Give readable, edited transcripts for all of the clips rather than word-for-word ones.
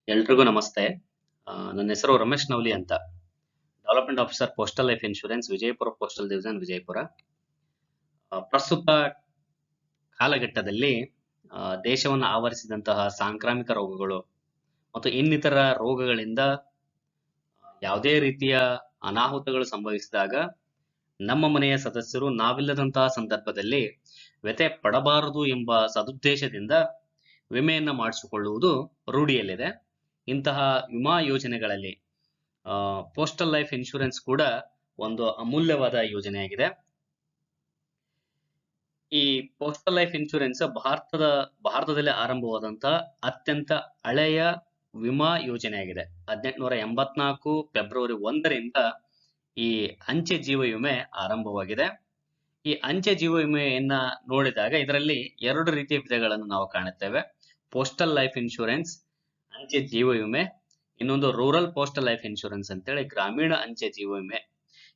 ಎಲ್ರಿಗೂ ನಮಸ್ತೆ. ನನ್ನ ಹೆಸರು ರಮೇಶ್ ನವಲಿ ಅಂತ. Development officer postal life insurance Vijayapura postal division Vijayapura. ಪ್ರಸ್ತುತ ಕಾಲಘಟ್ಟದಲ್ಲಿ ದೇಶವನ್ನು ಆವರಿಸಿದಂತಹ ಸಾಂಕ್ರಾಮಿಕ ರೋಗಗಳು ಮತ್ತು ಇನ್ನಿತರ ರೋಗಗಳಿಂದ ಯಾವುದೇ ರೀತಿಯ ಅನಾಹುತಗಳು ಸಂಭವಿಸಿದಾಗ ನಮ್ಮ ಮನೆಯ ಸದಸ್ಯರು ನಾವಿಲ್ಲದಂತಹ ಸಂದರ್ಭದಲ್ಲಿ ವ್ಯಥೆ ಪಡಬಾರದು ಎಂಬ ಸದುದ್ದೇಶದಿಂದ ವಿಮೆಯನ್ನ ಮಾಡಿಸಿಕೊಳ್ಳುವುದು ರೂಢಿಯಲ್ಲಿದೆ. ಇಂತಹ ವಿಮಾ ಯೋಜನೆಗಳಲ್ಲಿ ಪೋಸ್ಟಲ್ ಲೈಫ್ ಇನ್ಶೂರೆನ್ಸ್ ಕೂಡ ಒಂದು ಅಮೂಲ್ಯವಾದ ಯೋಜನೆಯಾಗಿದೆ. ಈ ಪೋಸ್ಟಲ್ ಲೈಫ್ ಇನ್ಶೂರೆನ್ಸ್ ಭಾರತದಲ್ಲಿ ಆರಂಭವಾದಂತಹ ಅತ್ಯಂತ ಹಳೆಯ ವಿಮಾ ಯೋಜನೆಯಾಗಿದೆ. 1884 ಫೆಬ್ರವರಿ 1ರಿಂದ ಈ ಅಂಚೆ ಜೀವ ವಿಮೆ ಆರಂಭವಾಗಿದೆ. ಈ ಅಂಚೆ ಜೀವ ವಿಮೆಯನ್ನ ನೋಡಿದಾಗ ಇದರಲ್ಲಿ 2 ರೀತಿಯ ವಿಧಗಳನ್ನು ನಾವು ಕಾಣುತ್ತೇವೆ. ಪೋಸ್ಟಲ್ ಲೈಫ್ ಇನ್ಶೂರೆನ್ಸ್ ಅಂಚೆ ಜೀವ ವಿಮೆ, ಇನ್ನೊಂದು ರೂರಲ್ ಪೋಸ್ಟಲ್ ಲೈಫ್ ಇನ್ಶೂರೆನ್ಸ್ ಅಂತೇಳಿ ಗ್ರಾಮೀಣ ಅಂಚೆ ಜೀವ ವಿಮೆ.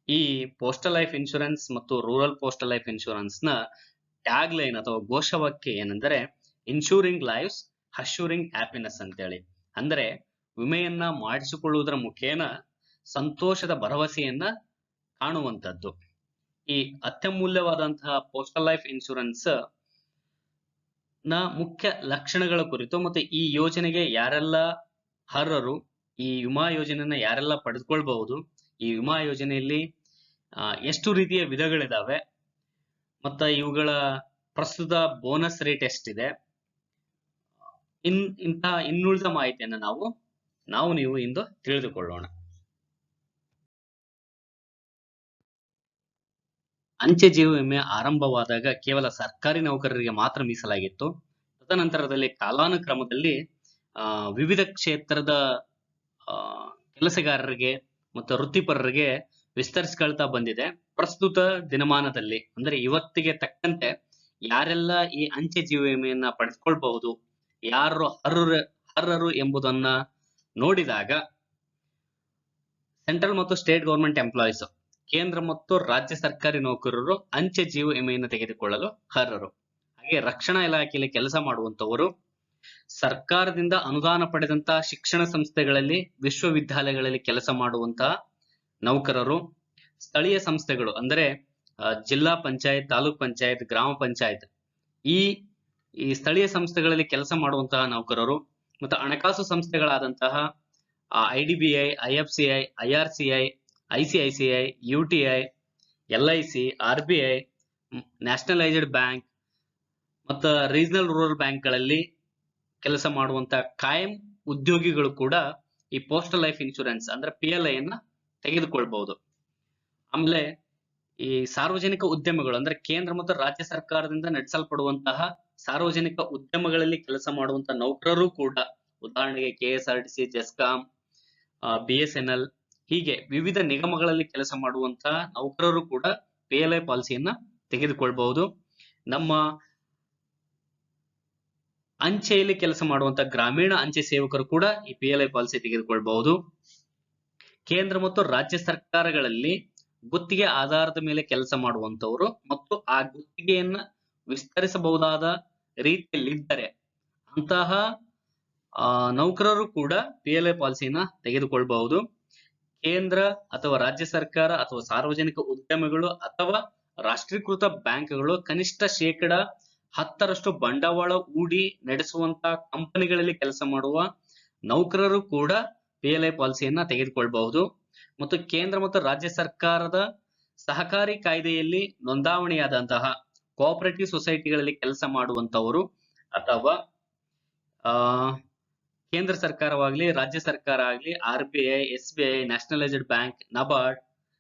ಈ ಪೋಸ್ಟಲ್ ಲೈಫ್ ಇನ್ಶೂರೆನ್ಸ್ ಮತ್ತು ರೂರಲ್ ಪೋಸ್ಟಲ್ ಲೈಫ್ ಇನ್ಶೂರೆನ್ಸ್ ನ ಟ್ಯಾಗ್ ಲೈನ್ ಅಥವಾ ಘೋಷವಾಕ್ಯ ಏನೆಂದರೆ ಇನ್ಶೂರಿಂಗ್ ಲೈಫ್ಸ್ ಅಶ್ಯೂರಿಂಗ್ ಹ್ಯಾಪಿನೆಸ್ ಅಂತೇಳಿ. ಅಂದ್ರೆ ವಿಮೆಯನ್ನ ಮಾಡಿಸಿಕೊಳ್ಳುವುದರ ಮುಖೇನ ಸಂತೋಷದ ಭರವಸೆಯನ್ನ ಕಾಣುವಂತದ್ದು. ಈ ಅತ್ಯಮೂಲ್ಯವಾದಂತಹ ಪೋಸ್ಟಲ್ ಲೈಫ್ ಇನ್ಶೂರೆನ್ಸ್ ನ ಮುಖ್ಯ ಲಕ್ಷಣಗಳ ಕುರಿತು ಮತ್ತೆ ಈ ಯೋಜನೆಗೆ ಯಾರೆಲ್ಲ ಅರ್ಹರು, ಈ ವಿಮಾ ಯೋಜನೆಯನ್ನ ಯಾರೆಲ್ಲ ಪಡೆದುಕೊಳ್ಬಹುದು, ಈ ವಿಮಾ ಯೋಜನೆಯಲ್ಲಿ ಎಷ್ಟು ರೀತಿಯ ವಿಧಗಳಿದಾವೆ, ಮತ್ತ ಇವುಗಳ ಪ್ರಸ್ತುತ ಬೋನಸ್ ರೇಟ್ ಎಷ್ಟಿದೆ, ಇಂತಹ ಇನ್ನುಳಿದ ಮಾಹಿತಿಯನ್ನ ನೀವು ಇಂದು ತಿಳಿದುಕೊಳ್ಳೋಣ. ಅಂಚೆ ಜೀವ ವಿಮೆ ಆರಂಭವಾದಾಗ ಕೇವಲ ಸರ್ಕಾರಿ ನೌಕರರಿಗೆ ಮಾತ್ರ ಮೀಸಲಾಗಿತ್ತು. ತದನಂತರದಲ್ಲಿ ಕಾಲಾನುಕ್ರಮದಲ್ಲಿ ವಿವಿಧ ಕ್ಷೇತ್ರದ ಕೆಲಸಗಾರರಿಗೆ ಮತ್ತು ವೃತ್ತಿಪರರಿಗೆ ವಿಸ್ತರಿಸಿಕೊಳ್ತಾ ಬಂದಿದೆ. ಪ್ರಸ್ತುತ ದಿನಮಾನದಲ್ಲಿ ಅಂದ್ರೆ ಇವತ್ತಿಗೆ ತಕ್ಕಂತೆ ಯಾರೆಲ್ಲ ಈ ಅಂಚೆ ಜೀವ ವಿಮೆಯನ್ನ ಪಡೆದುಕೊಳ್ಬಹುದು, ಯಾರು ಅರ್ಹರು ಎಂಬುದನ್ನ ನೋಡಿದಾಗ ಸೆಂಟ್ರಲ್ ಮತ್ತು ಸ್ಟೇಟ್ ಗವರ್ಮೆಂಟ್ ಎಂಪ್ಲಾಯೀಸ್, ಕೇಂದ್ರ ಮತ್ತು ರಾಜ್ಯ ಸರ್ಕಾರಿ ನೌಕರರು ಅಂಚೆ ಜೀವ ವಿಮೆಯನ್ನು ತೆಗೆದುಕೊಳ್ಳಲು ಅರ್ಹರು. ಹಾಗೆ ರಕ್ಷಣಾ ಇಲಾಖೆಯಲ್ಲಿ ಕೆಲಸ ಮಾಡುವಂತವರು, ಸರ್ಕಾರದಿಂದ ಅನುದಾನ ಪಡೆದಂತಹ ಶಿಕ್ಷಣ ಸಂಸ್ಥೆಗಳಲ್ಲಿ, ವಿಶ್ವವಿದ್ಯಾಲಯಗಳಲ್ಲಿ ಕೆಲಸ ಮಾಡುವಂತಹ ನೌಕರರು, ಸ್ಥಳೀಯ ಸಂಸ್ಥೆಗಳು ಅಂದ್ರೆ ಜಿಲ್ಲಾ ಪಂಚಾಯತ್, ತಾಲೂಕ್ ಪಂಚಾಯತ್, ಗ್ರಾಮ ಪಂಚಾಯತ್ ಈ ಸ್ಥಳೀಯ ಸಂಸ್ಥೆಗಳಲ್ಲಿ ಕೆಲಸ ಮಾಡುವಂತಹ ನೌಕರರು, ಮತ್ತು ಹಣಕಾಸು ಸಂಸ್ಥೆಗಳಾದಂತಹ IDBI, IFCI, IRCI, ICICI, UTI, LIC, RBI, nationalised bank ಮತ್ತು ರೀಜನಲ್ ರೂರಲ್ ಬ್ಯಾಂಕ್ಗಳಲ್ಲಿ ಕೆಲಸ ಮಾಡುವಂತಹ ಕಾಯಂ ಉದ್ಯೋಗಿಗಳು ಕೂಡ ಈ ಪೋಸ್ಟಲ್ ಲೈಫ್ ಇನ್ಶೂರೆನ್ಸ್ ಅಂದ್ರೆ PLI ಅನ್ನ ತೆಗೆದುಕೊಳ್ಬಹುದು. ಆಮೇಲೆ ಈ ಸಾರ್ವಜನಿಕ ಉದ್ಯಮಗಳು ಅಂದ್ರೆ ಕೇಂದ್ರ ಮತ್ತು ರಾಜ್ಯ ಸರ್ಕಾರದಿಂದ ನಡೆಸಲ್ಪಡುವಂತಹ ಸಾರ್ವಜನಿಕ ಉದ್ಯಮಗಳಲ್ಲಿ ಕೆಲಸ ಮಾಡುವಂತಹ ನೌಕರರು ಕೂಡ, ಉದಾಹರಣೆಗೆ KSRTC, ಜೆಸ್ಕಾಂ, BSNL ಹೀಗೆ ವಿವಿಧ ನಿಗಮಗಳಲ್ಲಿ ಕೆಲಸ ಮಾಡುವಂತಹ ನೌಕರರು ಕೂಡ PLI ಪಾಲಿಸಿಯನ್ನ ತೆಗೆದುಕೊಳ್ಬಹುದು. ನಮ್ಮ ಅಂಚೆಯಲ್ಲಿ ಕೆಲಸ ಮಾಡುವಂತಹ ಗ್ರಾಮೀಣ ಅಂಚೆ ಸೇವಕರು ಕೂಡ ಈ PLI ಪಾಲಿಸಿ ತೆಗೆದುಕೊಳ್ಬಹುದು. ಕೇಂದ್ರ ಮತ್ತು ರಾಜ್ಯ ಸರ್ಕಾರಗಳಲ್ಲಿ ಗುತ್ತಿಗೆ ಆಧಾರದ ಮೇಲೆ ಕೆಲಸ ಮಾಡುವಂತವರು ಮತ್ತು ಆ ಗುತ್ತಿಗೆಯನ್ನ ವಿಸ್ತರಿಸಬಹುದಾದ ರೀತಿಯಲ್ಲಿದ್ದರೆ ಅಂತಹ ನೌಕರರು ಕೂಡ PLI ಪಾಲಿಸಿಯನ್ನ ತೆಗೆದುಕೊಳ್ಬಹುದು. ಕೇಂದ್ರ ಅಥವಾ ರಾಜ್ಯ ಸರ್ಕಾರ ಅಥವಾ ಸಾರ್ವಜನಿಕ ಉದ್ಯಮಗಳು ಅಥವಾ ರಾಷ್ಟ್ರೀಕೃತ ಬ್ಯಾಂಕ್ಗಳು ಕನಿಷ್ಠ 10% ಬಂಡವಾಳ ಹೂಡಿ ನಡೆಸುವಂತಹ ಕಂಪನಿಗಳಲ್ಲಿ ಕೆಲಸ ಮಾಡುವ ನೌಕರರು ಕೂಡ PLI ಪಾಲಿಸಿಯನ್ನ ತೆಗೆದುಕೊಳ್ಬಹುದು. ಮತ್ತು ಕೇಂದ್ರ ಮತ್ತು ರಾಜ್ಯ ಸರ್ಕಾರದ ಸಹಕಾರಿ ಕಾಯ್ದೆಯಲ್ಲಿ ನೋಂದಾವಣಿಯಾದಂತಹ ಕೋಆಪರೇಟಿವ್ ಸೊಸೈಟಿಗಳಲ್ಲಿ ಕೆಲಸ ಮಾಡುವಂತವರು ಅಥವಾ ಕೇಂದ್ರ ಸರ್ಕಾರವಾಗ್ಲಿ, ರಾಜ್ಯ ಸರ್ಕಾರ ಆಗ್ಲಿ, RBI, SBI, nationalised bank, NABARD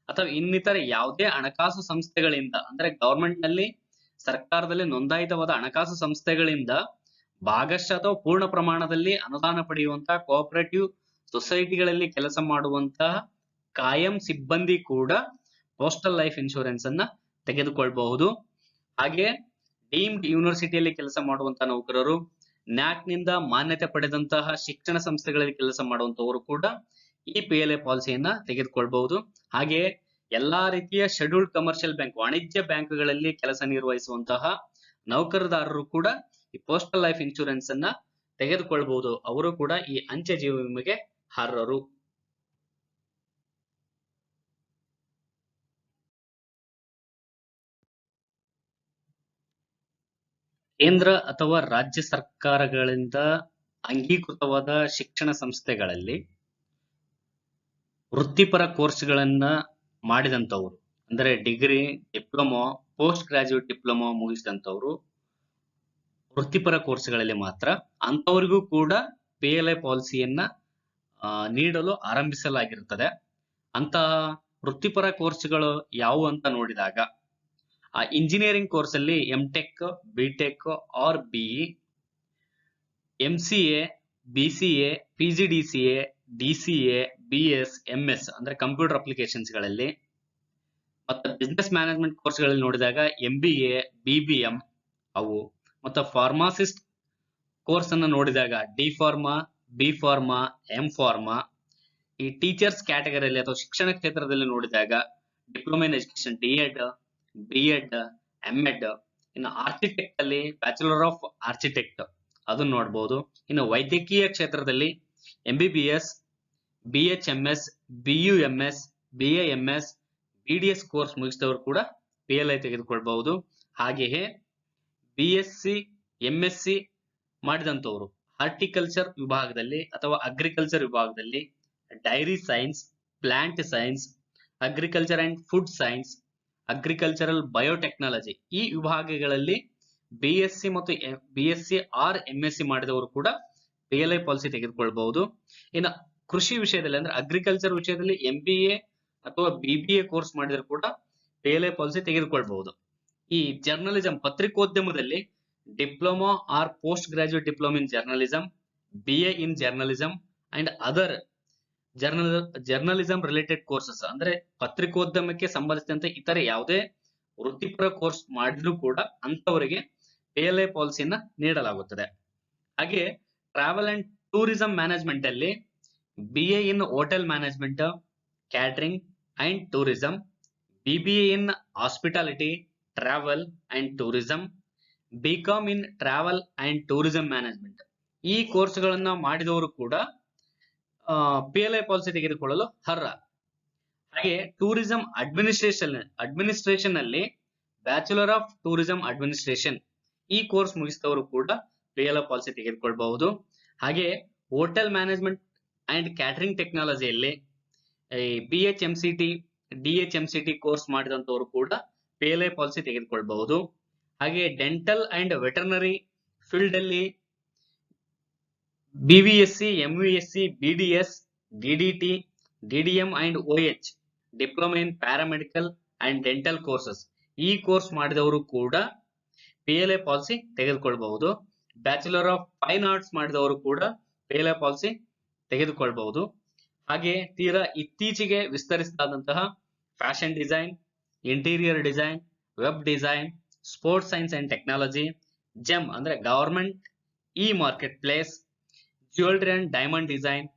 ಅಥವಾ ಇನ್ನಿತರ ಯಾವುದೇ ಹಣಕಾಸು ಸಂಸ್ಥೆಗಳಿಂದ ಅಂದ್ರೆ ಗವರ್ಮೆಂಟ್ ನಲ್ಲಿ ಸರ್ಕಾರದಲ್ಲಿ ನೋಂದಾಯಿತವಾದ ಹಣಕಾಸು ಸಂಸ್ಥೆಗಳಿಂದ ಭಾಗಶಃ ಅಥವಾ ಪೂರ್ಣ ಪ್ರಮಾಣದಲ್ಲಿ ಅನುದಾನ ಪಡೆಯುವಂತಹ ಕೋಆಪರೇಟಿವ್ ಸೊಸೈಟಿಗಳಲ್ಲಿ ಕೆಲಸ ಮಾಡುವಂತಹ ಕಾಯಂ ಸಿಬ್ಬಂದಿ ಕೂಡ ಪೋಸ್ಟಲ್ ಲೈಫ್ ಇನ್ಶೂರೆನ್ಸ್ ಅನ್ನ ತೆಗೆದುಕೊಳ್ಬಹುದು. ಹಾಗೆ ಡೀಮ್ಡ್ ಯೂನಿವರ್ಸಿಟಿಯಲ್ಲಿ ಕೆಲಸ ಮಾಡುವಂತಹ ನೌಕರರು, NAC ನಿಂದ ಮಾನ್ಯತೆ ಪಡೆದಂತಹ ಶಿಕ್ಷಣ ಸಂಸ್ಥೆಗಳಲ್ಲಿ ಕೆಲಸ ಮಾಡುವಂತವರು ಕೂಡ ಈ PLI ಪಾಲಿಸಿಯನ್ನ ತೆಗೆದುಕೊಳ್ಬಹುದು. ಹಾಗೆ ಎಲ್ಲಾ ರೀತಿಯ ಶೆಡ್ಯೂಲ್ಡ್ ಕಮರ್ಷಿಯಲ್ ಬ್ಯಾಂಕ್, ವಾಣಿಜ್ಯ ಬ್ಯಾಂಕ್ಗಳಲ್ಲಿ ಕೆಲಸ ನಿರ್ವಹಿಸುವಂತಹ ನೌಕರದಾರರು ಕೂಡ ಈ ಪೋಸ್ಟಲ್ ಲೈಫ್ ಇನ್ಶೂರೆನ್ಸ್ ಅನ್ನ ತೆಗೆದುಕೊಳ್ಳಬಹುದು. ಅವರು ಕೂಡ ಈ ಅಂಚೆ ಜೀವ ವಿಮೆಗೆ ಅರ್ಹರು. ಕೇಂದ್ರ ಅಥವಾ ರಾಜ್ಯ ಸರ್ಕಾರಗಳಿಂದ ಅಂಗೀಕೃತವಾದ ಶಿಕ್ಷಣ ಸಂಸ್ಥೆಗಳಲ್ಲಿ ವೃತ್ತಿಪರ ಕೋರ್ಸ್ಗಳನ್ನ ಮಾಡಿದಂಥವ್ರು, ಅಂದರೆ degree, diploma, post graduate diploma ಮುಗಿಸಿದಂಥವ್ರು ವೃತ್ತಿಪರ ಕೋರ್ಸ್ಗಳಲ್ಲಿ ಮಾತ್ರ. ಅಂಥವರಿಗೂ ಕೂಡ PLI ಪಾಲಿಸಿಯನ್ನ ನೀಡಲು ಆರಂಭಿಸಲಾಗಿರುತ್ತದೆ. ಅಂತಹ ವೃತ್ತಿಪರ ಕೋರ್ಸ್ಗಳು ಯಾವುವು ಅಂತ ನೋಡಿದಾಗ, ಇಂಜಿನಿಯರಿಂಗ್ ಕೋರ್ಸ್ ಅಲ್ಲಿ MTech, BTech or BE, MCA, BCA, PGDCA, DCA, BS, MS ಅಂದ್ರೆ ಕಂಪ್ಯೂಟರ್ ಅಪ್ಲಿಕೇಶನ್ಸ್ ಗಳಲ್ಲಿ, ಮತ್ತು ಬಿಸ್ನೆಸ್ ಮ್ಯಾನೇಜ್ಮೆಂಟ್ ಕೋರ್ಸ್ಗಳಲ್ಲಿ ನೋಡಿದಾಗ MBA, BBM ಅವು, ಮತ್ತು ಫಾರ್ಮಾಸಿಸ್ಟ್ ಕೋರ್ಸ್ ಅನ್ನು ನೋಡಿದಾಗ D pharma, B pharma, M pharma. ಈ ಟೀಚರ್ಸ್ ಕ್ಯಾಟಗರಿಯಲ್ಲಿ ಅಥವಾ ಶಿಕ್ಷಣ ಕ್ಷೇತ್ರದಲ್ಲಿ ನೋಡಿದಾಗ diploma in education DEd, BEd, MEd. ಇನ್ನು ಆರ್ಕಿಟೆಕ್ಟ್ ಅಲ್ಲಿ ಬ್ಯಾಚುಲರ್ ಆಫ್ ಆರ್ಕಿಟೆಕ್ಟ್ ಅದನ್ನ ನೋಡಬಹುದು. ಇನ್ನು ವೈದ್ಯಕೀಯ ಕ್ಷೇತ್ರದಲ್ಲಿ MBBS, BHMS, BUMS, BAMS, BDS course ಮುಗಿಸಿದವರು ಕೂಡ PLI ತೆಗೆದುಕೊಳ್ಳಬಹುದು. ಹಾಗೆಯೇ BSc, MSc ಮಾಡಿದಂತವರು ಹಾರ್ಟಿಕಲ್ಚರ್ ವಿಭಾಗದಲ್ಲಿ ಅಥವಾ ಅಗ್ರಿಕಲ್ಚರ್ ವಿಭಾಗದಲ್ಲಿ dairy science, plant science, agriculture and food science, agricultural biotechnology ಈ ವಿಭಾಗಗಳಲ್ಲಿ BSc ಮತ್ತು BSc ಆರ್ MSc ಮಾಡಿದವರು ಕೂಡ PLI ಪಾಲಿಸಿ ತೆಗೆದುಕೊಳ್ಳಬಹುದು. ಇನ್ನು ಕೃಷಿ ವಿಷಯದಲ್ಲಿ ಅಂದ್ರೆ ಅಗ್ರಿಕಲ್ಚರ್ ವಿಷಯದಲ್ಲಿ MBA ಅಥವಾ BBA ಕೋರ್ಸ್ ಮಾಡಿದ್ರು ಕೂಡ PLI ಪಾಲಿಸಿ ತೆಗೆದುಕೊಳ್ಳಬಹುದು. ಈ ಜರ್ನಲಿಸಂ ಪತ್ರಿಕೋದ್ಯಮದಲ್ಲಿ diploma or post graduate diploma in journalism, BA in journalism and other journalism related courses ಅಂದ್ರೆ ಪತ್ರಿಕೋದ್ಯಮಕ್ಕೆ ಸಂಬಂಧಿಸಿದಂತೆ ಇತರೆ ಯಾವುದೇ ವೃತ್ತಿಪರ ಕೋರ್ಸ್ ಮಾಡಿದ್ರು ಕೂಡ ಅಂತವರಿಗೆ PLI ಪಾಲಿಸಿಯನ್ನ ನೀಡಲಾಗುತ್ತದೆ. ಹಾಗೆ ಟ್ರಾವೆಲ್ ಅಂಡ್ ಟೂರಿಸಂ ಮ್ಯಾನೇಜ್ಮೆಂಟ್ ಅಲ್ಲಿ BA in hotel management, catering and tourism, BBA in hospitality, travel and tourism, BCom in travel and tourism management. ಈ ಕೋರ್ಸ್ಗಳನ್ನ ಮಾಡಿದವರು ಕೂಡ PLI ಪಾಲಿಸಿ ತೆಗೆದುಕೊಳ್ಳಲು ಅರ್ಹ. ಹಾಗೆ ಟೂರಿಸಂ ಅಡ್ಮಿನಿಸ್ಟ್ರೇಷನ್ ಅಲ್ಲಿ ಬ್ಯಾಚುಲರ್ ಆಫ್ ಟೂರಿಸಂ ಅಡ್ಮಿನಿಸ್ಟ್ರೇಷನ್ ಈ ಕೋರ್ಸ್ ಮುಗಿಸಿದವರು ಕೂಡ PLI ಪಾಲಿಸಿ ತೆಗೆದುಕೊಳ್ಳಬಹುದು. ಹಾಗೆ ಹೋಟೆಲ್ ಮ್ಯಾನೇಜ್ಮೆಂಟ್ ಅಂಡ್ ಕ್ಯಾಟರಿಂಗ್ ಟೆಕ್ನಾಲಜಿಯಲ್ಲಿ BHMCT, DHMCT ಕೋರ್ಸ್ ಮಾಡಿದಂತವರು ಕೂಡ PLI ಪಾಲಿಸಿ ತೆಗೆದುಕೊಳ್ಳಬಹುದು. ಹಾಗೆ ಡೆಂಟಲ್ ಅಂಡ್ ವೆಟರ್ನರಿ ಫೀಲ್ಡ್ ಅಲ್ಲಿ BVSC, MVSC, BDS, DDT, DDM and OH diploma in paramedical and dental courses ಈ ಕೋರ್ಸ್ ಮಾಡಿದವರು ಕೂಡ PLI ಪಾಲಿಸಿ ತೆಗೆದುಕೊಳ್ಳಬಹುದು. ಬ್ಯಾಚುಲರ್ ಆಫ್ ಫೈನ್ ಆರ್ಟ್ಸ್ ಮಾಡಿದವರು ಕೂಡ PLI ಪಾಲಿಸಿ ತೆಗೆದುಕೊಳ್ಳಬಹುದು. ಹಾಗೆ ತೀರಾ ಇತ್ತೀಚೆಗೆ ವಿಸ್ತರಿಸಲಾದಂತಹ fashion design, interior design, web design, sports science and technology, GEM ಅಂದ್ರೆ government market place, jewellery and diamond design,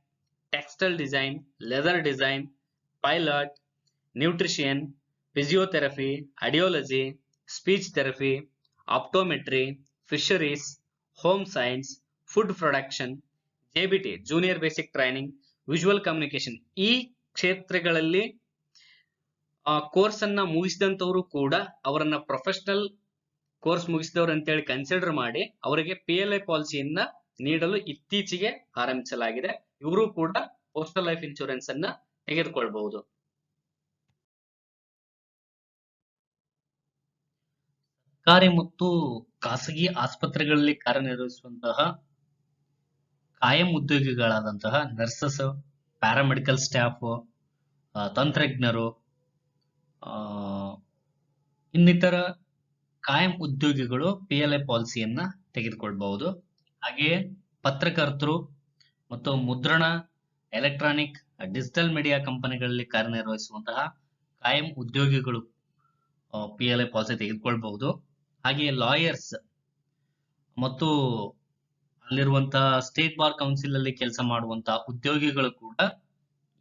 textile design, leather design, pilot, nutrition, physiotherapy, audiology, speech therapy, optometry, fisheries, home science, food production, JBT junior basic training, visual communication ಈ ಕ್ಷೇತ್ರಗಳಲ್ಲಿ course ಅನ್ನ ಮುಗಿಸಿದಂತವರು ಕೂಡ ಅವರನ್ನ professional course ಮುಗಿಸಿದವರು ಅಂತೇಳಿ consider ಮಾಡಿ ಅವರಿಗೆ PLI ಪಾಲಿಸಿಯನ್ನ ನೀಡಲು ಇತ್ತೀಚೆಗೆ ಆರಂಭಿಸಲಾಗಿದೆ. ಇವರು ಕೂಡ ಪೋಸ್ಟಲ್ ಲೈಫ್ ಇನ್ಶೂರೆನ್ಸ್ ಅನ್ನ ತೆಗೆದುಕೊಳ್ಳಬಹುದು. ಸರ್ಕಾರಿ ಮತ್ತು ಖಾಸಗಿ ಆಸ್ಪತ್ರೆಗಳಲ್ಲಿ ಕಾರ್ಯನಿರ್ವಹಿಸುವಂತಹ ಕಾಯಂ ಉದ್ಯೋಗಿಗಳಾದಂತಹ ನರ್ಸಸ್, ಪ್ಯಾರಾಮೆಡಿಕಲ್ ಸ್ಟಾಫ್, ತಂತ್ರಜ್ಞರು, ಇನ್ನಿತರ ಕಾಯಂ ಉದ್ಯೋಗಿಗಳು PLI ಪಾಲಿಸಿಯನ್ನ ತೆಗೆದುಕೊಳ್ಳಬಹುದು. ಹಾಗೆಯೇ ಪತ್ರಕರ್ತರು ಮತ್ತು ಮುದ್ರಣ, ಎಲೆಕ್ಟ್ರಾನಿಕ್, ಡಿಜಿಟಲ್ ಮೀಡಿಯಾ ಕಂಪನಿಗಳಲ್ಲಿ ಕಾರ್ಯನಿರ್ವಹಿಸುವಂತಹ ಕಾಯಂ ಉದ್ಯೋಗಿಗಳು PLI ಪಾಲಿಸಿ ತೆಗೆದುಕೊಳ್ಳಬಹುದು. ಹಾಗೆಯೇ ಲಾಯರ್ಸ್ ಮತ್ತು ಅಲ್ಲಿರುವಂತಹ ಸ್ಟೇಟ್ ಬಾರ್ ಕೌನ್ಸಿಲ್ ಅಲ್ಲಿ ಕೆಲಸ ಮಾಡುವಂತಹ ಉದ್ಯೋಗಿಗಳು ಕೂಡ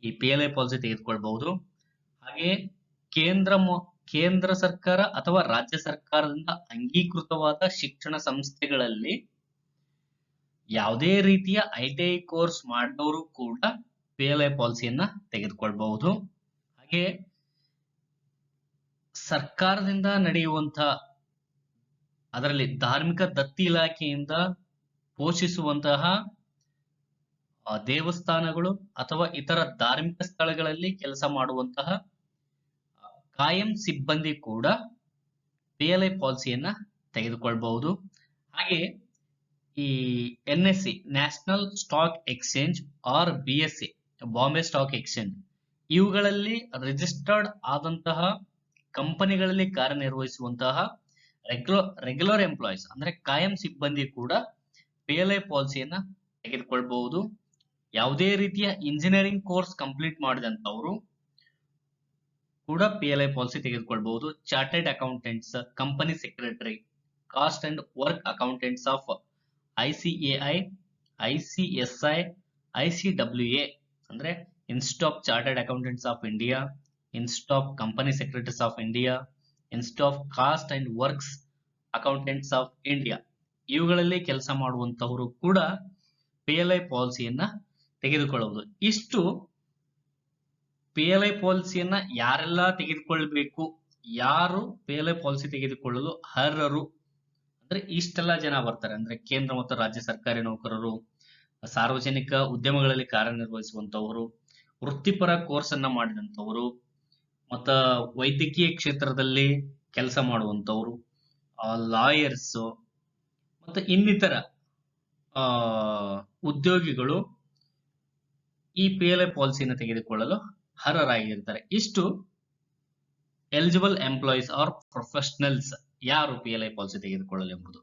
ಈ PLI ಪಾಲಿಸಿ ತೆಗೆದುಕೊಳ್ಳಬಹುದು. ಹಾಗೆಯೇ ಕೇಂದ್ರ ಸರ್ಕಾರ ಅಥವಾ ರಾಜ್ಯ ಸರ್ಕಾರದಿಂದ ಅಂಗೀಕೃತವಾದ ಶಿಕ್ಷಣ ಸಂಸ್ಥೆಗಳಲ್ಲಿ ಯಾವುದೇ ರೀತಿಯ ITI ಕೋರ್ಸ್ ಮಾಡಿದವರು ಕೂಡ PLI ಪಾಲಿಸಿಯನ್ನ ತೆಗೆದುಕೊಳ್ಬಹುದು. ಹಾಗೆ ಸರ್ಕಾರದಿಂದ ನಡೆಯುವಂತ ಅದರಲ್ಲಿ ಧಾರ್ಮಿಕ ದತ್ತಿ ಇಲಾಖೆಯಿಂದ ಪೋಷಿಸುವಂತಹ ದೇವಸ್ಥಾನಗಳು ಅಥವಾ ಇತರ ಧಾರ್ಮಿಕ ಸ್ಥಳಗಳಲ್ಲಿ ಕೆಲಸ ಮಾಡುವಂತಹ ಕಾಯಂ ಸಿಬ್ಬಂದಿ ಕೂಡ PLI ಪಾಲಿಸಿಯನ್ನ ತೆಗೆದುಕೊಳ್ಬಹುದು. ಹಾಗೆ ಈ NSE national stock exchange or BSE Bombay stock exchange ಇವುಗಳಲ್ಲಿ ರಿಜಿಸ್ಟರ್ಡ್ ಆದಂತಹ ಕಂಪನಿಗಳಲ್ಲಿ ಕಾರ್ಯನಿರ್ವಹಿಸುವಂತಹ ರೆಗ್ಯುಲರ್ ಎಂಪ್ಲಾಯೀಸ್ ಅಂದ್ರೆ ಕಾಯಂ ಸಿಬ್ಬಂದಿ ಕೂಡ PLI ಪಾಲಿಸಿಯನ್ನ ತೆಗೆದುಕೊಳ್ಬಹುದು. ಯಾವುದೇ ರೀತಿಯ ಇಂಜಿನಿಯರಿಂಗ್ ಕೋರ್ಸ್ ಕಂಪ್ಲೀಟ್ ಮಾಡಿದಂತವರು ಕೂಡ PLI ಪಾಲಿಸಿ ತೆಗೆದುಕೊಳ್ಬಹುದು. Chartered accountants, company secretary, cost and work accountants of ICAI, ICSI, ICWA ಅಂದ್ರೆ institute of chartered accountants of India, institute of company secretaries of India, institute of cost and works accountants of India ಇವುಗಳಲ್ಲಿ ಕೆಲಸ ಮಾಡುವಂತವರು ಕೂಡ PLI ಪಾಲಿಸಿಯನ್ನ ತೆಗೆದುಕೊಳ್ಳಬಹುದು. ಇಷ್ಟು PLI ಪಾಲಿಸಿಯನ್ನ ಯಾರೆಲ್ಲ ತೆಗೆದುಕೊಳ್ಳಬೇಕು, ಯಾರು PLI ಪಾಲಿಸಿ ತೆಗೆದುಕೊಳ್ಳಲು ಅರ್ಹರು ಅಂದ್ರೆ ಇಷ್ಟೆಲ್ಲ ಜನ ಬರ್ತಾರೆ. ಅಂದ್ರೆ ಕೇಂದ್ರ ಮತ್ತು ರಾಜ್ಯ ಸರ್ಕಾರಿ ನೌಕರರು, ಸಾರ್ವಜನಿಕ ಉದ್ಯಮಗಳಲ್ಲಿ ಕಾರ್ಯನಿರ್ವಹಿಸುವಂತವರು, ವೃತ್ತಿಪರ ಕೋರ್ಸ್ ಅನ್ನ ಮಾಡಿದಂತವರು, ಮತ್ತ ವೈದ್ಯಕೀಯ ಕ್ಷೇತ್ರದಲ್ಲಿ ಕೆಲಸ ಮಾಡುವಂತವರು, ಲಾಯರ್ಸ್ ಮತ್ತು ಇನ್ನಿತರ ಉದ್ಯೋಗಿಗಳು ಈ PLI ಪಾಲಿಸಿಯನ್ನು ತೆಗೆದುಕೊಳ್ಳಲು ಅರ್ಹರಾಗಿರ್ತಾರೆ. ಇಷ್ಟು ಎಲಿಜಿಬಲ್ ಎಂಪ್ಲಾಯೀಸ್ ಆರ್ ಪ್ರೊಫೆಷನಲ್ಸ್ ಯಾರು PLI ಪಾಲಿಸಿ ತೆಗೆದುಕೊಳ್ಳಲು ಎಂಬುದು.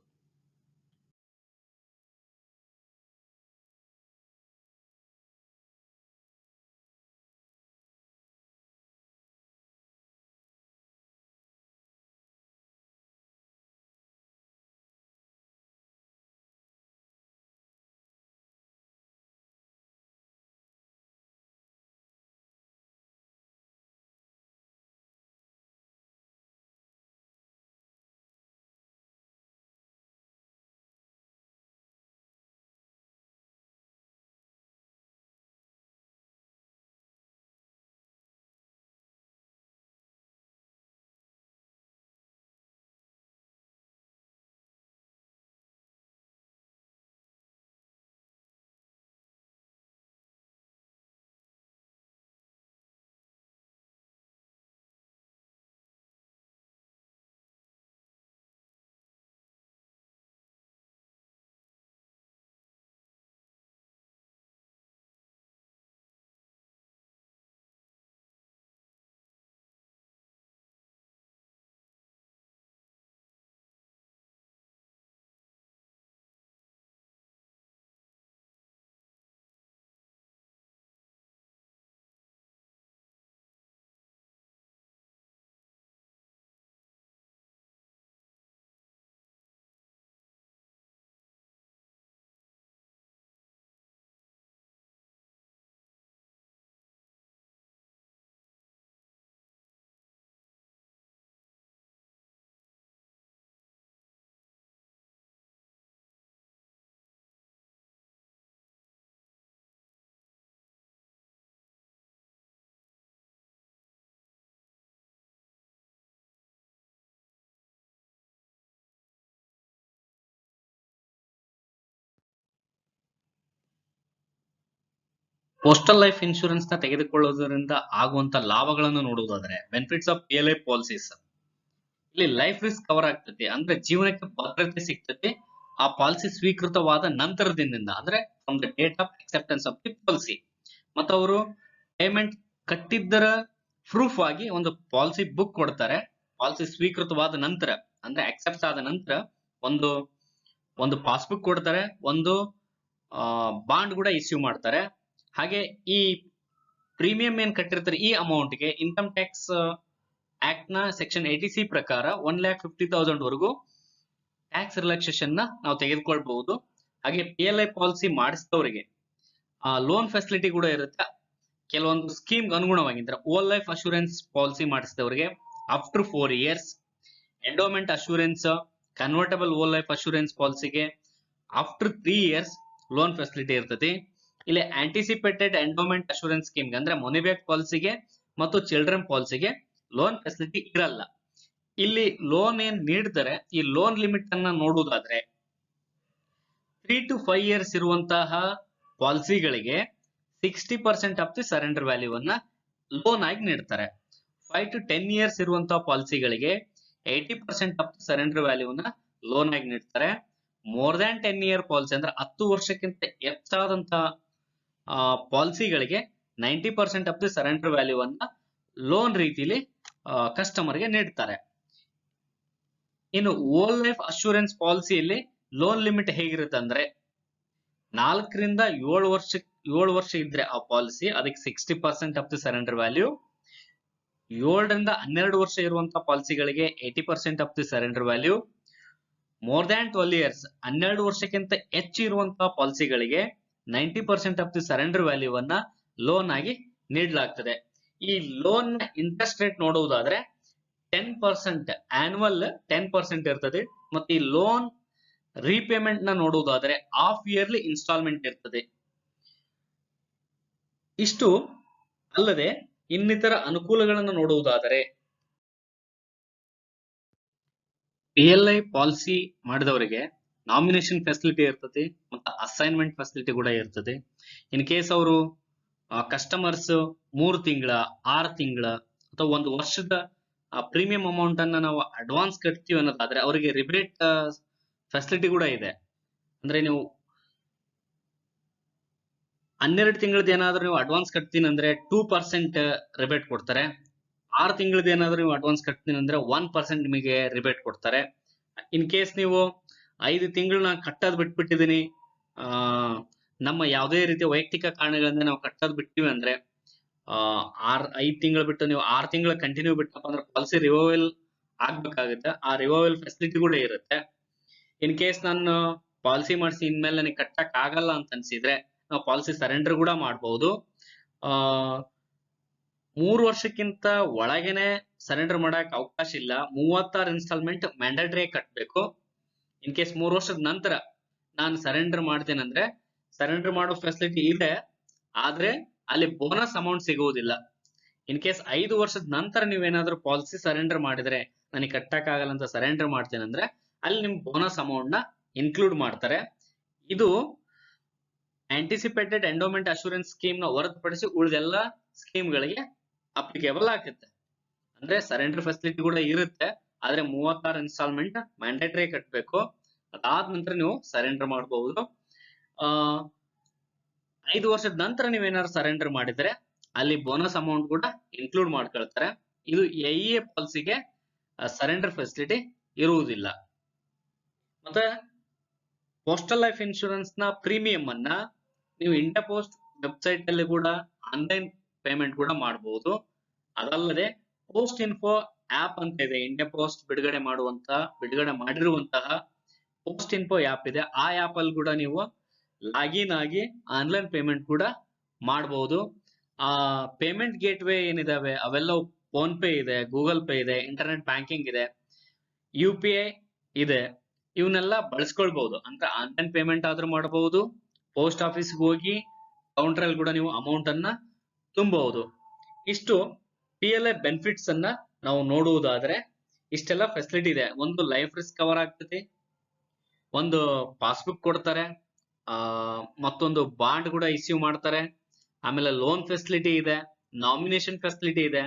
ಪೋಸ್ಟಲ್ ಲೈಫ್ ಇನ್ಶೂರೆನ್ಸ್ ನ ತೆಗೆದುಕೊಳ್ಳುವುದರಿಂದ ಆಗುವಂತ ಲಾಭಗಳನ್ನು ನೋಡುವುದಾದ್ರೆ ಬೆನಿಫಿಟ್ಸ್ ಆಫ್ PLI ಪಾಲಿಸೀಸ್, ಇಲ್ಲಿ ಲೈಫ್ ರಿಸ್ಕ್ ಕವರ್ ಆಗ್ತದೆ ಅಂದ್ರೆ ಜೀವನಕ್ಕೆ ಭದ್ರತೆ ಸಿಗ್ತದೆ ಆ ಪಾಲಿಸಿ ಸ್ವೀಕೃತವಾದ ನಂತರದಿಂದ, ಅಂದ್ರೆ from the date of acceptance of the policy. ಮತ್ತು ಅವರು ಪೇಮೆಂಟ್ ಕಟ್ಟಿದ್ದರ ಪ್ರೂಫ್ ಆಗಿ ಒಂದು ಪಾಲಿಸಿ ಬುಕ್ ಕೊಡ್ತಾರೆ. ಪಾಲಿಸಿ ಸ್ವೀಕೃತವಾದ ನಂತರ ಅಂದ್ರೆ ಅಕ್ಸೆಪ್ಟ್ ಆದ ನಂತರ ಒಂದು ಪಾಸ್ಬುಕ್ ಕೊಡ್ತಾರೆ, ಒಂದು ಬಾಂಡ್ ಕೂಡ ಇಶ್ಯೂ ಮಾಡ್ತಾರೆ. ಹಾಗೆ ಈ ಪ್ರೀಮಿಯಂ ಏನ್ ಕಟ್ಟಿರ್ತಾರೆ ಈ ಅಮೌಂಟ್ ಗೆ ಇನ್ಕಮ್ ಟ್ಯಾಕ್ಸ್ ಆಕ್ಟ್ ನ ಸೆಕ್ಷನ್ 80C ಪ್ರಕಾರ 1,50,000 ವರೆಗೂ ಟ್ಯಾಕ್ಸ್ ರಿಲ್ಯಾಕ್ಸೇಷನ್ ನ ನಾವು ತೆಗೆದುಕೊಳ್ಬಹುದು. ಹಾಗೆ PLI ಪಾಲಿಸಿ ಮಾಡಿಸಿದವರಿಗೆ ಲೋನ್ ಫೆಸಿಲಿಟಿ ಕೂಡ ಇರುತ್ತೆ. ಕೆಲವೊಂದು ಸ್ಕೀಮ್ ಅನುಗುಣವಾಗಿ ಓಲ್ ಲೈಫ್ ಅಶೂರೆನ್ಸ್ ಪಾಲಿಸಿ ಮಾಡಿಸಿದವರಿಗೆ after 4 years, endowment assurance convertible whole life assurance ಪಾಲಿಸಿಗೆ ಆಫ್ಟರ್ 3 years, ಲೋನ್ ಫೆಸಿಲಿಟಿ ಇರ್ತೈತಿ. ಇಲ್ಲಿ ಆಂಟಿಸಿಪೇಟೆಡ್ ಎಂಡೋಮೆಂಟ್ ಅಶೂರೆನ್ಸ್ ಸ್ಕೀಮ್ ಅಂದ್ರೆ ಮನಿ ಬ್ಯಾಕ್ ಪಾಲಿಸಿಗೆ ಮತ್ತು ಚಿಲ್ಡ್ರನ್ ಪಾಲಿಸಿಗೆ ಲೋನ್ ಫೆಸಿಲಿಟಿ ಇರಲ್ಲ. ಇಲ್ಲಿ ಲೋನ್ ಏನ್ ನೀಡ್ತಾರೆ, ಈ ಲೋನ್ ಲಿಮಿಟ್ ಅನ್ನ ನೋಡುವುದಾದ್ರೆ 3 to 5 years ಇರುವಂತಹ ಪಾಲಿಸಿಗಳಿಗೆ 60% ಆಫ್ ದಿ ಸರೆಂಡರ್ ವ್ಯಾಲ್ಯೂ ಅನ್ನ ಲೋನ್ ಆಗಿ ನೀಡ್ತಾರೆ. 5 to 10 years ಇರುವಂತಹ ಪಾಲಿಸಿಗಳಿಗೆ 80% ಆಫ್ ದಿ ಸರೆಂಡರ್ ವ್ಯಾಲ್ಯೂ ಅನ್ನ ಲೋನ್ ಆಗಿ ನೀಡ್ತಾರೆ. ಮೋರ್ ದ್ಯಾನ್ 10 year ಪಾಲಿಸಿ ಅಂದ್ರೆ 10 ವರ್ಷಕ್ಕಿಂತ ಹೆಚ್ಚಾದಂತಹ ಪಾಲಿಸಿಗಳಿಗೆ 90% ಆಫ್ ದಿ ಸರೆಂಡರ್ ವ್ಯಾಲ್ಯೂ ಅನ್ನ ಲೋನ್ ರೀತಿಲಿ ಕಸ್ಟಮರ್ಗೆ ನೀಡ್ತಾರೆ. ಇನ್ನು ಓಲ್ ಲೈಫ್ ಅಶೂರೆನ್ಸ್ ಪಾಲಿಸಿಯಲ್ಲಿ ಲೋನ್ ಲಿಮಿಟ್ ಹೇಗಿರುತ್ತೆ ಅಂದ್ರೆ 4 ರಿಂದ 7 ವರ್ಷ ಇದ್ರೆ ಆ ಪಾಲಿಸಿ ಅದಕ್ಕೆ 60% ಆಫ್ ದಿ ಸರೆಂಡರ್ ವ್ಯಾಲ್ಯೂ. 7 ರಿಂದ 12 ವರ್ಷ ಇರುವಂತಹ ಪಾಲಿಸಿಗಳಿಗೆ 80% of the surrender value. More than 12 years 12 ವರ್ಷಕ್ಕಿಂತ ಹೆಚ್ಚು ಇರುವಂತಹ ಪಾಲಿಸಿಗಳಿಗೆ 90% ಆಫ್ ದಿ ಸರೆಂಡರ್ ವ್ಯಾಲ್ಯೂ ಅನ್ನ ಲೋನ್ ಆಗಿ ನೀಡಲಾಗ್ತದೆ. ಈ ಲೋನ್ ಇಂಟ್ರೆಸ್ಟ್ ರೇಟ್ ನೋಡುವುದಾದ್ರೆ 10% ಆನ್ಯುವಲ್ 10% ಇರ್ತದೆ. ಮತ್ತೆ ಈ ಲೋನ್ ರೀಪೇಮೆಂಟ್ ನ ನೋಡುವುದಾದ್ರೆ ಹಾಫ್ ಇಯರ್ಲಿ ಇನ್ಸ್ಟಾಲ್ಮೆಂಟ್ ಇರ್ತದೆ. ಇಷ್ಟು ಅಲ್ಲದೆ ಇನ್ನಿತರ ಅನುಕೂಲಗಳನ್ನು ನೋಡುವುದಾದರೆ PLI ಪಾಲಿಸಿ ಮಾಡಿದವರಿಗೆ ನಾಮಿನೇಷನ್ ಫೆಸಿಲಿಟಿ ಇರ್ತದೆ ಮತ್ತು ಅಸೈನ್ಮೆಂಟ್ ಫೆಸಿಲಿಟಿ ಕೂಡ ಇರ್ತದೆ. ಇನ್ ಕೇಸ್ ಅವರು ಕಸ್ಟಮರ್ಸ್ 3 ತಿಂಗಳ 6 ತಿಂಗಳ ಅಥವಾ 1 ವರ್ಷದ ಪ್ರೀಮಿಯಂ ಅಮೌಂಟ್ ಅನ್ನ ನಾವು ಅಡ್ವಾನ್ಸ್ ಕಟ್ತೀವಿ ಅನ್ನೋದಾದ್ರೆ ಅವರಿಗೆ ರಿಬೇಟ್ ಫೆಸಿಲಿಟಿ ಕೂಡ ಇದೆ. ಅಂದ್ರೆ ನೀವು 12 ತಿಂಗಳದ ಏನಾದ್ರೂ ನೀವು ಅಡ್ವಾನ್ಸ್ ಕಟ್ತೀನಿ ಅಂದ್ರೆ 2% ರಿಬೇಟ್ ಕೊಡ್ತಾರೆ. 6 ತಿಂಗಳದ ಏನಾದ್ರೂ ನೀವು ಅಡ್ವಾನ್ಸ್ ಕಟ್ತೀನಿ ಅಂದ್ರೆ 1% ನಿಮಗೆ ರಿಬೇಟ್ ಕೊಡ್ತಾರೆ. ಇನ್ ಕೇಸ್ ನೀವು 5 ತಿಂಗಳನ್ನ ಕಟ್ಟೋದ್ ಬಿಟ್ಬಿಟ್ಟಿದೀನಿ, ನಮ್ಮ ಯಾವುದೇ ರೀತಿಯ ವೈಯಕ್ತಿಕ ಕಾರಣಗಳಿಂದ ನಾವು ಕಟ್ಟೋದ್ ಬಿಟ್ಟಿವಿ ಅಂದ್ರೆ 5 ತಿಂಗಳು ಬಿಟ್ಟು ನೀವು 6 ತಿಂಗಳು ಕಂಟಿನ್ಯೂ ಬಿಟ್ಟಪ್ಪ ಅಂದ್ರೆ ಪಾಲಿಸಿ ರಿವೋವಲ್ ಆಗ್ಬೇಕಾಗುತ್ತೆ. ಆ ರಿವೋವಲ್ ಫೆಸಿಲಿಟಿ ಕೂಡ ಇರುತ್ತೆ. ಇನ್ ಕೇಸ್ ನಾನು ಪಾಲಿಸಿ ಮಾಡಿಸಿ ಇನ್ಮೇಲೆ ನನಗೆ ಕಟ್ಟಕ್ ಆಗಲ್ಲ ಅಂತ ಅನ್ಸಿದ್ರೆ ನಾವು ಪಾಲಿಸಿ ಸರೆಂಡರ್ ಕೂಡ ಮಾಡಬಹುದು. 3 ವರ್ಷಕ್ಕಿಂತ ಒಳಗೇನೆ ಸರೆಂಡರ್ ಮಾಡಕ್ ಅವಕಾಶ ಇಲ್ಲ. 36 ಇನ್ಸ್ಟಾಲ್ಮೆಂಟ್ ಮ್ಯಾಂಡೇಟರಿ ಕಟ್ಟಬೇಕು. ಇನ್ ಕೇಸ್ 3 ವರ್ಷದ ನಂತರ ನಾನು ಸರೆಂಡರ್ ಮಾಡ್ತೇನೆ ಅಂದ್ರೆ ಸರೆಂಡರ್ ಮಾಡೋ ಫೆಸಿಲಿಟಿ ಇದೆ, ಆದ್ರೆ ಅಲ್ಲಿ ಬೋನಸ್ ಅಮೌಂಟ್ ಸಿಗುವುದಿಲ್ಲ. ಇನ್ ಕೇಸ್ 5 ವರ್ಷದ ನಂತರ ನೀವೇನಾದ್ರೂ ಪಾಲಿಸಿ ಸರೆಂಡರ್ ಮಾಡಿದ್ರೆ ನನಗೆ ಕಟ್ಟಕ್ ಆಗಲ್ಲ ಅಂತ ಸರೆಂಡರ್ ಮಾಡ್ತೇನೆ ಅಂದ್ರೆ ಅಲ್ಲಿ ನಿಮ್ ಬೋನಸ್ ಅಮೌಂಟ್ ನ ಇನ್ಕ್ಲೂಡ್ ಮಾಡ್ತಾರೆ. ಇದು ಆಂಟಿಸಿಪೇಟೆಡ್ ಎಂಡೋಮೆಂಟ್ ಅಶೂರೆನ್ಸ್ ಸ್ಕೀಮ್ ನ ಹೊರತುಪಡಿಸಿ ಉಳಿದೆಲ್ಲ ಸ್ಕೀಮ್ ಗಳಿಗೆ ಅಪ್ಲಿಕೇಬಲ್ ಆಗುತ್ತೆ. ಅಂದ್ರೆ ಸರೆಂಡರ್ ಫೆಸಿಲಿಟಿ ಕೂಡ ಇರುತ್ತೆ, ಆದ್ರೆ 36 ಇನ್ಸ್ಟಾಲ್ಮೆಂಟ್ ಮ್ಯಾಂಡೇಟರಿ ಕಟ್ಟಬೇಕು. ಅದಾದ ನಂತರ ನೀವು ಸರೆಂಡರ್ ಮಾಡಬಹುದು. 5 ವರ್ಷದ ನಂತರ ನೀವೇನಾದ್ರು ಸರೆಂಡರ್ ಮಾಡಿದ್ರೆ ಅಲ್ಲಿ ಬೋನಸ್ ಅಮೌಂಟ್ ಕೂಡ ಇನ್ಕ್ಲೂಡ್ ಮಾಡ್ಕೊಳ್ತಾರೆ. ಇದು EIA ಪಾಲಿಸಿಗೆ ಸರೆಂಡರ್ ಫೆಸಿಲಿಟಿ ಇರುವುದಿಲ್ಲ. ಮತ್ತೆ ಪೋಸ್ಟಲ್ ಲೈಫ್ ಇನ್ಶೂರೆನ್ಸ್ ನ ಪ್ರೀಮಿಯಂ ಅನ್ನ ನೀವು ಇಂಡಿಯಾ ಪೋಸ್ಟ್ ವೆಬ್ಸೈಟ್ ಅಲ್ಲಿ ಕೂಡ ಆನ್ಲೈನ್ ಪೇಮೆಂಟ್ ಕೂಡ ಮಾಡಬಹುದು. ಅದಲ್ಲದೆ ಪೋಸ್ಟ್ ಇನ್ಫೋ ಆಪ್ ಅಂತ ಇದೆ, ಇಂಡಿಯಾ ಪೋಸ್ಟ್ ಬಿಡುಗಡೆ ಮಾಡಿರುವಂತಹ ಪೋಸ್ಟ್ ಇನ್ಫೋ ಆಪ್ ಇದೆ. ಆ ಆಪ್ ಅಲ್ಲಿ ಕೂಡ ನೀವು ಲಾಗಿನ್ ಆಗಿ ಆನ್ಲೈನ್ ಪೇಮೆಂಟ್ ಕೂಡ ಮಾಡಬಹುದು. ಪೇಮೆಂಟ್ ಗೇಟ್ ವೇ ಏನಿದಾವೆ ಅವೆಲ್ಲ ಫೋನ್ ಪೇ ಇದೆ, ಗೂಗಲ್ ಪೇ ಇದೆ, ಇಂಟರ್ನೆಟ್ ಬ್ಯಾಂಕಿಂಗ್ ಇದೆ, UPI ಇದೆ. ಇವನ್ನೆಲ್ಲ ಬಳಸ್ಕೊಳ್ಬಹುದು. ಅಂದ್ರೆ ಆನ್ಲೈನ್ ಪೇಮೆಂಟ್ ಆದ್ರೂ ಮಾಡಬಹುದು, ಪೋಸ್ಟ್ ಆಫೀಸ್ ಹೋಗಿ ಕೌಂಟರ್ ಅಲ್ಲಿ ಕೂಡ ನೀವು ಅಮೌಂಟ್ ಅನ್ನ ತುಂಬಬಹುದು. ಇಷ್ಟು PLI ಬೆನಿಫಿಟ್ಸ್ ಅನ್ನ ನಾವು ನೋಡುವುದಾದ್ರೆ ಇಷ್ಟೆಲ್ಲ ಫೆಸಿಲಿಟಿ ಇದೆ. ಒಂದು ಲೈಫ್ ರಿಸ್ಕ್ ಕವರ್ ಆಗ್ತದೆ, ಒಂದು ಪಾಸ್ಬುಕ್ ಕೊಡ್ತಾರೆ, ಮತ್ತೊಂದು ಬಾಂಡ್ ಕೂಡ ಇಶ್ಯೂ ಮಾಡ್ತಾರೆ. ಆಮೇಲೆ ಲೋನ್ ಫೆಸಿಲಿಟಿ ಇದೆ, ನಾಮಿನೇಷನ್ ಫೆಸಿಲಿಟಿ ಇದೆ,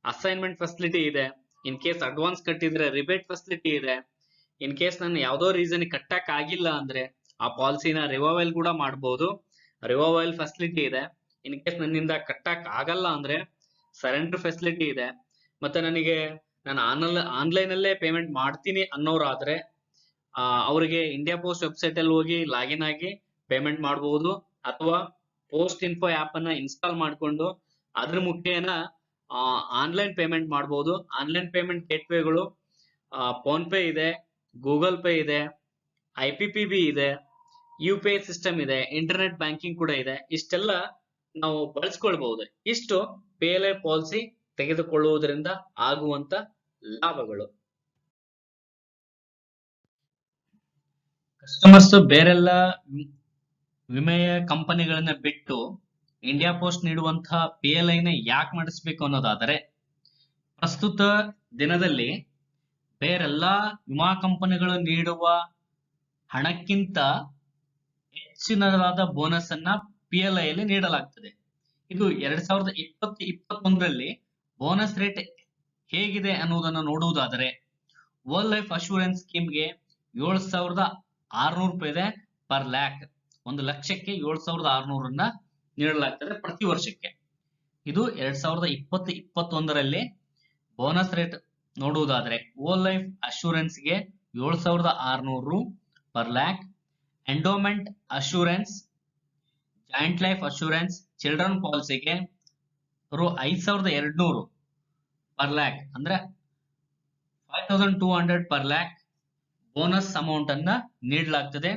ಅಸೈನ್ಮೆಂಟ್ ಫೆಸಿಲಿಟಿ ಇದೆ. ಇನ್ ಕೇಸ್ ಅಡ್ವಾನ್ಸ್ ಕಟ್ಟಿದ್ರೆ ರಿಬೇಟ್ ಫೆಸಿಲಿಟಿ ಇದೆ. ಇನ್ ಕೇಸ್ ನಾನು ಯಾವ್ದೋ ರೀಸನ್ ಕಟ್ಟಕ್ ಆಗಿಲ್ಲ ಅಂದ್ರೆ ಆ ಪಾಲಿಸಿನ ರಿವೋವಲ್ ಕೂಡ ಮಾಡಬಹುದು, ರಿವೋವಲ್ ಫೆಸಿಲಿಟಿ ಇದೆ. ಇನ್ ಕೇಸ್ ನನ್ನಿಂದ ಕಟ್ಟಕ್ ಆಗಲ್ಲ ಅಂದ್ರೆ ಸರೆಂಡರ್ ಫೆಸಿಲಿಟಿ ಇದೆ. ಮತ್ತೆ ನಾನು ಆನ್ಲೈನ್ ಅಲ್ಲೇ ಪೇಮೆಂಟ್ ಮಾಡ್ತೀನಿ ಅನ್ನೋರಾದ್ರೆ ಅವರಿಗೆ ಇಂಡಿಯಾ ಪೋಸ್ಟ್ ವೆಬ್ಸೈಟ್ ಅಲ್ಲಿ ಹೋಗಿ ಲಾಗಿನ್ ಆಗಿ ಪೇಮೆಂಟ್ ಮಾಡಬಹುದು, ಅಥವಾ ಪೋಸ್ಟ್ ಇನ್ಫೋ ಆಪ್ ಅನ್ನ ಇನ್ಸ್ಟಾಲ್ ಮಾಡಿಕೊಂಡು ಅದ್ರ ಮುಖೇನ ಆನ್ಲೈನ್ ಪೇಮೆಂಟ್ ಮಾಡಬಹುದು. ಆನ್ಲೈನ್ ಪೇಮೆಂಟ್ ಗೇಟ್ವೇಗಳು ಫೋನ್ ಪೇ ಇದೆ, ಗೂಗಲ್ ಪೇ ಇದೆ, IPPB ಇದೆ, UPI ಸಿಸ್ಟಮ್ ಇದೆ, ಇಂಟರ್ನೆಟ್ ಬ್ಯಾಂಕಿಂಗ್ ಕೂಡ ಇದೆ. ಇಷ್ಟೆಲ್ಲ ನಾವು ಬಳಸ್ಕೊಳ್ಬಹುದು. ಇಷ್ಟು PLI ಪಾಲಿಸಿ ತೆಗೆದುಕೊಳ್ಳುವುದರಿಂದ ಆಗುವಂತ ಲಾಭಗಳು. ಕಸ್ಟಮರ್ಸ್ ಬೇರೆಲ್ಲ ವಿಮೆಯ ಕಂಪನಿಗಳನ್ನ ಬಿಟ್ಟು ಇಂಡಿಯಾ ಪೋಸ್ಟ್ ನೀಡುವಂತಹ PLI ನ ಯಾಕೆ ನಡೆಸಬೇಕು ಅನ್ನೋದಾದರೆ, ಪ್ರಸ್ತುತ ದಿನದಲ್ಲಿ ಬೇರೆಲ್ಲಾ ವಿಮಾ ಕಂಪನಿಗಳು ನೀಡುವ ಹಣಕ್ಕಿಂತ ಹೆಚ್ಚಿನದಾದ ಬೋನಸ್ ಅನ್ನ PLI ಯಲ್ಲಿ ನೀಡಲಾಗ್ತದೆ. ಇದು 2020-21ರಲ್ಲಿ ಬೋನಸ್ ರೇಟ್ ಹೇಗಿದೆ ಅನ್ನುವುದನ್ನು ನೋಡುವುದಾದರೆ, ವರ್ಲ್ಡ್ ಲೈಫ್ ಅಶೂರೆನ್ಸ್ ಸ್ಕೀಮ್ಗೆ 7,600 ರೂಪಾಯಿ ಇದೆ ಪರ್ ಲ್ಯಾಕ್. 1,00,000ಕ್ಕೆ 7,600 ನೀಡಲಾಗ್ತದೆ ಪ್ರತಿ ವರ್ಷಕ್ಕೆ. ಇದು 2020-21ರಲ್ಲಿ ಬೋನಸ್ ರೇಟ್ ನೋಡುವುದಾದರೆ ವರ್ಲ್ಡ್ ಲೈಫ್ ಅಶೂರೆನ್ಸ್ಗೆ 7,600 per lakh. Endowment assurance, joint life assurance, children ಪಾಲಿಸಿಗೆ 5,200 ಪರ್ ಲ್ಯಾಕ್, ಅಂದ್ರೆ 5,200 ಪರ್ ಲ್ಯಾಕ್ ಬೋನಸ್ ಅಮೌಂಟ್ ಅನ್ನ ನೀಡಲಾಗ್ತದೆ.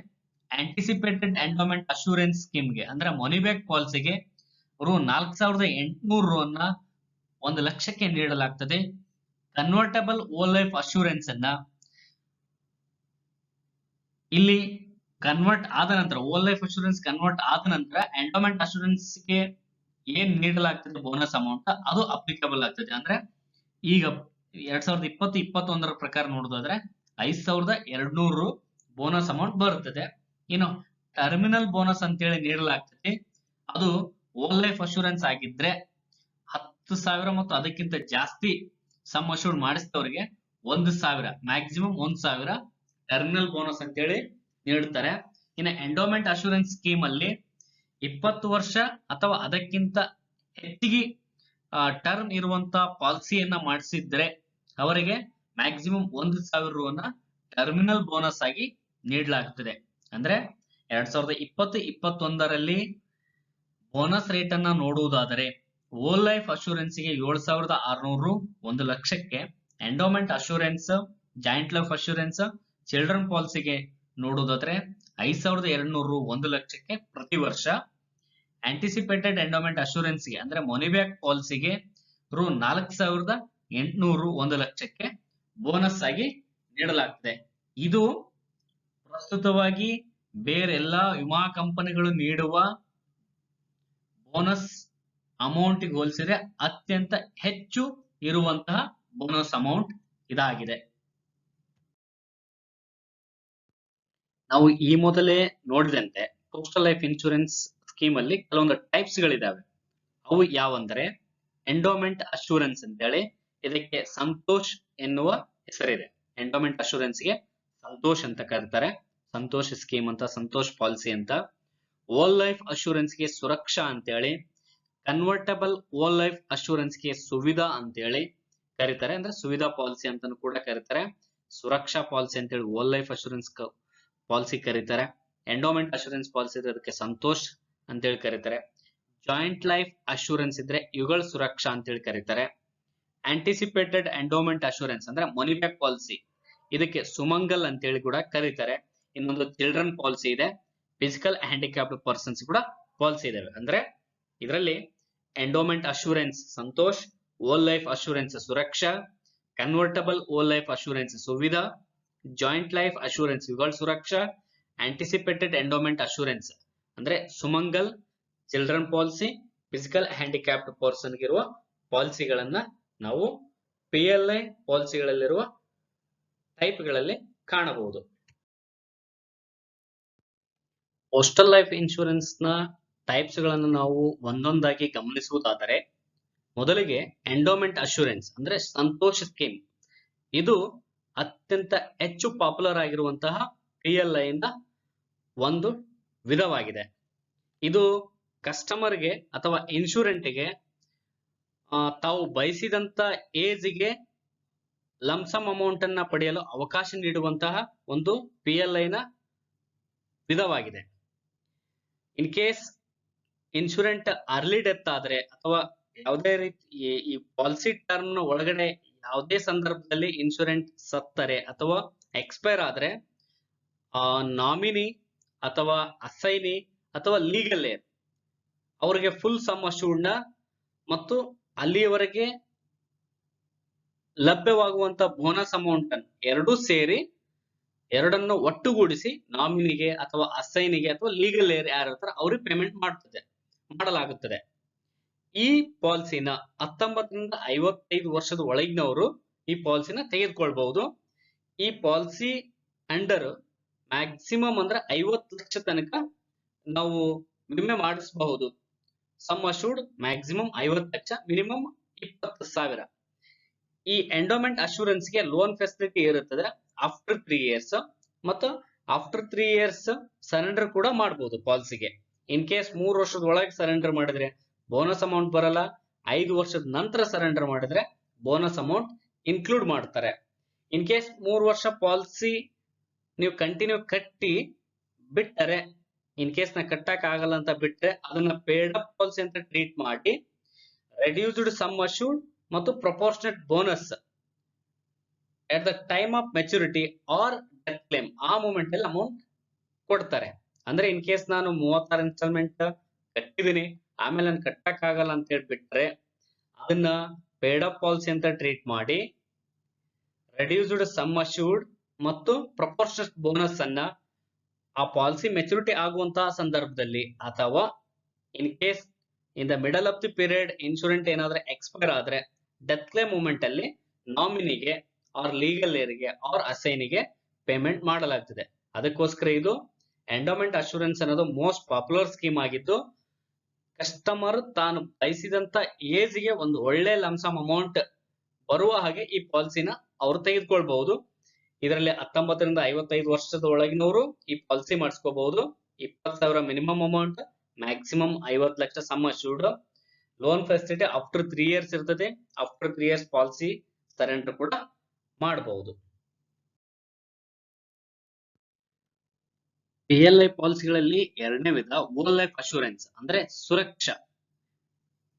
ಆಂಟಿಸಿಪೇಟೆಡ್ ಎಂಡೋಮೆಂಟ್ ಅಶೂರೆನ್ಸ್ ಸ್ಕೀಮ್ಗೆ ಅಂದ್ರೆ ಮನಿ ಬ್ಯಾಕ್ ಪಾಲಿಸಿಗೆ 4,800 ಅನ್ನ 1,00,000ಕ್ಕೆ ನೀಡಲಾಗ್ತದೆ. ಕನ್ವರ್ಟಬಲ್ ಓಲ್ ಲೈಫ್ ಅಶೂರೆನ್ಸ್ ಅನ್ನ ಇಲ್ಲಿ ಕನ್ವರ್ಟ್ ಆದ ನಂತರ, ಓಲ್ ಲೈಫ್ ಅಶೂರೆನ್ಸ್ ಕನ್ವರ್ಟ್ ಆದ ನಂತರ ಎಂಡೋಮೆಂಟ್ ಅಶೂರೆನ್ಸ್ ಗೆ ಏನ್ ನೀಡಲಾಗ್ತದೆ ಬೋನಸ್ ಅಮೌಂಟ್ ಅದು ಅಪ್ಲಿಕಬಲ್ ಆಗ್ತದೆ. ಅಂದ್ರೆ ಈಗ 2020-21ರ ಪ್ರಕಾರ ನೋಡೋದಾದ್ರೆ 5,200 ಬೋನಸ್ ಅಮೌಂಟ್ ಬರುತ್ತದೆ. ಇನ್ನು ಟರ್ಮಿನಲ್ ಬೋನಸ್ ಅಂತೇಳಿ ನೀಡಲಾಗ್ತದೆ. ಅದು ಓಲ್ ಲೈಫ್ ಅಶೂರೆನ್ಸ್ ಆಗಿದ್ರೆ 10,000 ಮತ್ತು ಅದಕ್ಕಿಂತ ಜಾಸ್ತಿ ಸಮ್ ಅಶೂರ್ಡ್ ಮಾಡಿಸಿದವರಿಗೆ 1,000, ಮ್ಯಾಕ್ಸಿಮಮ್ 1,000 ಟರ್ಮಿನಲ್ ಬೋನಸ್ ಅಂತೇಳಿ ನೀಡುತ್ತಾರೆ. ಇನ್ನು ಎಂಡೋಮೆಂಟ್ ಅಶೂರೆನ್ಸ್ ಸ್ಕೀಮ್ ಅಲ್ಲಿ 20 ವರ್ಷ ಅಥವಾ ಅದಕ್ಕಿಂತ ಹೆಚ್ಚಿಗೆ ಟರ್ಮ್ ಇರುವಂತ ಪಾಲಿಸಿಯನ್ನ ಮಾಡಿಸಿದ್ರೆ ಅವರಿಗೆ ಮ್ಯಾಕ್ಸಿಮಮ್ 1,000 ರೂವನ್ನ ಟರ್ಮಿನಲ್ ಬೋನಸ್ ಆಗಿ ನೀಡಲಾಗುತ್ತದೆ. ಅಂದ್ರೆ 2020-21ರಲ್ಲಿ ಬೋನಸ್ ರೇಟ್ ಅನ್ನ ನೋಡುವುದಾದರೆ ಓಲ್ ಲೈಫ್ ಅಶೂರೆನ್ಸ್ ಗೆ 7,600 1,00,000ಕ್ಕೆ, endowment assurance, joint life assurance, children ಪಾಲಿಸಿಗೆ ನೋಡುವುದಾದ್ರೆ 5,200 1,00,000ಕ್ಕೆ ಪ್ರತಿ ವರ್ಷ. ಆಂಟಿಸಿಪೇಟೆಡ್ ಎಂಡೋಮೆಂಟ್ ಅಶೂರೆನ್ಸ್ ಗೆ ಅಂದ್ರೆ ಮನಿ ಬ್ಯಾಕ್ ಪಾಲಿಸಿಗೆ 4,800 1,00,000ಕ್ಕೆ ಬೋನಸ್ ಆಗಿ ನೀಡಲಾಗ್ತದೆ. ಇದು ಪ್ರಸ್ತುತವಾಗಿ ಬೇರೆಲ್ಲಾ ವಿಮಾ ಕಂಪನಿಗಳು ನೀಡುವ ಬೋನಸ್ ಅಮೌಂಟ್ ಗೆ ಹೋಲಿಸಿದ್ರೆ ಅತ್ಯಂತ ಹೆಚ್ಚು ಇರುವಂತಹ ಬೋನಸ್ ಅಮೌಂಟ್ ಇದಾಗಿದೆ. ನಾವು ಈ ಮೊದಲೇ ನೋಡಿದಂತೆ ಪೋಸ್ಟಲ್ ಲೈಫ್ ಇನ್ಶೂರೆನ್ಸ್ ಸ್ಕೀಮ್ ಅಲ್ಲಿ ಕೆಲವೊಂದು ಟೈಪ್ಸ್ ಗಳಿದಾವೆ. ಅವು ಯಾವಂದ್ರೆ ಎಂಡೋಮೆಂಟ್ ಅಶೂರೆನ್ಸ್ ಅಂತೇಳಿ, ಇದಕ್ಕೆ ಸಂತೋಷ್ ಎನ್ನುವ ಹೆಸರಿದೆ. ಎಂಡೋಮೆಂಟ್ ಅಶೂರೆನ್ಸ್ ಗೆ ಸಂತೋಷ್ ಅಂತ ಕರೀತಾರೆ, ಸಂತೋಷ್ ಸ್ಕೀಮ್ ಅಂತ, ಸಂತೋಷ್ ಪಾಲಿಸಿ ಅಂತ. ಓಲ್ ಲೈಫ್ ಅಶೂರೆನ್ಸ್ ಗೆ ಸುರಕ್ಷಾ ಅಂತೇಳಿ, ಕನ್ವರ್ಟಬಲ್ ಓಲ್ ಲೈಫ್ ಅಶೂರೆನ್ಸ್ ಗೆ ಸುವಿಧಾ ಅಂತೇಳಿ ಕರೀತಾರೆ, ಅಂದ್ರೆ ಸುವಿಧಾ ಪಾಲಿಸಿ ಅಂತಾನು ಕೂಡ ಕರೀತಾರೆ. ಸುರಕ್ಷಾ ಪಾಲಿಸಿ ಅಂತೇಳಿ ಓಲ್ ಲೈಫ್ ಅಶೂರೆನ್ಸ್ ಪಾಲಿಸಿ ಕರೀತಾರೆ. ಎಂಡೋಮೆಂಟ್ ಅಶೂರೆನ್ಸ್ ಪಾಲಿಸಿ ಇದ್ರೆ ಅದಕ್ಕೆ ಸಂತೋಷ್ ಅಂತೇಳಿ ಕರೀತಾರೆ. ಜಾಯಿಂಟ್ ಲೈಫ್ ಅಶೂರೆನ್ಸ್ ಇದ್ರೆ ಯುಗಲ್ ಸುರಕ್ಷಾ ಅಂತೇಳಿ ಕರೀತಾರೆ. ಆಂಟಿಸಿಪೇಟೆಡ್ ಎಂಡೋಮೆಂಟ್ ಅಶೂರೆನ್ಸ್ ಅಂದ್ರೆ ಮನಿ ಬ್ಯಾಕ್ ಪಾಲಿಸಿ, ಇದಕ್ಕೆ ಸುಮಂಗಲ್ ಅಂತೇಳಿ ಕೂಡ ಕರೀತಾರೆ. ಇನ್ನೊಂದು ಚಿಲ್ಡ್ರನ್ ಪಾಲಿಸಿ ಇದೆ, ಫಿಸಿಕಲ್ ಹ್ಯಾಂಡಿಕ್ಯಾಪ್ಡ್ ಪರ್ಸನ್ಸ್ ಕೂಡ ಪಾಲಿಸಿ ಇದಾವೆ. ಅಂದ್ರೆ ಇದರಲ್ಲಿ endowment assurance Santosh, whole life assurance Suraksha, convertible whole life assurance Suvidha, joint life assurance Yugal Suraksha, anticipated endowment assurance ಅಂದ್ರೆ Sumangal, children policy, physical handicapped person ಇರುವ ಪಾಲಿಸಿಗಳನ್ನ ನಾವು PLI ಪಾಲಿಸಿಗಳಲ್ಲಿರುವ ಟೈಪ್ಗಳಲ್ಲಿ ಕಾಣಬಹುದು. ಪೋಸ್ಟಲ್ ಲೈಫ್ ಇನ್ಶೂರೆನ್ಸ್ ನ ಟೈಪ್ಸ್ ಗಳನ್ನು ನಾವು ಒಂದೊಂದಾಗಿ ಗಮನಿಸುವುದಾದರೆ, ಮೊದಲಿಗೆ ಎಂಡೋಮೆಂಟ್ ಅಶೂರೆನ್ಸ್ ಅಂದ್ರೆ ಸಂತೋಷ್ ಸ್ಕೀಮ್. ಇದು ಅತ್ಯಂತ ಹೆಚ್ಚು ಪಾಪ್ಯುಲರ್ ಆಗಿರುವಂತಹ PLI ಇಂದ ಒಂದು ವಿಧವಾಗಿದೆ. ಇದು ಕಸ್ಟಮರ್ಗೆ ಅಥವಾ ಇನ್ಶೂರೆಂಟ್ಗೆ ತಾವು ಬಯಸಿದಂತ ಏಜ್ಗೆ ಲಂಸಮ್ ಅಮೌಂಟ್ ಅನ್ನ ಪಡೆಯಲು ಅವಕಾಶ ನೀಡುವಂತಹ ಒಂದು PLI ನ ವಿಧವಾಗಿದೆ. ಇನ್ ಕೇಸ್ ಇನ್ಶೂರೆಂಟ್ ಅರ್ಲಿ ಡೆತ್ ಆದ್ರೆ ಅಥವಾ ಯಾವುದೇ ರೀತಿ ಈ ಪಾಲಿಸಿ ಟರ್ಮ್ ಒಳಗಡೆ ಯಾವುದೇ ಸಂದರ್ಭದಲ್ಲಿ ಇನ್ಶೂರೆಂಟ್ ಸತ್ತರೆ ಅಥವಾ ಎಕ್ಸ್ಪೈರ್ ಆದ್ರೆ ನಾಮಿನಿ ಅಥವಾ ಅಸೈನಿ ಅಥವಾ ಲೀಗಲ್ ಏರ್ ಅವರಿಗೆ ಫುಲ್ ಸಮ್ ಅಶೂರ್ಡ್ ಮತ್ತು ಅಲ್ಲಿಯವರೆಗೆ ಲಭ್ಯವಾಗುವಂತ ಬೋನಸ್ ಅಮೌಂಟ್ ಎರಡೂ ಸೇರಿ ಎರಡನ್ನು ಒಟ್ಟುಗೂಡಿಸಿ ನಾಮಿನಿಗೆ ಅಥವಾ ಅಸೈನಿಗೆ ಅಥವಾ ಲೀಗಲ್ ಏರ್ ಯಾರು ಇರ್ತಾರೆ ಅವ್ರಿಗೆ ಪೇಮೆಂಟ್ ಮಾಡಲಾಗುತ್ತದೆ. ಈ ಪಾಲಿಸಿನ 19ರಿಂದ 55 ವರ್ಷದ ಒಳಗಿನವರು ಈ ಪಾಲಿಸಿನ ತೆಗೆದುಕೊಳ್ಬಹುದು. ಈ ಪಾಲಿಸಿ ಅಂಡರ್ ಮ್ಯಾಕ್ಸಿಮಮ್ ಅಂದ್ರೆ 50 ಲಕ್ಷ ತನಕ ನಾವು ವಿಮೆ ಮಾಡಿಸಬಹುದು. Sum assured maximum 50 lakh, minimum 20,000. ಈ ಎಂಡೋಮೆಂಟ್ ಅಶೂರೆನ್ಸ್ ಗೆ ಲೋನ್ ಫೆಸಿಲಿಟಿ ಇರುತ್ತದೆ ಆಫ್ಟರ್ 3 ಇಯರ್ಸ್, ಮತ್ತು ಆಫ್ಟರ್ 3 ಇಯರ್ಸ್ ಸರೆಂಡರ್ ಕೂಡ ಮಾಡಬಹುದು ಪಾಲಿಸಿಗೆ. ಇನ್ ಕೇಸ್ 3 ವರ್ಷದ ಒಳಗೆ ಸರೆಂಡರ್ ಮಾಡಿದ್ರೆ ಬೋನಸ್ ಅಮೌಂಟ್ ಬರಲ್ಲ. 5 ವರ್ಷದ ನಂತರ ಸರೆಂಡರ್ ಮಾಡಿದ್ರೆ ಬೋನಸ್ ಅಮೌಂಟ್ ಇನ್ಕ್ಲೂಡ್ ಮಾಡ್ತಾರೆ. ಇನ್ ಕೇಸ್ 3 ವರ್ಷ ಪಾಲಿಸಿ ನೀವು ಕಂಟಿನ್ಯೂ ಕಟ್ಟಿ ಬಿಟ್ಟರೆ, ಇನ್ ಕೇಸ್ ನಾ ಕಟ್ಟಕ್ ಆಗಲ್ಲ ಅಂತ ಬಿಟ್ರೆ ಅದನ್ನ ಪೇಡ್ ಅಪ್ ಪಾಲಿಸಿ ಅಂತ ಟ್ರೀಟ್ ಮಾಡಿ ರೆಡ್ಯೂಸ್ಡ್ ಸಮ್ ಅಶೂರ್ಡ್ ಮತ್ತು proportionate bonus at the time of maturity or death claim ಆ ಮೂಮೆಂಟ್ ಅಲ್ಲಿ ಅಮೌಂಟ್ ಕೊಡ್ತಾರೆ. ಅಂದ್ರೆ ಇನ್ ಕೇಸ್ ನಾನು 36 ಇನ್ಸ್ಟಾಲ್ಮೆಂಟ್ ಕಟ್ಟಿದೀನಿ, ಆಮೇಲೆ ನಾನು ಕಟ್ಟಕ್ ಆಗಲ್ಲ ಅಂತ ಹೇಳ್ಬಿಟ್ರೆ ಅದನ್ನ ಪೇಡ್ ಅಪ್ ಪಾಲಿಸಿ ಅಂತ ಟ್ರೀಟ್ ಮಾಡಿ ರೆಡ್ಯೂಸ್ಡ್ ಸಮ್ ಅಶೂರ್ಡ್ ಮತ್ತು ಪ್ರಪೋರ್ಷನೇಟ್ ಬೋನಸ್ ಅನ್ನ ಆ ಪಾಲಿಸಿ ಮೆಚುರಿಟಿ ಆಗುವಂತಹ ಸಂದರ್ಭದಲ್ಲಿ ಅಥವಾ in case in the middle of the period insurance ಏನಾದ್ರೆ ಎಕ್ಸ್ಪೈರ್ ಆದ್ರೆ ಡೆತ್ ಕ್ಲೇಮ್ ಮೂಮೆಂಟ್ ಅಲ್ಲಿ ನಾಮಿನಿಗೆ ಆರ್ ಲೀಗಲ್ ಏರ್ಗೆ ಆರ್ ಅಸೈನಿಗೆ ಪೇಮೆಂಟ್ ಮಾಡಲಾಗ್ತದೆ. ಅದಕ್ಕೋಸ್ಕರ ಇದು ಎಂಡೋಮೆಂಟ್ ಅಶೂರೆನ್ಸ್ ಅನ್ನೋದು ಮೋಸ್ಟ್ ಪಾಪ್ಯುಲರ್ ಸ್ಕೀಮ್ ಆಗಿದ್ದು, ಕಸ್ಟಮರ್ ತಾನು ಬಯಸಿದಂತ ಏಜ್ ಗೆ ಒಂದು ಒಳ್ಳೆ ಲಂಸಮ್ ಅಮೌಂಟ್ ಬರುವ ಹಾಗೆ ಈ ಪಾಲಿಸಿನ ಅವರು ತೆಗೆದುಕೊಳ್ಬಹುದು. ಇದರಲ್ಲಿ 19ರಿಂದ 55 ವರ್ಷದ ಒಳಗಿನವರು ಈ ಪಾಲಿಸಿ ಮಾಡಿಸ್ಕೋಬಹುದು. 20,000 minimum amount, maximum 50 lakh sum assured. Loan facility after 3 years ಇರ್ತದೆ. ಆಫ್ಟರ್ 3 ಇಯರ್ಸ್ ಪಾಲಿಸಿ ಸರೆಂಡರ್ ಕೂಡ ಮಾಡಬಹುದು. PLI ಪಾಲಿಸಿಗಳಲ್ಲಿ ಎರಡನೇ ವಿಧ ಹೋಲ್ ಲೈಫ್ ಅಶೂರೆನ್ಸ್ ಅಂದ್ರೆ ಸುರಕ್ಷಾ.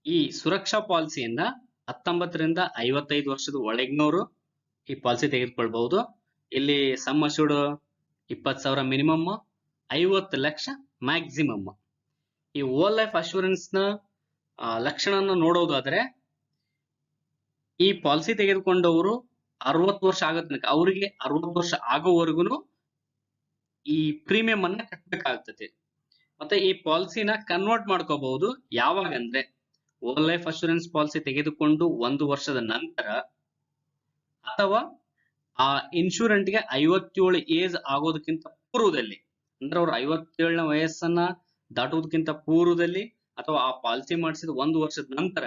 ಈ ಸುರಕ್ಷಾ ಪಾಲಿಸಿಯನ್ನ 19ರಿಂದ 55 ವರ್ಷದ ಒಳಗಿನವರು ಈ ಪಾಲಿಸಿ ತೆಗೆದುಕೊಳ್ಬಹುದು. ಇಲ್ಲಿ sum assured 20,000 minimum, 50 lakh maximum. ಈ ಹೋಲ್ ಲೈಫ್ ಅಶೂರೆನ್ಸ್ ನ ಲಕ್ಷಣ ನೋಡೋದಾದ್ರೆ, ಈ ಪಾಲಿಸಿ ತೆಗೆದುಕೊಂಡವರು 60 ವರ್ಷ ಆಗೋ ತನಕ, ಅವರಿಗೆ 60 ವರ್ಷ ಆಗೋವರೆಗೂ ಈ ಪ್ರೀಮಿಯಂ ಅನ್ನ ಕಟ್ಟಬೇಕಾಗ್ತದೆ. ಮತ್ತೆ ಈ ಪಾಲಿಸಿನ ಕನ್ವರ್ಟ್ ಮಾಡ್ಕೋಬಹುದು. ಯಾವಾಗ ಅಂದ್ರೆ ಹೋಲ್ ಲೈಫ್ ಅಶೂರೆನ್ಸ್ ಪಾಲಿಸಿ ತೆಗೆದುಕೊಂಡು 1 ವರ್ಷದ ನಂತರ, ಅಥವಾ ಆ ಇನ್ಶೂರೆಂಟ್ ಗೆ 57 ಏಜ್ ಆಗೋದಕ್ಕಿಂತ ಪೂರ್ವದಲ್ಲಿ, ಅಂದ್ರೆ ಅವ್ರು 57ನೇ ವಯಸ್ಸನ್ನ ದಾಟುವುದಕ್ಕಿಂತ ಪೂರ್ವದಲ್ಲಿ, ಅಥವಾ ಆ ಪಾಲಿಸಿ ಮಾಡಿಸಿದ 1 ವರ್ಷದ ನಂತರ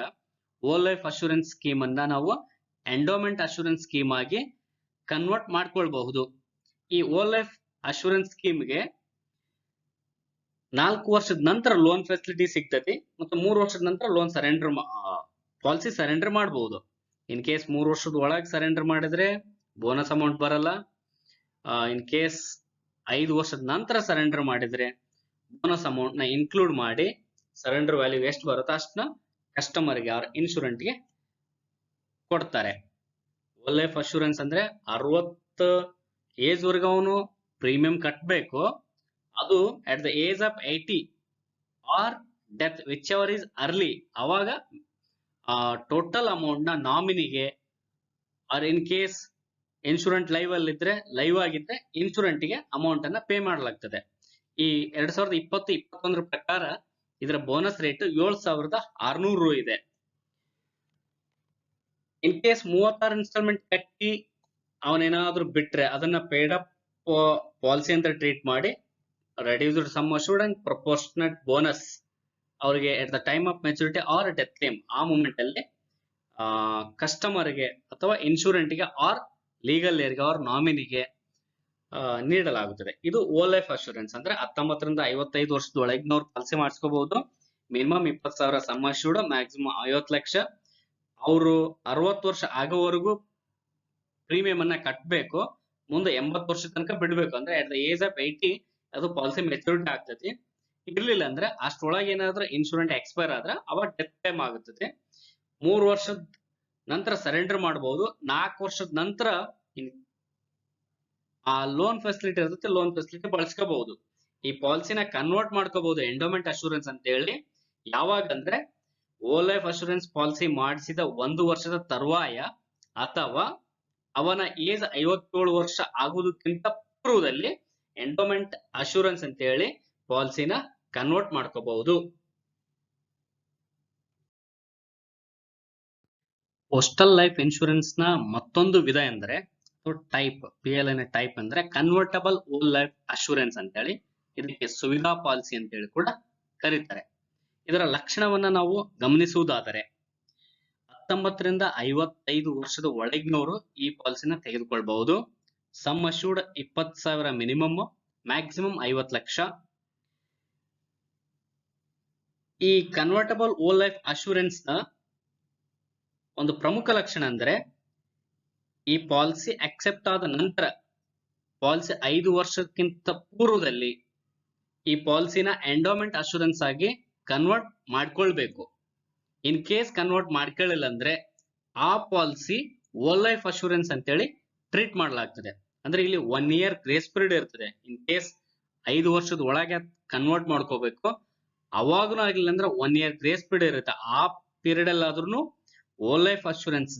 ಹೋಲ್ ಲೈಫ್ ಅಶೂರೆನ್ಸ್ ಸ್ಕೀಮ್ ಅನ್ನ ನಾವು ಎಂಡೋಮೆಂಟ್ ಅಶೂರೆನ್ಸ್ ಸ್ಕೀಮ್ ಆಗಿ ಕನ್ವರ್ಟ್ ಮಾಡ್ಕೊಳ್ಬಹುದು. ಈ ಹೋಲ್ ಲೈಫ್ ಅಶೂರೆನ್ಸ್ ಸ್ಕೀಮ್ಗೆ 4 ವರ್ಷದ ನಂತರ ಲೋನ್ ಫೆಸಿಲಿಟಿ ಸಿಗ್ತತಿ, ಮತ್ತು 3 ವರ್ಷದ ನಂತರ ಲೋನ್ ಸರೆಂಡರ್ ಪಾಲಿಸಿ ಸರೆಂಡರ್ ಮಾಡಬಹುದು. ಇನ್ ಕೇಸ್ 3 ವರ್ಷದ ಒಳಗೆ ಸರೆಂಡರ್ ಮಾಡಿದ್ರೆ ಬೋನಸ್ ಅಮೌಂಟ್ ಬರಲ್ಲ. ಇನ್ ಕೇಸ್ 5 ವರ್ಷದ ನಂತರ ಸರೆಂಡರ್ ಮಾಡಿದ್ರೆ ಬೋನಸ್ ಅಮೌಂಟ್ ನ ಇನ್ಕ್ಲೂಡ್ ಮಾಡಿ ಸರೆಂಡರ್ ವ್ಯಾಲ್ಯೂ ಎಷ್ಟು ಬರುತ್ತೋ ಅಷ್ಟನ್ನ ಕಸ್ಟಮರ್ಗೆ ಅವ್ರ ಇನ್ಶೂರೆಂಟ್ ಗೆ ಕೊಡ್ತಾರೆ. ಹೋಲ್ ಲೈಫ್ ಅಶೂರೆನ್ಸ್ ಅಂದ್ರೆ 60 ಏಜ್ ವರೆಗೂ ಅವನು ಪ್ರೀಮಿಯಂ ಕಟ್ಟಬೇಕು. ಅದು at the age of 80 or death which ever is early, ಅವಾಗ ಟೋಟಲ್ ಅಮೌಂಟ್ ನ ನಾಮಿನಿಗೆ or in case insurant live ಆಗಿದ್ರೆ ಇನ್ಶೂರೆಂಟ್ ಗೆ ಅಮೌಂಟ್ ಅನ್ನ ಪೇ ಮಾಡಲಾಗ್ತದೆ. ಈ 2020-21 ಪ್ರಕಾರ ಇದರ ಬೋನಸ್ ರೇಟ್ 7,600 ರು ಇದೆ. ಇನ್ ಕೇಸ್ 36 ಇನ್ಸ್ಟಾಲ್ಮೆಂಟ್ ಕಟ್ಟಿ ಅವನೇನಾದ್ರೂ ಬಿಟ್ರೆ ಅದನ್ನ ಪೇಡ್ ಅಪ್ ಪಾಲಿಸಿ ಅಂತ ಟ್ರೀಟ್ ಮಾಡಿ reduced sum assured and proportionate bonus ಅವರಿಗೆ at the time of maturity or death claim ಆ ಮೂಮೆಂಟ್ ಅಲ್ಲಿ ಕಸ್ಟಮರ್ಗೆ ಅಥವಾ ಇನ್ಶೂರೆಂಟ್ ಗೆ ಆರ್ ಲೀಗಲ್ ಏರ್ಗೆ ಆರ್ ನಾಮಿನಿಗೆ ನೀಡಲಾಗುತ್ತದೆ. ಇದು ಹೋಲ್ ಲೈಫ್ ಅಶೂರೆನ್ಸ್ ಅಂದ್ರೆ 19ರಿಂದ 55 ವರ್ಷದ ಒಳಗಿನವ್ರು ಪಾಲಿಸಿ ಮಾಡಿಸ್ಕೋಬಹುದು. Minimum 20,000 sum assured, maximum 50 lakh. ಅವರು 60 ವರ್ಷ ಆಗೋವರೆಗೂ ಪ್ರೀಮಿಯಂ ಅನ್ನ ಕಟ್ಟಬೇಕು. ಮುಂದೆ 80 ವರ್ಷ ತನಕ ಬಿಡ್ಬೇಕು. ಅಂದ್ರೆ ಅಟ್ ದ ಏಜ್ ಆಫ್ 80 ಅದು ಪಾಲಿಸಿ ಮೆಚುರಿಟಿ ಆಗ್ತದೆ. ಇರ್ಲಿಲ್ಲ ಅಂದ್ರೆ ಅಷ್ಟೊಳಗೆ ಏನಾದ್ರೂ ಇನ್ಶೂರೆಂಟ್ ಎಕ್ಸ್ಪೈರ್ ಆದ್ರೆ ಅವಾಗ ಡೆತ್ ಕ್ಲೇಮ್ ಆಗುತ್ತದೆ. 3 ವರ್ಷದ ನಂತರ ಸರೆಂಡರ್ ಮಾಡಬಹುದು. 4 ವರ್ಷದ ನಂತರ ಆ ಲೋನ್ ಫೆಸಿಲಿಟಿ ಇರುತ್ತೆ, ಲೋನ್ ಫೆಸಿಲಿಟಿ ಬಳಸ್ಕೋಬಹುದು. ಈ ಪಾಲಿಸಿನ ಕನ್ವರ್ಟ್ ಮಾಡ್ಕೋಬಹುದು ಎಂಡೋಮೆಂಟ್ ಅಶೂರೆನ್ಸ್ ಅಂತ ಹೇಳಿ. ಯಾವಾಗ ಅಂದ್ರೆ ಹೋಲ್ ಲೈಫ್ ಅಶೂರೆನ್ಸ್ ಪಾಲಿಸಿ ಮಾಡಿಸಿದ 1 ವರ್ಷದ ತರುವಾಯ, ಅಥವಾ ಅವನ ಏಜ್ 57 ವರ್ಷ ಆಗುವುದಕ್ಕಿಂತ ಪೂರ್ವದಲ್ಲಿ ಎಂಡೋಮೆಂಟ್ ಅಶೂರೆನ್ಸ್ ಅಂತ ಹೇಳಿ ಪಾಲಿಸಿನ ಕನ್ವರ್ಟ್ ಮಾಡ್ಕೋಬಹುದು. ಪೋಸ್ಟಲ್ ಲೈಫ್ ಇನ್ಶೂರೆನ್ಸ್ ನ ಮತ್ತೊಂದು ವಿಧ ಎಂದರೆ ಟೈಪ್ PLN ಟೈಪ್ ಅಂದ್ರೆ ಕನ್ವರ್ಟಬಲ್ ಓಲ್ ಲೈಫ್ ಅಶೂರೆನ್ಸ್ ಅಂತ ಹೇಳಿ, ಇದಕ್ಕೆ ಸುವಿಧಾ ಪಾಲಿಸಿ ಅಂತ ಹೇಳಿ ಕೂಡ ಕರೀತಾರೆ. ಇದರ ಲಕ್ಷಣವನ್ನ ನಾವು ಗಮನಿಸುವುದಾದರೆ 19 ರಿಂದ 55 ವರ್ಷದ ಒಳಗಿನವರು ಈ ಪಾಲಿಸಿನ ತೆಗೆದುಕೊಳ್ಳಬಹುದು. Sum assured 20,000 minimum, maximum 50 lakh. ಈ ಕನ್ವರ್ಟಬಲ್ ಓಲ್ ಲೈಫ್ ಅಶೂರೆನ್ಸ್ ನ ಒಂದು ಪ್ರಮುಖ ಲಕ್ಷಣ ಅಂದ್ರೆ ಈ ಪಾಲಿಸಿ ಅಕ್ಸೆಪ್ಟ್ ಆದ ನಂತರ ಪಾಲಿಸಿ 5 ವರ್ಷಕ್ಕಿಂತ ಪೂರ್ವದಲ್ಲಿ ಈ ಪಾಲಿಸಿನ ಎಂಡೋಮೆಂಟ್ ಅಶೂರೆನ್ಸ್ ಆಗಿ ಕನ್ವರ್ಟ್ ಮಾಡ್ಕೊಳ್ಬೇಕು. ಇನ್ ಕೇಸ್ ಕನ್ವರ್ಟ್ ಮಾಡ್ಕೊಳ್ಳಿಲ್ಲ ಅಂದ್ರೆ ಆ ಪಾಲಿಸಿ ಓಲ್ ಲೈಫ್ ಅಶೂರೆನ್ಸ್ ಅಂತೇಳಿ ಟ್ರೀಟ್ ಮಾಡಲಾಗ್ತದೆ. ಅಂದ್ರೆ ಇಲ್ಲಿ 1 ಇಯರ್ ಗ್ರೇಸ್ ಪೀರಿಯಡ್ ಇರ್ತದೆ. ಇನ್ ಕೇಸ್ 5 ವರ್ಷದ ಒಳಗೆ ಕನ್ವರ್ಟ್ ಮಾಡ್ಕೋಬೇಕು, ಅವಾಗೂ ಆಗಿಲ್ಲ ಅಂದ್ರೆ 1 ಇಯರ್ ಗ್ರೇಸ್ ಪೀರಿಯಡ್ ಇರುತ್ತೆ. ಆ ಪೀರಿಯಡ್ ಅಲ್ಲಿ ಆದ್ರೂ whole life assurance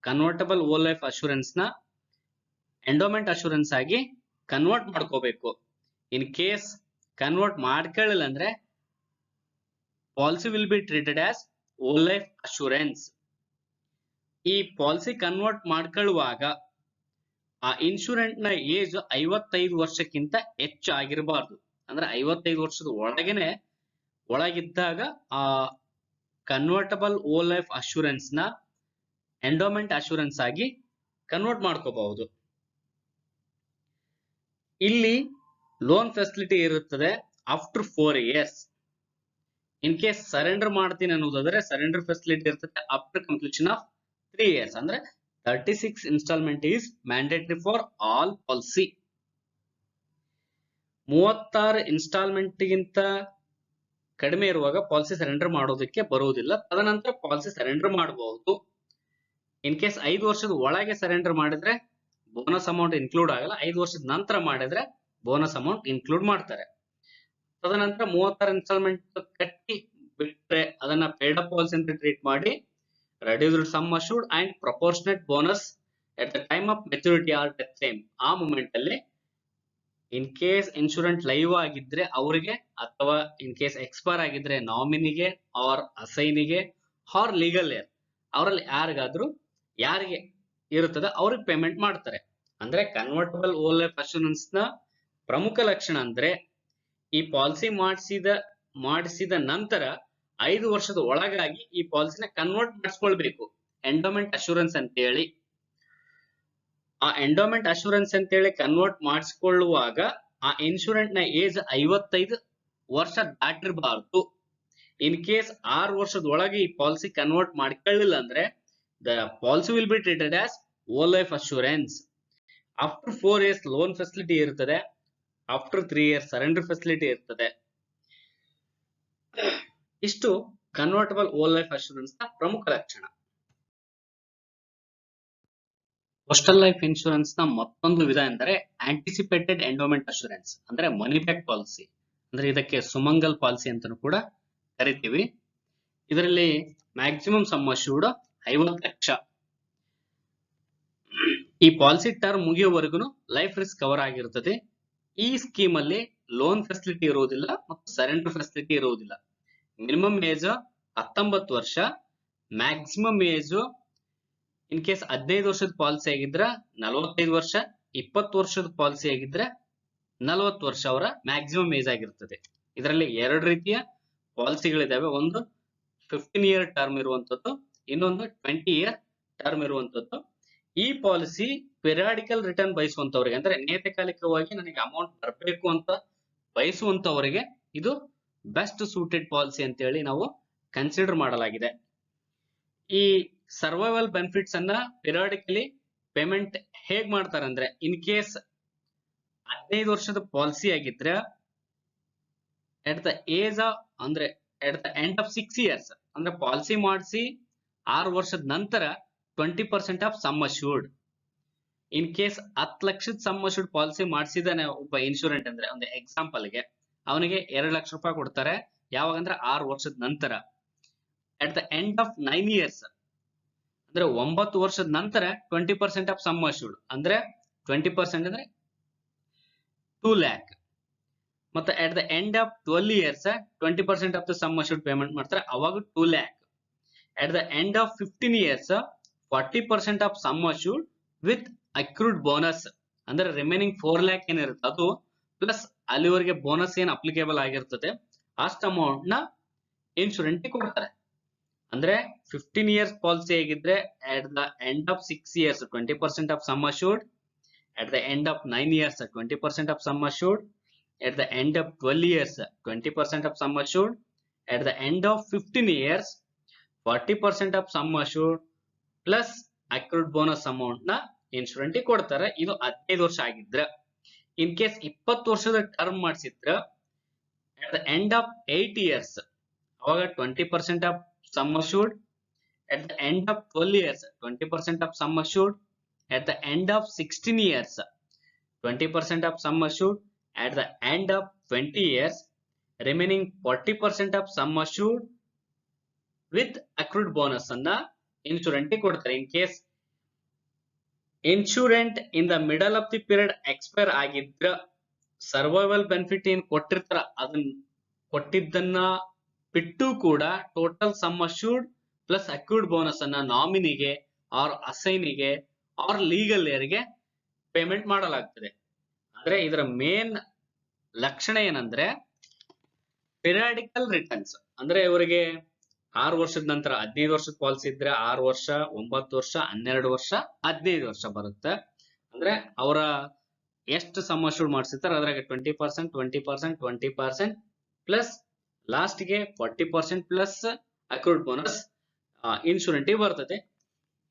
convertible whole life assurance ನ ಎಂಡೋಮೆಂಟ್ ಅಶೂರೆನ್ಸ್ ಆಗಿ ಕನ್ವರ್ಟ್ ಮಾಡ್ಕೋಬೇಕು. ಇನ್ ಕೇಸ್ ಕನ್ವರ್ಟ್ ಮಾಡ್ಕೊಳ್ಳಿಲ್ಲ ಅಂದ್ರೆ policy will be treated as whole life assurance. ಈ ಪಾಲಿಸಿ ಕನ್ವರ್ಟ್ ಮಾಡ್ಕೊಳ್ಳುವಾಗ ಆ ಇನ್ಶೂರೆಂಟ್ ನ ಏಜ್ 55 ವರ್ಷಕ್ಕಿಂತ ಹೆಚ್ಚು ಆಗಿರಬಾರ್ದು. ಅಂದ್ರೆ 55 ವರ್ಷದ ಒಳಗಿದ್ದಾಗ ಆ ಕನ್ವರ್ಟಬಲ್ ಓಲ್ ಲೈಫ್ ಅಶೂರೆನ್ಸ್ ನ ಎಂಡೋಮೆಂಟ್ ಅಶೂರೆನ್ಸ್ ಆಗಿ ಕನ್ವರ್ಟ್ ಮಾಡ್ಕೋಬಹುದು. ಇಲ್ಲಿ ಲೋನ್ ಫೆಸಿಲಿಟಿ ಇರುತ್ತದೆ after 4 years. In case surrender ಮಾಡ್ತೀನಿ ಅನ್ನೋದಾದ್ರೆ ಸರೆಂಡರ್ ಫೆಸಿಲಿಟಿ ಇರ್ತದೆ ಆಫ್ಟರ್ ಕಂಪ್ಲೀಷನ್ ಆಫ್ 3 ಇಯರ್ಸ್. ಅಂದ್ರೆ 36 instalment is mandatory for all policy. 36 instalment ಗಿಂತ ಕಡಿಮೆ ಇರುವಾಗ ಪಾಲಿಸಿ ಸರೆಂಡರ್ ಮಾಡೋದಕ್ಕೆ ಬರುವುದಿಲ್ಲ. ತದನಂತರ ಪಾಲಿಸಿ ಸರೆಂಡರ್ ಮಾಡಬಹುದು. ಇನ್ ಕೇಸ್ 5 ವರ್ಷದ ಒಳಗೆ ಸರೆಂಡರ್ ಮಾಡಿದ್ರೆ ಬೋನಸ್ ಅಮೌಂಟ್ ಇನ್ಕ್ಲೂಡ್ ಆಗಲ್ಲ. 5 ವರ್ಷದ ನಂತರ ಮಾಡಿದ್ರೆ ಬೋನಸ್ ಅಮೌಂಟ್ ಇನ್ಕ್ಲೂಡ್ ಮಾಡ್ತಾರೆ. ತದನಂತರ 36 ಇನ್ಸ್ಟಾಲ್ಮೆಂಟ್ ಕಟ್ಟಿ ಬಿಟ್ರೆ ಅದನ್ನ ಪೇಡ್ ಅಪ್ ಪಾಲಿಸಿ ಅಂತ ಟ್ರೀಟ್ ಮಾಡಿ reduced sum assured and proportionate bonus at the time of maturity or death same. ಆ ಮೂಮೆಂಟ್ ಅಲ್ಲಿ ಇನ್ ಕೇಸ್ ಇನ್ಶೂರೆನ್ಸ್ ಲೈವ್ ಆಗಿದ್ರೆ ಅವರಿಗೆ, ಅಥವಾ ಇನ್ ಕೇಸ್ ಎಕ್ಸ್ಪೈರ್ ಆಗಿದ್ರೆ ನಾಮಿನಿಗೆ ಆರ್ ಅಸೈನಿಗೆ ಆರ್ ಲೀಗಲ್ ಏರ್ ಅವರಲ್ಲಿ ಯಾರಿಗೆ ಇರುತ್ತದೆ ಅವ್ರಿಗೆ ಪೇಮೆಂಟ್ ಮಾಡ್ತಾರೆ. ಅಂದ್ರೆ ಕನ್ವರ್ಟಬಲ್ ಓಲ್ ಲೈಫ್ ಅಶೂರೆನ್ಸ್ ನ ಪ್ರಮುಖ ಲಕ್ಷಣ ಅಂದ್ರೆ ಈ ಪಾಲಿಸಿ ಮಾಡಿಸಿದ ನಂತರ 5 ವರ್ಷದ ಒಳಗಾಗಿ ಈ ಪಾಲಿಸಿನ ಕನ್ವರ್ಟ್ ಮಾಡಿಸ್ಕೊಳ್ಬೇಕು ಎಂಡೋಮೆಂಟ್ ಅಶೂರೆನ್ಸ್ ಅಂತ ಹೇಳಿ. ಆ ಎಂಡೋಮೆಂಟ್ ಅಶೂರೆನ್ಸ್ ಅಂತ ಹೇಳಿ ಕನ್ವರ್ಟ್ ಮಾಡಿಸ್ಕೊಳ್ಳುವಾಗ ಆ ಇನ್ಶೂರೆಂಟ್ ನ ಏಜ್ 55 ವರ್ಷ ದಾಟಿರಬಾರ್ದು. ಇನ್ ಕೇಸ್ 6 ವರ್ಷದ ಒಳಗೆ ಈ ಪಾಲಿಸಿ ಕನ್ವರ್ಟ್ ಮಾಡ್ಕೊಳ್ಳಿಲ್ಲ ಅಂದ್ರೆ the policy will be treated as whole life assurance. After 4 years loan facility ಇರ್ತದೆ. ಆಫ್ಟರ್ 3 ಇಯರ್ಸ್ ಸರೆಂಡರ್ ಫೆಸಿಲಿಟಿ ಇರ್ತದೆ. ಇಷ್ಟು ಕನ್ವರ್ಟಬಲ್ ಓಲ್ ಲೈಫ್ ಅಶೂರೆನ್ಸ್ ನ ಪ್ರಮುಖ ಲಕ್ಷಣ. ಪೋಸ್ಟಲ್ ಲೈಫ್ ಇನ್ಶೂರೆನ್ಸ್ ನ ಮತ್ತೊಂದು ವಿಧ ಎಂದರೆ ಆಂಟಿಸಿಪೇಟೆಡ್ ಎಂಡೋಮೆಂಟ್ ಅಶೂರೆನ್ಸ್ ಅಂದ್ರೆ ಮನಿ ಬ್ಯಾಕ್ ಪಾಲಿಸಿ. ಅಂದ್ರೆ ಇದಕ್ಕೆ ಸುಮಂಗಲ್ ಪಾಲಿಸಿ ಅಂತಾನೂ ಕೂಡ ಕರಿತೀವಿ. ಇದರಲ್ಲಿ ಮ್ಯಾಕ್ಸಿಮಮ್ ಸಮ್ ಅಶ್ಯೂರ್ಡ್ 50 ಲಕ್ಷ. ಈ ಪಾಲಿಸಿ ಟರ್ಮ್ ಮುಗಿಯುವವರೆಗೂ ಲೈಫ್ ರಿಸ್ಕ್ ಕವರ್ ಆಗಿರುತ್ತದೆ. ಈ ಸ್ಕೀಮ್ ಅಲ್ಲಿ ಲೋನ್ ಫೆಸಿಲಿಟಿ ಇರುವುದಿಲ್ಲ ಮತ್ತು ಸರೆಂಡರ್ ಫೆಸಿಲಿಟಿ ಇರುವುದಿಲ್ಲ. ಮಿನಿಮಮ್ ಏಜ್ 19 ವರ್ಷ, ಮ್ಯಾಕ್ಸಿಮಮ್ ಏಜ್ ಇನ್ ಕೇಸ್ 15 ವರ್ಷದ ಪಾಲಿಸಿ ಆಗಿದ್ರೆ 45 ವರ್ಷ, 20 ವರ್ಷದ ಪಾಲಿಸಿ ಆಗಿದ್ರೆ 40 ವರ್ಷ ಅವರ ಮ್ಯಾಕ್ಸಿಮಮ್ ಏಜ್ ಆಗಿರ್ತದೆ. ಇದರಲ್ಲಿ 2 ರೀತಿಯ ಪಾಲಿಸಿಗಳಿದಾವೆ. ಒಂದು 15 ಇಯರ್ ಟರ್ಮ್ ಇರುವಂತದ್ದು, ಇನ್ನೊಂದು 20 ಇಯರ್ ಟರ್ಮ್ ಇರುವಂತದ್ದು. ಈ ಪಾಲಿಸಿ ಪೆರಿಯಾಡಿಕಲ್ ರಿಟರ್ನ್ ಬಯಸುವಂತವರಿಗೆ, ಅಂದ್ರೆ ನಿಯತಕಾಲಿಕವಾಗಿ ನನಗೆ ಅಮೌಂಟ್ ಬರಬೇಕು ಅಂತ ಬಯಸುವಂತವರಿಗೆ ಇದು ಬೆಸ್ಟ್ ಸೂಟೆಡ್ ಪಾಲಿಸಿ ಅಂತ ಹೇಳಿ ನಾವು ಕನ್ಸಿಡರ್ ಮಾಡಲಾಗಿದೆ. ಈ ಸರ್ವೈವಲ್ ಬೆನಿಫಿಟ್ಸ್ ಅನ್ನ ಪೆರಿಯಾಡಿಕಲಿ ಪೇಮೆಂಟ್ ಹೇಗ್ ಮಾಡ್ತಾರೆ ಅಂದ್ರೆ, ಇನ್ ಕೇಸ್ 15 ವರ್ಷದ ಪಾಲಿಸಿ ಆಗಿದ್ರೆ at the end of 6 years ಅಂದ್ರೆ ಪಾಲಿಸಿ ಮಾಡಿಸಿ 6 ವರ್ಷದ ನಂತರ 20% of sum assured. In case 10 ಲಕ್ಷದ ಸಮ್ ಅಶ್ಯೂರ್ಡ್ ಪಾಲಿಸಿ ಮಾಡಿಸಿದಾನೆ ಒಬ್ಬ ಇನ್ಶೂರೆಂಟ್ ಅಂದ್ರೆ, ಒಂದು ಎಕ್ಸಾಂಪಲ್ ಗೆ ಅವನಿಗೆ 2 ಲಕ್ಷ ರೂಪಾಯಿ ಕೊಡ್ತಾರೆ. ಯಾವಾಗಂದ್ರೆ 6 ವರ್ಷದ ನಂತರ. At the end of 9 years ಅಂದ್ರೆ 9 ವರ್ಷದ ನಂತರ 20% ಆಫ್ ಸಮ್ ಅಶ್ಯೂರ್ಡ್ ಅಂದ್ರೆ 20% ಅಂದ್ರೆ 2 lakh. ಮತ್ತೆ at the end of 12 years 20% of the sum assured payment ಮಾಡ್ತಾರೆ, ಅವಾಗ 2 lakh. At the end of 15 years 40% of sum assured with accrued bonus, ಅಂದ್ರೆ remaining 4 lakh ಏನಿರುತ್ತೆ ಅದು ಪ್ಲಸ್ ಅಲ್ಲಿವರೆಗೆ ಬೋನಸ್ ಏನ್ ಅಪ್ಲಿಕೇಬಲ್ ಆಗಿರ್ತದೆ ಅಷ್ಟು ಅಮೌಂಟ್ ನ ಇನ್ಶೂರೆನ್ಸ್ ಕೊಡ್ತಾರೆ. ಅಂದ್ರೆ 15 years ಪಾಲಿಸಿ ಆಗಿದ್ರೆ at the end of 6 years 20% of sum assured, at the end of 9 years 20% of sum assured, at the end of 12 years 20% of sum assured, at the end of 15 years 40% of sum assured plus accrued bonus amount ನ insurance ಕೊಡ್ತಾರೆ. ಇದು 15 ವರ್ಷ ಆಗಿದ್ರೆ. In case 20 ವರ್ಷದ term ಮಾಡಿಸಿದ್ರೆ at the end of 8 years ಅವಾಗ 20% of sum assured, at the end of 12 years 20% of sum assured, at the end of 16 years 20% of sum assured, at the end of 20 years remaining 40% of sum assured with accrued bonus ಅನ್ನ insurance ಕೊಡ್ತಾರೆ. In case insurance in the middle of the period expire ಆಗಿದ್ರ survival benefit ಏನ್ ಕೊಟ್ಟಿರ್ತಾರ ಅದನ್ನ ಕೊಟ್ಟಿದ್ದನ್ನ ಬಿಟ್ಟು ಕೂಡ total sum assured plus accrued bonus ಅನ್ನ ನಾಮಿನಿಗೆ ಆರ್ ಅಸೈನಿಗೆ ಆರ್ ಲೀಗಲ್ ಏರ್ಗೆ ಪೇಮೆಂಟ್ ಮಾಡಲಾಗ್ತದೆ. ಅಂದ್ರೆ ಇದರ ಮೇನ್ ಲಕ್ಷಣ ಏನಂದ್ರೆ ಪಿರಿಯಾಡಿಕಲ್ ರಿಟರ್ನ್ಸ್. ಅಂದ್ರೆ ಇವರಿಗೆ 6 ವರ್ಷದ ನಂತರ 15 ವರ್ಷದ ಪಾಲಿಸಿ ಇದ್ರೆ 6 ವರ್ಷ 9 ವರ್ಷ 12 ವರ್ಷ 15 ವರ್ಷ ಬರುತ್ತೆ. ಅಂದ್ರೆ ಅವರ ಎಷ್ಟು ಸಮ್ ಅಶ್ಯೂರ್ಡ್ ಮಾಡಿಸಿರ್ತಾರೆ ಅದ್ರಾಗ 20% 20% 20% ಪ್ಲಸ್ ಲಾಸ್ಟ್ ಗೆ 40% ಪ್ಲಸ್ ಅಕ್ರೂಡ್ ಬೋನಸ್ ಇನ್ಶೂರೆನ್ಸ್ ಬರ್ತದೆ.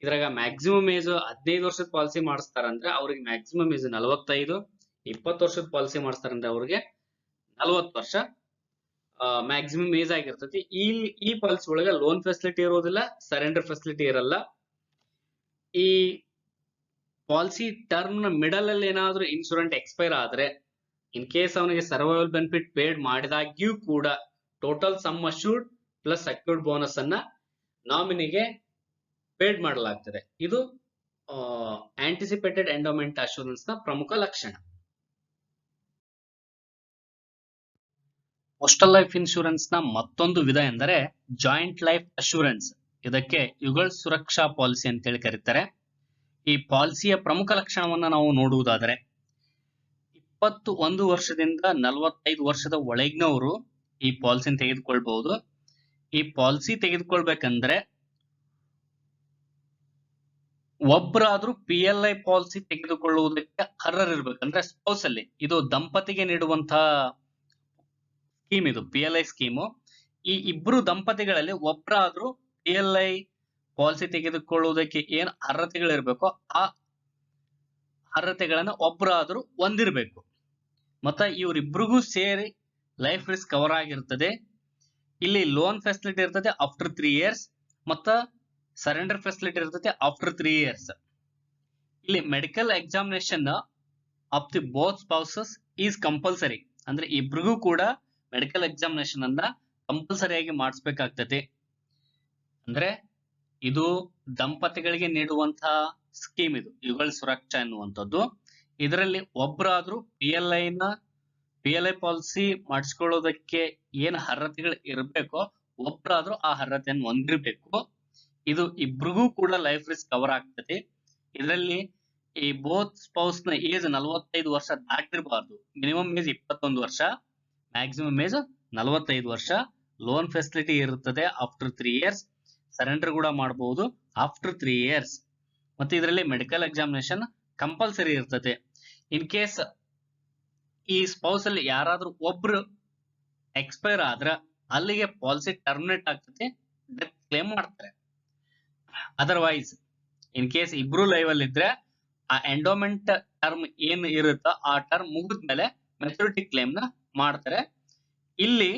ಇದ್ರಾಗ ಮ್ಯಾಕ್ಸಿಮಮ್ ಏಜ್ 15 ವರ್ಷದ ಪಾಲಿಸಿ ಮಾಡಿಸ್ತಾರಂದ್ರೆ ಅವ್ರಿಗೆ ಮ್ಯಾಕ್ಸಿಮಮ್ ಏಜ್ 45, 20 ವರ್ಷದ ಪಾಲಿಸಿ ಮಾಡಿಸ್ತಾರಂದ್ರೆ ಅವ್ರಿಗೆ 40 ವರ್ಷ ಮ್ಯಾಕ್ಸಿಮಮ್ ಏಜ್ ಆಗಿರ್ತತಿ. ಈ ಪಾಲಿಸಿ ಒಳಗೆ ಲೋನ್ ಫೆಸಿಲಿಟಿ ಇರೋದಿಲ್ಲ, ಸರೆಂಡರ್ ಫೆಸಿಲಿಟಿ ಇರಲ್ಲ. ಈ ಪಾಲಿಸಿ ಟರ್ಮ್ ನ ಮಿಡಲ್ ಅಲ್ಲಿ ಏನಾದ್ರೂ ಇನ್ಶೂರೆನ್ಸ್ ಎಕ್ಸ್ಪೈರ್ ಆದ್ರೆ ಇನ್ ಕೇಸ್ ಅವನಿಗೆ ಸರ್ವೈವಲ್ ಬೆನಿಫಿಟ್ ಪೇಡ್ ಮಾಡಿದಾಗ್ಯೂ ಕೂಡ total sum assured plus accrued bonus ಅನ್ನ ನಾಮಿನಿಗೆ ಪೇಡ್ ಮಾಡಲಾಗ್ತದೆ. ಇದು ಆಂಟಿಸಿಪೇಟೆಡ್ ಎಂಡೋಮೆಂಟ್ ಅಶ್ಯೂರೆನ್ಸ್ ನ ಪ್ರಮುಖ ಲಕ್ಷಣ. ಪೋಸ್ಟಲ್ ಲೈಫ್ ಇನ್ಶೂರೆನ್ಸ್ ನ ಮತ್ತೊಂದು ವಿಧ ಎಂದರೆ ಜಾಯಿಂಟ್ ಲೈಫ್ ಅಶ್ಯೂರೆನ್ಸ್. ಇದಕ್ಕೆ ಯುಗಲ್ ಸುರಕ್ಷಾ ಪಾಲಿಸಿ ಅಂತ ಹೇಳಿ ಕರೀತಾರೆ. ಈ ಪಾಲಿಸಿಯ ಪ್ರಮುಖ ಲಕ್ಷಣವನ್ನ ನಾವು ನೋಡುವುದಾದರೆ 21 ವರ್ಷದಿಂದ 45 ವರ್ಷದ ಒಳಗಿನವರು ಈ ಪಾಲಿಸಿನ ತೆಗೆದುಕೊಳ್ಬಹುದು. ಈ ಪಾಲಿಸಿ ತೆಗೆದುಕೊಳ್ಬೇಕಂದ್ರೆ ಒಬ್ಬರಾದ್ರೂ PLI ಪಾಲಿಸಿ ತೆಗೆದುಕೊಳ್ಳುವುದಕ್ಕೆ ಅರ್ಹರಿರ್ಬೇಕು. ಅಂದ್ರೆ ಸ್ಪೌಸ್ ಅಲ್ಲಿ ಇದು ದಂಪತಿಗೆ ನೀಡುವಂತಹ ಸ್ಕೀಮ್, ಇದು PLI ಸ್ಕೀಮು. ಈ ಇಬ್ರು ದಂಪತಿಗಳಲ್ಲಿ ಒಬ್ಬರಾದ್ರೂ PLI ಪಾಲಿಸಿ ತೆಗೆದುಕೊಳ್ಳುವುದಕ್ಕೆ ಏನ್ ಅರ್ಹತೆಗಳಿರ್ಬೇಕೋ ಆ ಅರ್ಹತೆಗಳನ್ನ ಒಬ್ಬರಾದ್ರೂ ಹೊಂದಿರಬೇಕು. ಮತ್ತ ಇವರಿಬ್ರಿಗೂ ಸೇರಿ ಲೈಫ್ ರಿಸ್ಕ್ ಕವರ್ ಆಗಿರ್ತದೆ. ಇಲ್ಲಿ ಲೋನ್ ಫೆಸಿಲಿಟಿ ಇರ್ತದೆ ಆಫ್ಟರ್ 3 years ಮತ್ತ ಸರೆಂಡರ್ ಫೆಸಿಲಿಟಿ ಇರ್ತದೆ ಆಫ್ಟರ್ 3 years. ಇಲ್ಲಿ medical examination of the both spouses is compulsory. ಅಂದ್ರೆ ಇಬ್ರಿಗೂ ಕೂಡ ಮೆಡಿಕಲ್ ಎಕ್ಸಾಮಿನೇಷನ್ ಅನ್ನ ಕಂಪಲ್ಸರಿ ಆಗಿ ಮಾಡಿಸ್ಬೇಕಾಗ್ತದೆ. ಅಂದ್ರೆ ಇದು ದಂಪತಿಗಳಿಗೆ ನೀಡುವಂತಹ ಸ್ಕೀಮ್, ಇದು ಯುಗಲ್ ಸುರಕ್ಷಾ ಎನ್ನುವಂಥದ್ದು. ಇದರಲ್ಲಿ ಒಬ್ಬರಾದ್ರೂ PLI ಪಾಲಿಸಿ ಮಾಡಿಸ್ಕೊಳ್ಳೋದಕ್ಕೆ ಏನ್ ಅರ್ಹತೆಗಳು ಇರಬೇಕೋ ಒಬ್ಬರಾದ್ರೂ ಆ ಅರ್ಹತೆಯನ್ನು ಹೊಂದಿರಬೇಕು. ಇದು ಇಬ್ರಿಗೂ ಕೂಡ ಲೈಫ್ ರಿಸ್ಕ್ ಕವರ್ ಆಗ್ತದೆ. ಇದರಲ್ಲಿ ಈ ಬೋತ್ ಸ್ಪೌಸ್ ನ ಏಜ್ 45 ವರ್ಷ ದಾಟಿರಬಾರ್ದು. ಮಿನಿಮಮ್ ಏಜ್ 21 ವರ್ಷ, ಮ್ಯಾಕ್ಸಿಮಮ್ ಏಜ್ 45 ವರ್ಷ. ಲೋನ್ ಫೆಸಿಲಿಟಿ ಇರುತ್ತದೆ ಆಫ್ಟರ್ 3 years. ಸರೆಂಡರ್ ಕೂಡ ಮಾಡಬಹುದು ಆಫ್ಟರ್ 3 years. ಮತ್ತೆ ಇದರಲ್ಲಿ ಮೆಡಿಕಲ್ ಎಕ್ಸಾಮಿನೇಷನ್ ಕಂಪಲ್ಸರಿ ಇರ್ತದೆ. ಇನ್ ಕೇಸ್ ಈ ಸ್ಪೌಸ್ ಅಲ್ಲಿ ಯಾರಾದ್ರೂ ಒಬ್ರು ಎಕ್ಸ್ಪೈರ್ ಆದ್ರೆ ಅಲ್ಲಿಗೆ ಪಾಲಿಸಿ ಟರ್ಮಿನೇಟ್ ಆಗ್ತದೆ, ಡೆತ್ ಕ್ಲೇಮ್ ಮಾಡ್ತಾರೆ. ಅದರ್ವೈಸ್ ಇನ್ ಕೇಸ್ ಇಬ್ರು ಲೈವ್ ಅಲ್ಲಿ ಇದ್ರೆ ಆ ಎಂಡೋಮೆಂಟ್ ಟರ್ಮ್ ಏನ್ ಇರುತ್ತೋ ಆ ಟರ್ಮ್ ಮುಗಿದ್ಮೇಲೆ ಮೆಚುರಿಟಿ ಕ್ಲೇಮ್ ನ ಮಾಡ್ತಾರೆ. ಇಲ್ಲಿ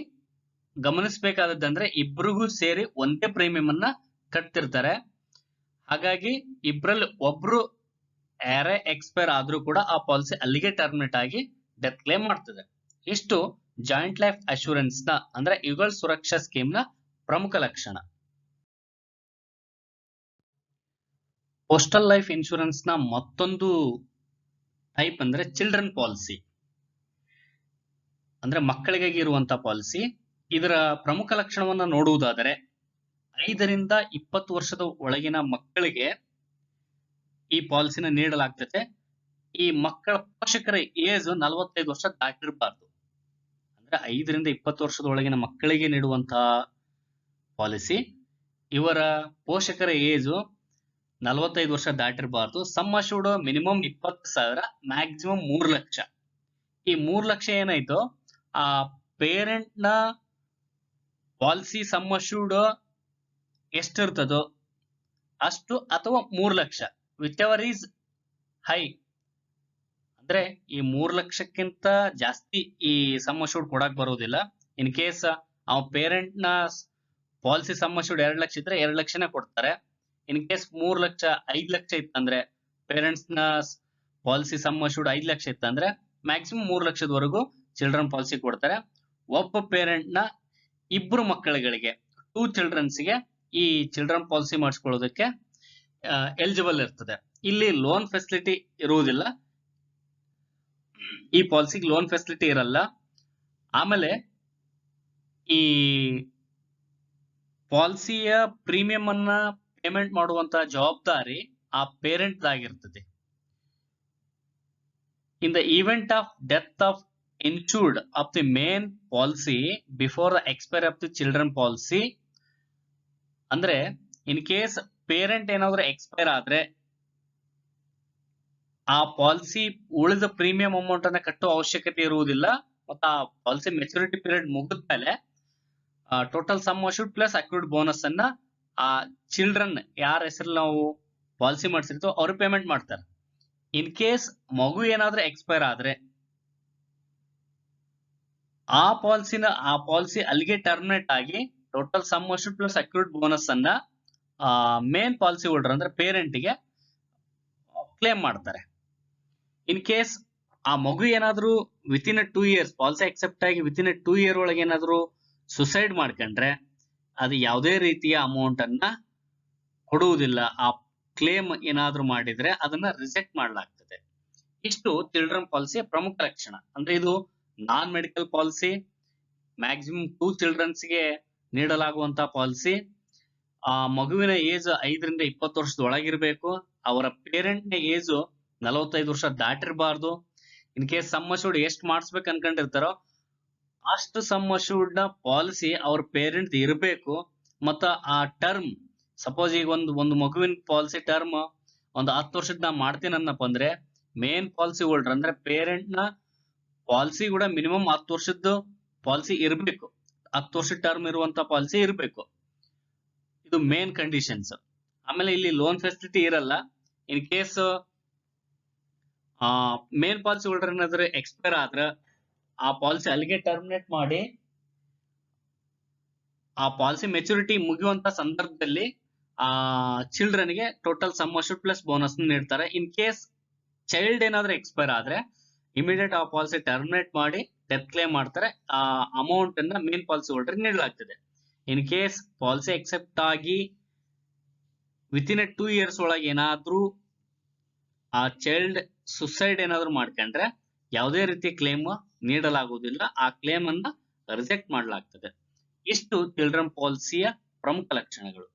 ಗಮನಿಸಬೇಕಾದಂದ್ರೆ ಇಬ್ರಿಗೂ ಸೇರಿ ಒಂದೇ ಪ್ರೀಮಿಯಂ ಅನ್ನ ಕಟ್ತಿರ್ತಾರೆ. ಹಾಗಾಗಿ ಇಬ್ರಲ್ಲಿ ಒಬ್ರು ಯಾರೇ ಎಕ್ಸ್ಪೈರ್ ಆದ್ರೂ ಕೂಡ ಆ ಪಾಲಿಸಿ ಅಲ್ಲಿಗೆ ಟರ್ಮಿನೇಟ್ ಆಗಿ ಡೆತ್ ಕ್ಲೇಮ್ ಮಾಡ್ತದೆ. ಇಷ್ಟು ಜಾಯಿಂಟ್ ಲೈಫ್ ಅಶ್ಯೂರೆನ್ಸ್ ನ ಅಂದ್ರೆ ಯುಗಲ್ ಸುರಕ್ಷಾ ಸ್ಕೀಮ್ ನ ಪ್ರಮುಖ ಲಕ್ಷಣ. ಪೋಸ್ಟಲ್ ಲೈಫ್ ಇನ್ಶೂರೆನ್ಸ್ ನ ಮತ್ತೊಂದು ಟೈಪ್ ಅಂದ್ರೆ ಚಿಲ್ಡ್ರನ್ ಪಾಲಿಸಿ. ಅಂದ್ರೆ ಮಕ್ಕಳಿಗಾಗಿ ಇರುವಂತ ಪಾಲಿಸಿ. ಇದರ ಪ್ರಮುಖ ಲಕ್ಷಣವನ್ನ ನೋಡುವುದಾದರೆ 5ರಿಂದ 20 ವರ್ಷದ ಒಳಗಿನ ಮಕ್ಕಳಿಗೆ ಈ ಪಾಲಿಸಿನ ನೀಡಲಾಗ್ತದೆ. ಈ ಮಕ್ಕಳ ಪೋಷಕರ ಏಜ್ 45 ವರ್ಷ ದಾಟಿರಬಾರ್ದು. ಅಂದ್ರೆ 5ರಿಂದ 20 ವರ್ಷದ ಒಳಗಿನ ಮಕ್ಕಳಿಗೆ ನೀಡುವಂತಹ ಪಾಲಿಸಿ. ಇವರ ಪೋಷಕರ ಏಜ್ 45 ವರ್ಷ ದಾಟಿರಬಾರ್ದು. Sum assured minimum 20,000, maximum 3 lakh. ಈ 3 ಲಕ್ಷ ಏನಾಯ್ತು, ಆ ಪೇರೆಂಟ್ ನ ಪಾಲಿಸಿ ಸಮ್ ಅಶ್ಯೂರ್ಡ್ ಎಷ್ಟಿರ್ತದೋ ಅಷ್ಟು, ಅಥವಾ 3 lakh, which ever is high. ಅಂದ್ರೆ ಈ 3 ಲಕ್ಷಕ್ಕಿಂತ ಜಾಸ್ತಿ ಈ ಸಮ್ ಅಶ್ಯೂರ್ಡ್ ಕೊಡಕ್ ಬರುವುದಿಲ್ಲ. ಇನ್ ಕೇಸ್ ಅವ ಪೇರೆಂಟ್ ನ ಪಾಲಿಸಿ ಸಮ್ ಅಶ್ಯೂರ್ಡ್ 2 ಲಕ್ಷ ಇದ್ರೆ 2 ಲಕ್ಷನೇ ಕೊಡ್ತಾರೆ. ಇನ್ ಕೇಸ್ 3 ಲಕ್ಷ 5 ಲಕ್ಷ ಇತ್ತಂದ್ರೆ, ಪೇರೆಂಟ್ಸ್ ನ ಪಾಲಿಸಿ ಸಮ್ ಅಶ್ಯೂರ್ಡ್ 5 ಲಕ್ಷ ಇತ್ತಂದ್ರೆ ಮ್ಯಾಕ್ಸಿಮಮ್ 3 ಲಕ್ಷದವರೆಗೂ ಚಿಲ್ಡ್ರನ್ ಪಾಲಿಸಿ ಕೊಡ್ತಾರೆ. ಒಬ್ಬ ಪೇರೆಂಟ್ ನ 2 ಮಕ್ಕಳುಗಳಿಗೆ 2 ಚಿಲ್ಡ್ರನ್ಸ್ಗೆ ಈ ಚಿಲ್ಡ್ರನ್ ಪಾಲಿಸಿ ಮಾಡಿಸ್ಕೊಳ್ಳೋದಕ್ಕೆ ಎಲಿಜಿಬಲ್ ಇರ್ತದೆ. ಇಲ್ಲಿ ಲೋನ್ ಫೆಸಿಲಿಟಿ ಇರುವುದಿಲ್ಲ, ಈ ಪಾಲಿಸಿಗೆ ಲೋನ್ ಫೆಸಿಲಿಟಿ ಇರಲ್ಲ. ಆಮೇಲೆ ಈ ಪಾಲಿಸಿಯ ಪ್ರೀಮಿಯಂ ಅನ್ನ ಪೇಮೆಂಟ್ ಮಾಡುವಂತ ಜವಾಬ್ದಾರಿ ಆ ಪೇರೆಂಟ್ ಆಗಿರ್ತದೆ. In the event of death of insured of the main policy before the expiry of the children policy, ಅಂದ್ರೆ ಇನ್ ಕೇಸ್ ಪೇರೆಂಟ್ ಏನಾದ್ರೂ ಎಕ್ಸ್ಪೈರ್ ಆದ್ರೆ ಆ ಪಾಲಿಸಿ ಉಳಿದ ಪ್ರೀಮಿಯಂ ಅಮೌಂಟ್ ಅನ್ನ ಕಟ್ಟುವ ಅವಶ್ಯಕತೆ ಇರುವುದಿಲ್ಲ. ಮತ್ತು ಆ ಪಾಲಿಸಿ ಮೆಚುರಿಟಿ ಪೀರಿಯಡ್ ಮುಗಿದ ಮೇಲೆ total sum assured plus accrued bonus ಅನ್ನ ಆ ಚಿಲ್ಡ್ರನ್ ಯಾರ ಹೆಸರಲ್ಲಿ ನಾವು ಪಾಲಿಸಿ ಮಾಡಿಸಿರ್ತೋ ಅವ್ರು ಪೇಮೆಂಟ್ ಮಾಡ್ತಾರೆ. ಇನ್ ಕೇಸ್ ಮಗು ಏನಾದ್ರೂ ಎಕ್ಸ್ಪೈರ್ ಆದ್ರೆ ಆ ಪಾಲಿಸಿ ಅಲ್ಲಿಗೆ ಟರ್ಮಿನೇಟ್ ಆಗಿ total sum assured plus accrued bonus ಅನ್ನ ಮೇನ್ ಪಾಲಿಸಿ ಹೋಲ್ಡರ್ ಅಂದ್ರೆ ಪೇರೆಂಟ್ಗೆ ಕ್ಲೇಮ್ ಮಾಡ್ತಾರೆ. ಇನ್ ಕೇಸ್ ಆ ಮಗು ಏನಾದ್ರೂ ವಿತಿನ್ 2 ಇಯರ್ಸ್ ಪಾಲಿಸಿ ಅಕ್ಸೆಪ್ಟ್ ಆಗಿ ವಿತಿನ್ 2 ಇಯರ್ ಒಳಗೆ ಏನಾದ್ರೂ ಸುಸೈಡ್ ಮಾಡ್ಕೊಂಡ್ರೆ ಅದು ಯಾವುದೇ ರೀತಿಯ ಅಮೌಂಟ್ ಅನ್ನ ಕೊಡುವುದಿಲ್ಲ. ಆ ಕ್ಲೇಮ್ ಏನಾದ್ರೂ ಮಾಡಿದ್ರೆ ಅದನ್ನ ರಿಜೆಕ್ಟ್ ಮಾಡಲಾಗ್ತದೆ. ಇಷ್ಟು ಚಿಲ್ಡ್ರನ್ ಪಾಲಿಸಿಯ ಪ್ರಮುಖ ಲಕ್ಷಣ. ಅಂದ್ರೆ ಇದು ನಾನ್ ಮೆಡಿಕಲ್ ಪಾಲಿಸಿ, ಮ್ಯಾಕ್ಸಿಮಮ್ 2 ಚಿಲ್ಡ್ರನ್ಸ್ಗೆ ನೀಡಲಾಗುವಂತಹ ಪಾಲಿಸಿ. ಆ ಮಗುವಿನ ಏಜ್ 5ರಿಂದ 20 ವರ್ಷದೊಳಗಿರ್ಬೇಕು. ಅವರ ಪೇರೆಂಟ್ ನ ಏಜ್ 45 ವರ್ಷ ದಾಟಿರಬಾರ್ದು. ಇನ್ ಕೇಸ್ ಸಮ್ ಅಶ್ಯೂರ್ಡ್ ಎಷ್ಟು ಮಾಡಿಸ್ಬೇಕು ಅನ್ಕೊಂಡಿರ್ತಾರೋ ಅಷ್ಟು ಸಮ್ ಅಶ್ಯೂರ್ಡ್ ನ ಪಾಲಿಸಿ ಅವ್ರ ಪೇರೆಂಟ್ ಇರಬೇಕು. ಮತ್ತ ಆ ಟರ್ಮ್, ಸಪೋಸ್ ಈಗ ಒಂದು ಮಗುವಿನ ಪಾಲಿಸಿ ಟರ್ಮ್ ಒಂದು 10 ವರ್ಷದ ನಾ ಮಾಡ್ತೀನಿ ಅನ್ನಪ್ಪ ಅಂದ್ರೆ ಮೇನ್ ಪಾಲಿಸಿ ಹೋಲ್ಡರ್ ಅಂದ್ರೆ ಪೇರೆಂಟ್ ನ ಪಾಲಿಸಿ ಕೂಡ ಮಿನಿಮಮ್ 10 ವರ್ಷದ ಪಾಲಿಸಿ ಇರಬೇಕು. 10 ವರ್ಷ ಟರ್ಮ್ ಇರುವಂತ ಪಾಲಿಸಿ ಇರಬೇಕು. ಇದು ಮೇನ್ ಕಂಡೀಷನ್ಸ್. ಆಮೇಲೆ ಇಲ್ಲಿ ಲೋನ್ ಫೆಸಿಲಿಟಿ ಇರಲ್ಲ. In case main policy holder ಏನಾದ್ರೆ ಎಕ್ಸ್ಪೈರ್ ಆದ್ರೆ ಆ ಪಾಲಿಸಿ ಅಲ್ಲಿಗೆ ಟರ್ಮಿನೇಟ್ ಮಾಡಿ ಆ ಪಾಲಿಸಿ ಮೆಚುರಿಟಿ ಮುಗಿಯುವಂತ ಸಂದರ್ಭದಲ್ಲಿ ಆ ಚಿಲ್ಡ್ರನ್ಗೆ total sum assured plus bonus ನೀಡ್ತಾರೆ. ಇನ್ ಕೇಸ್ ಚೈಲ್ಡ್ ಏನಾದ್ರೂ ಎಕ್ಸ್ಪೈರ್ ಆದ್ರೆ ಇಮಿಡಿಯೇಟ್ ಆ ಪಾಲಿಸಿ ಟರ್ಮಿನೇಟ್ ಮಾಡಿ ಡೆತ್ ಕ್ಲೇಮ್ ಮಾಡ್ತಾರೆ. ಆ ಅಮೌಂಟ್ ಅನ್ನ ಮೇನ್ ಪಾಲಿಸಿ ಹೋಲ್ಡರ್ ನೀಡಲಾಗ್ತದೆ. ಇನ್ ಕೇಸ್ ಪಾಲಿಸಿ ಎಕ್ಸೆಪ್ಟ್ ಆಗಿ ವಿತಿನ್ 2 ಇಯರ್ಸ್ ಒಳಗೆ ಏನಾದ್ರೂ ಆ ಚೈಲ್ಡ್ ಸುಸೈಡ್ ಏನಾದ್ರೂ ಮಾಡ್ಕೊಂಡ್ರೆ ಯಾವುದೇ ರೀತಿಯ ಕ್ಲೇಮ್ ನೀಡಲಾಗುವುದಿಲ್ಲ. ಆ ಕ್ಲೇಮ್ ಅನ್ನ ರಿಜೆಕ್ಟ್ ಮಾಡಲಾಗ್ತದೆ. ಇಷ್ಟು ಚಿಲ್ಡ್ರನ್ ಪಾಲಿಸಿಯ ಪ್ರಮುಖ ಲಕ್ಷಣಗಳು.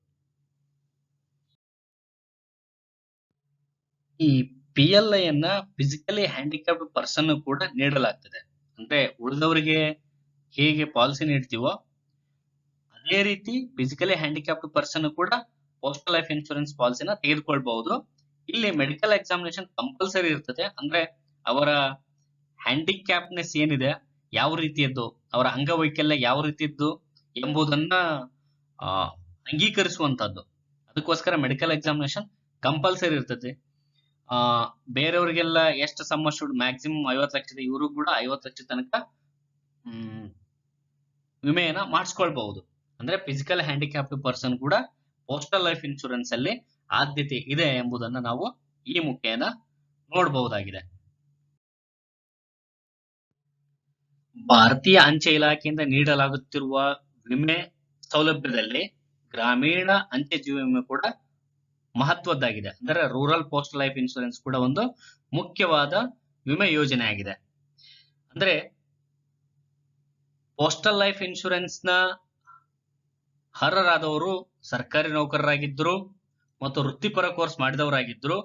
ಈ PLI ಅನ್ನ ಫಿಸಿಕಲಿ ಹ್ಯಾಂಡಿಕ್ಯಾಪ್ಡ್ ಪರ್ಸನ್ ಕೂಡ ನೀಡಲಾಗ್ತದೆ. ಅಂದ್ರೆ ಉಳಿದವರಿಗೆ ಹೇಗೆ ಪಾಲಿಸಿ ನೀಡ್ತೀವೋ ಅದೇ ರೀತಿ ಫಿಸಿಕಲಿ ಹ್ಯಾಂಡಿಕ್ಯಾಪ್ಡ್ ಪರ್ಸನ್ ಕೂಡ ಪೋಸ್ಟಲ್ ಲೈಫ್ ಇನ್ಶೂರೆನ್ಸ್ ಪಾಲಿಸಿನ ತೆಗೆದುಕೊಳ್ಬಹುದು. ಇಲ್ಲಿ ಮೆಡಿಕಲ್ ಎಕ್ಸಾಮಿನೇಷನ್ ಕಂಪಲ್ಸರಿ ಇರ್ತದೆ. ಅಂದ್ರೆ ಅವರ ಹ್ಯಾಂಡಿಕ್ಯಾಪ್ನೆಸ್ ಏನಿದೆ, ಯಾವ ರೀತಿಯದ್ದು, ಅವರ ಅಂಗವೈಕಲ್ಯ ಯಾವ ರೀತಿಯದ್ದು ಎಂಬುದನ್ನ ಅಂಗೀಕರಿಸುವಂತದ್ದು. ಅದಕ್ಕೋಸ್ಕರ ಮೆಡಿಕಲ್ ಎಕ್ಸಾಮಿನೇಷನ್ ಕಂಪಲ್ಸರಿ ಇರ್ತದೆ. ಬೇರೆಯವರಿಗೆಲ್ಲ ಎಷ್ಟು ಸಮ್ ಅಶ್ಯೂರ್ಡ್ ಮ್ಯಾಕ್ಸಿಮಮ್ 50 ಲಕ್ಷ ಇದೆ, ಇವರು ಕೂಡ 50 ಲಕ್ಷ ತನಕ ವಿಮೆಯನ್ನ ಮಾಡಿಸ್ಕೊಳ್ಬಹುದು. ಅಂದ್ರೆ ಫಿಸಿಕಲ್ ಹ್ಯಾಂಡಿಕ್ಯಾಪ್ಡ್ ಪರ್ಸನ್ ಕೂಡ ಪೋಸ್ಟಲ್ ಲೈಫ್ ಇನ್ಶೂರೆನ್ಸ್ ಅಲ್ಲಿ ಆದ್ಯತೆ ಇದೆ ಎಂಬುದನ್ನು ನಾವು ಈ ಮುಖೇನ ನೋಡಬಹುದಾಗಿದೆ. ಭಾರತೀಯ ಅಂಚೆ ಇಲಾಖೆಯಿಂದ ನೀಡಲಾಗುತ್ತಿರುವ ವಿಮೆ ಸೌಲಭ್ಯದಲ್ಲಿ ಗ್ರಾಮೀಣ ಅಂಚೆ ಜೀವ ವಿಮೆ ಕೂಡ ಮಹತ್ವದ್ದಾಗಿದೆ. ಅಂದರೆ ರೂರಲ್ ಪೋಸ್ಟ್ ಲೈಫ್ ಇನ್ಶೂರೆನ್ಸ್ ಕೂಡ ಒಂದು ಮುಖ್ಯವಾದ ವಿಮೆ ಯೋಜನೆ ಆಗಿದೆ. ಅಂದ್ರೆ ಪೋಸ್ಟಲ್ ಲೈಫ್ ಇನ್ಶೂರೆನ್ಸ್ ನ ಅರ್ಹರಾದವರು ಸರ್ಕಾರಿ ನೌಕರರಾಗಿದ್ರು ಮತ್ತು ವೃತ್ತಿಪರ ಕೋರ್ಸ್ ಮಾಡಿದವರಾಗಿದ್ರು.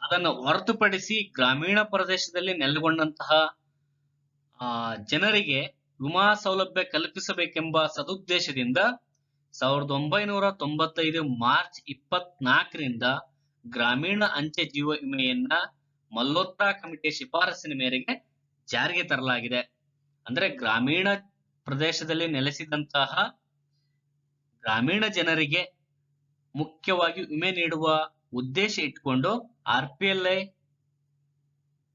ಅದನ್ನು ಹೊರತುಪಡಿಸಿ ಗ್ರಾಮೀಣ ಪ್ರದೇಶದಲ್ಲಿ ನೆಲೆಗೊಂಡಂತಹ ಜನರಿಗೆ ವಿಮಾ ಸೌಲಭ್ಯ ಕಲ್ಪಿಸಬೇಕೆಂಬ ಸದುದ್ದೇಶದಿಂದ 1995 ಮಾರ್ಚ್ 24ರಿಂದ ಗ್ರಾಮೀಣ ಅಂಚೆ ಜೀವ ವಿಮೆಯನ್ನ ಮಲ್ಹೋತ್ರಾ ಕಮಿಟಿಯ ಶಿಫಾರಸಿನ ಮೇರೆಗೆ ಜಾರಿಗೆ ತರಲಾಗಿದೆ. ಅಂದ್ರೆ ಗ್ರಾಮೀಣ ಪ್ರದೇಶದಲ್ಲಿ ನೆಲೆಸಿದಂತಹ ಗ್ರಾಮೀಣ ಜನರಿಗೆ ಮುಖ್ಯವಾಗಿ ವಿಮೆ ನೀಡುವ ಉದ್ದೇಶ ಇಟ್ಕೊಂಡು RPLI